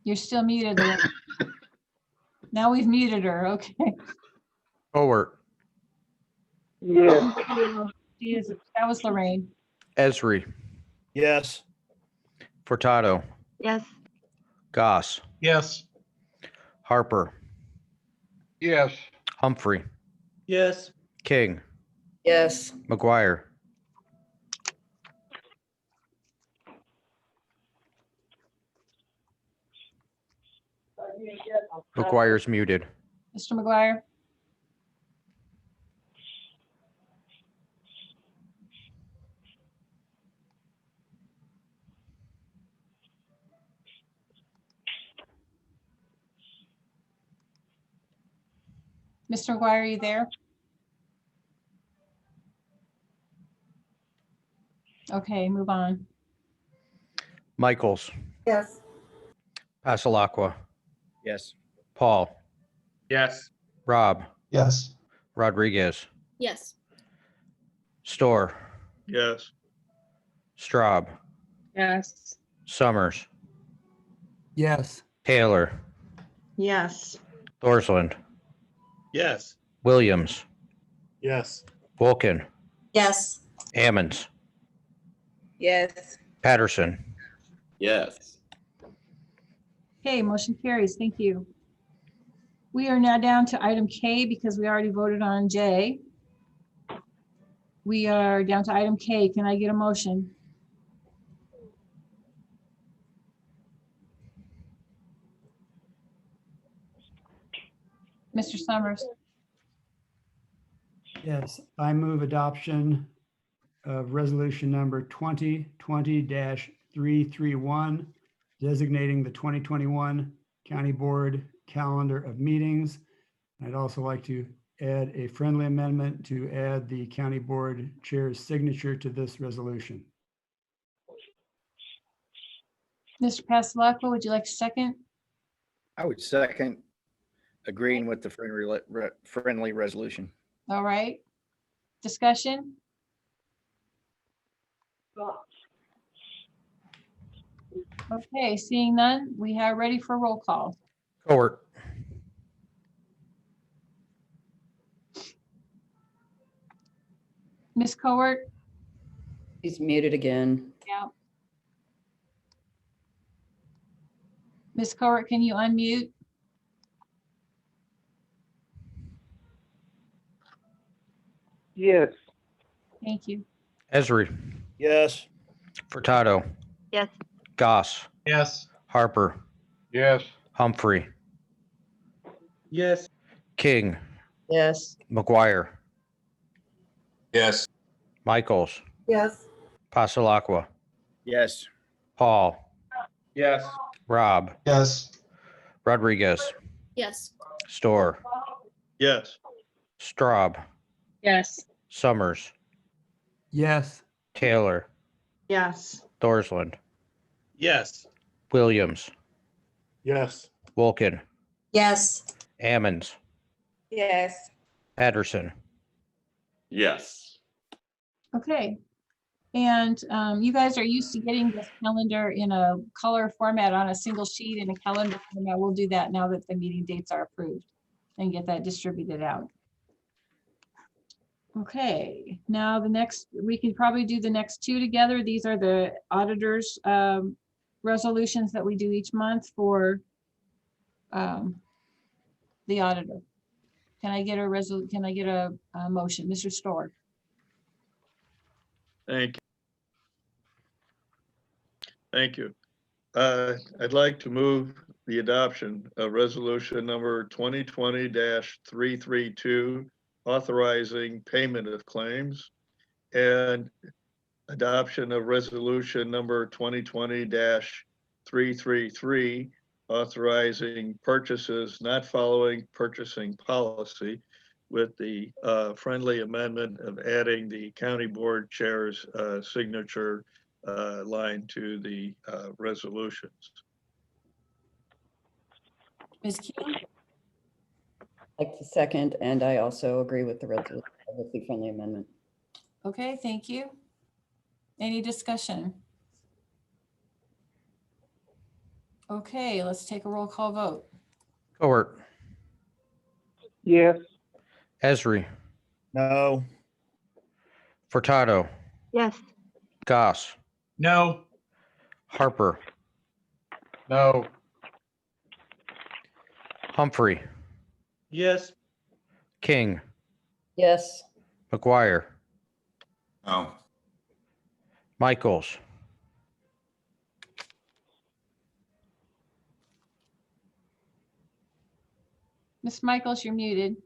You're still muted, Lorraine. Now we've muted her. Okay. Cowart, Yes. That was Lorraine. Esri, Yes. Furtado, Yes. Goss, Yes. Harper, Yes. Humphrey, Yes. King, Yes. McGuire. McGuire's muted. Mr. McGuire. Mr. McGuire, are you there? Okay, move on. Michaels, Yes. Pasalakwa, Yes. Paul, Yes. Rob, Yes. Rodriguez, Yes. Storr, Yes. Straub, Yes. Summers, Yes. Taylor, Yes. Thorsland, Yes. Williams, Yes. Vulcan, Yes. Ammons, Yes. Patterson. Yes. Okay, motion carries. Thank you. We are now down to item K because we already voted on J. We are down to item K. Can I get a motion? Mr. Summers. Yes, I move adoption of resolution number 2020-331, designating the 2021 County Board calendar of meetings. I'd also like to add a friendly amendment to add the County Board Chair's signature to this resolution. Mr. Pasalakwa, would you like a second? I would second agreeing with the friendly resolution. All right. discussion? Okay, seeing none, we are ready for roll call. Cowart, Ms. Cowart? He's muted again. Yeah. Ms. Cowart, can you unmute? Yes. Thank you. Esri, Yes. Furtado, Yes. Goss, Yes. Harper, Yes. Humphrey, Yes. King, Yes. McGuire, Yes. Michaels, Yes. Pasalakwa, Yes. Paul, Yes. Rob, Yes. Rodriguez, Yes. Store, Yes. Straub, Yes. Summers, Yes. Taylor, Yes. Thorsland, Yes. Williams, Yes. Wolken, Yes. Ammons, Yes. Patterson. Yes. Okay. And you guys are used to getting this calendar in a color format on a single sheet in a calendar format. We'll do that now that the meeting dates are approved and get that distributed out. Okay, now the next, we can probably do the next two together. These are the auditors resolutions that we do each month for the auditor. Can I get a motion? Mr. Storr? Thank you. Thank you. I'd like to move the adoption of resolution number 2020-332, authorizing payment of claims, and adoption of resolution number 2020-333, authorizing purchases not following purchasing policy, with the friendly amendment of adding the county board chair's signature line to the resolutions. Ms. King? Like the second, and I also agree with the resolution, with the friendly amendment. Okay, thank you. Any discussion? Okay, let's take a roll call vote. Cowart, Yes. Esri, No. Furtado, Yes. Goss, No. Harper, No. Humphrey, Yes. King, Yes. McGuire, No. Michaels, Ms. Michaels, you're muted.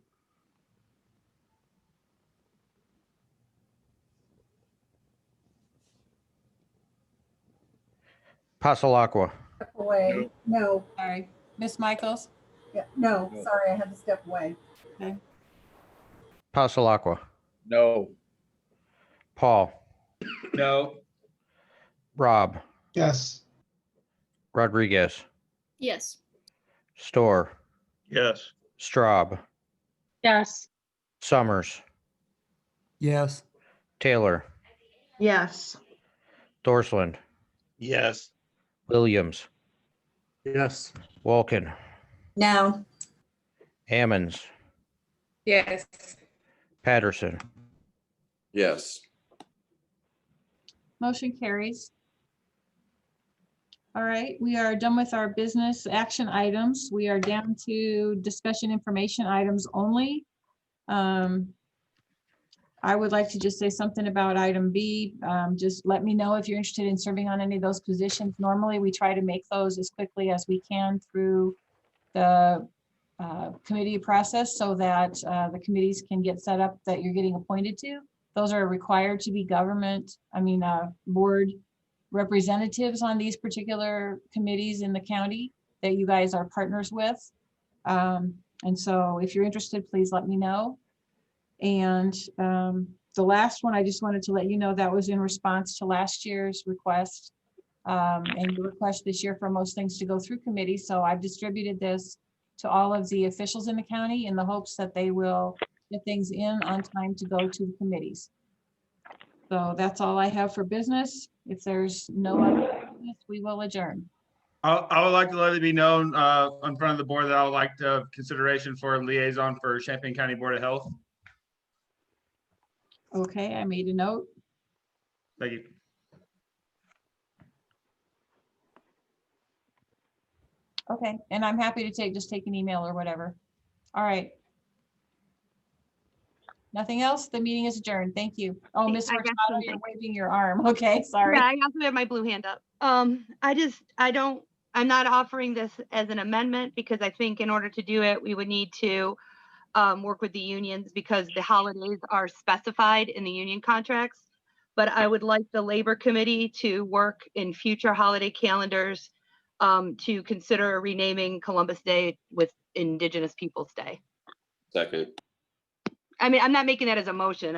Pasalakwa, Step away. No, Sorry. Ms. Michaels? yeah, no, sorry, I had to step away. Pasalakwa, No. Paul, No. Rob. Yes. Rodriguez, Yes. Store, Yes. Straub, Yes. Summers, Yes. Taylor, Yes. Thorsland, Yes. Williams, Yes. Wolken, No. Ammons, Yes. Patterson. Yes. Motion carries. All right, we are done with our business action items. We are down to discussion information items only. I would like to just say something about item B. Just let me know if you're interested in serving on any of those positions. Normally, we try to make those as quickly as we can through the committee process so that the committees can get set up that you're getting appointed to. Those are required to be board representatives on these particular committees in the county that you guys are partners with. And so if you're interested, please let me know. And the last one, I just wanted to let you know that was in response to last year's request and the request this year for most things to go through committee. So I've distributed this to all of the officials in the county in the hopes that they will get things in on time to go to the committees. So that's all I have for business. If there's no other business, we will adjourn. I would like to let it be known in front of the board that I would like to consideration for a liaison for Champaign County Board of Health. Okay, I made a note. Thank you. Okay, and I'm happy to just take an email or whatever. All right. Nothing else? The meeting is adjourned. Thank you. Oh, Ms. I got Hurtado, you're something. waving your arm. Okay, sorry. Yeah, I also have my blue hand up. I'm not offering this as an amendment because I think in order to do it, we would need to work with the unions because the holidays are specified in the union contracts. But I would like the Labor Committee to work in future holiday calendars to consider renaming Columbus Day with Indigenous Peoples' Day. Second. I mean, I'm not making that as a motion.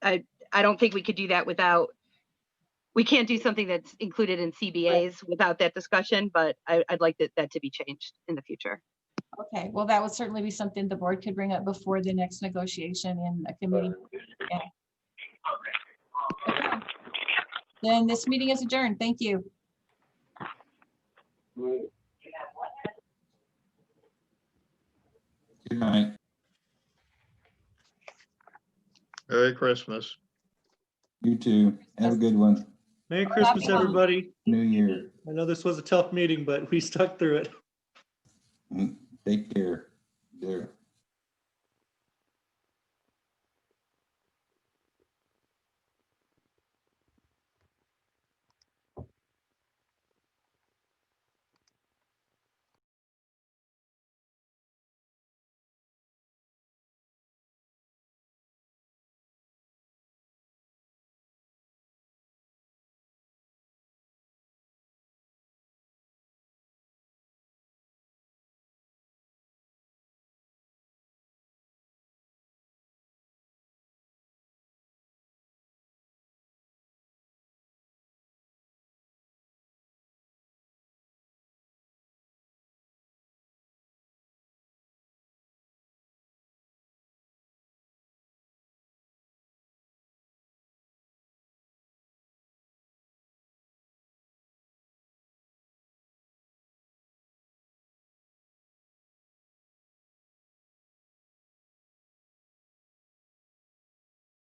I don't think we could do that without, we can't do something that's included in CBAs without that discussion, but I'd like that to be changed in the future. Okay, well, that would certainly be something the board could bring up before the next negotiation in a committee. Yeah. Okay. Then this meeting is adjourned. Thank you. Good night. Merry Christmas. You too. Have a good one. Merry Christmas, everybody. New Year. I know this was a tough meeting, but we stuck through it. Take care. There.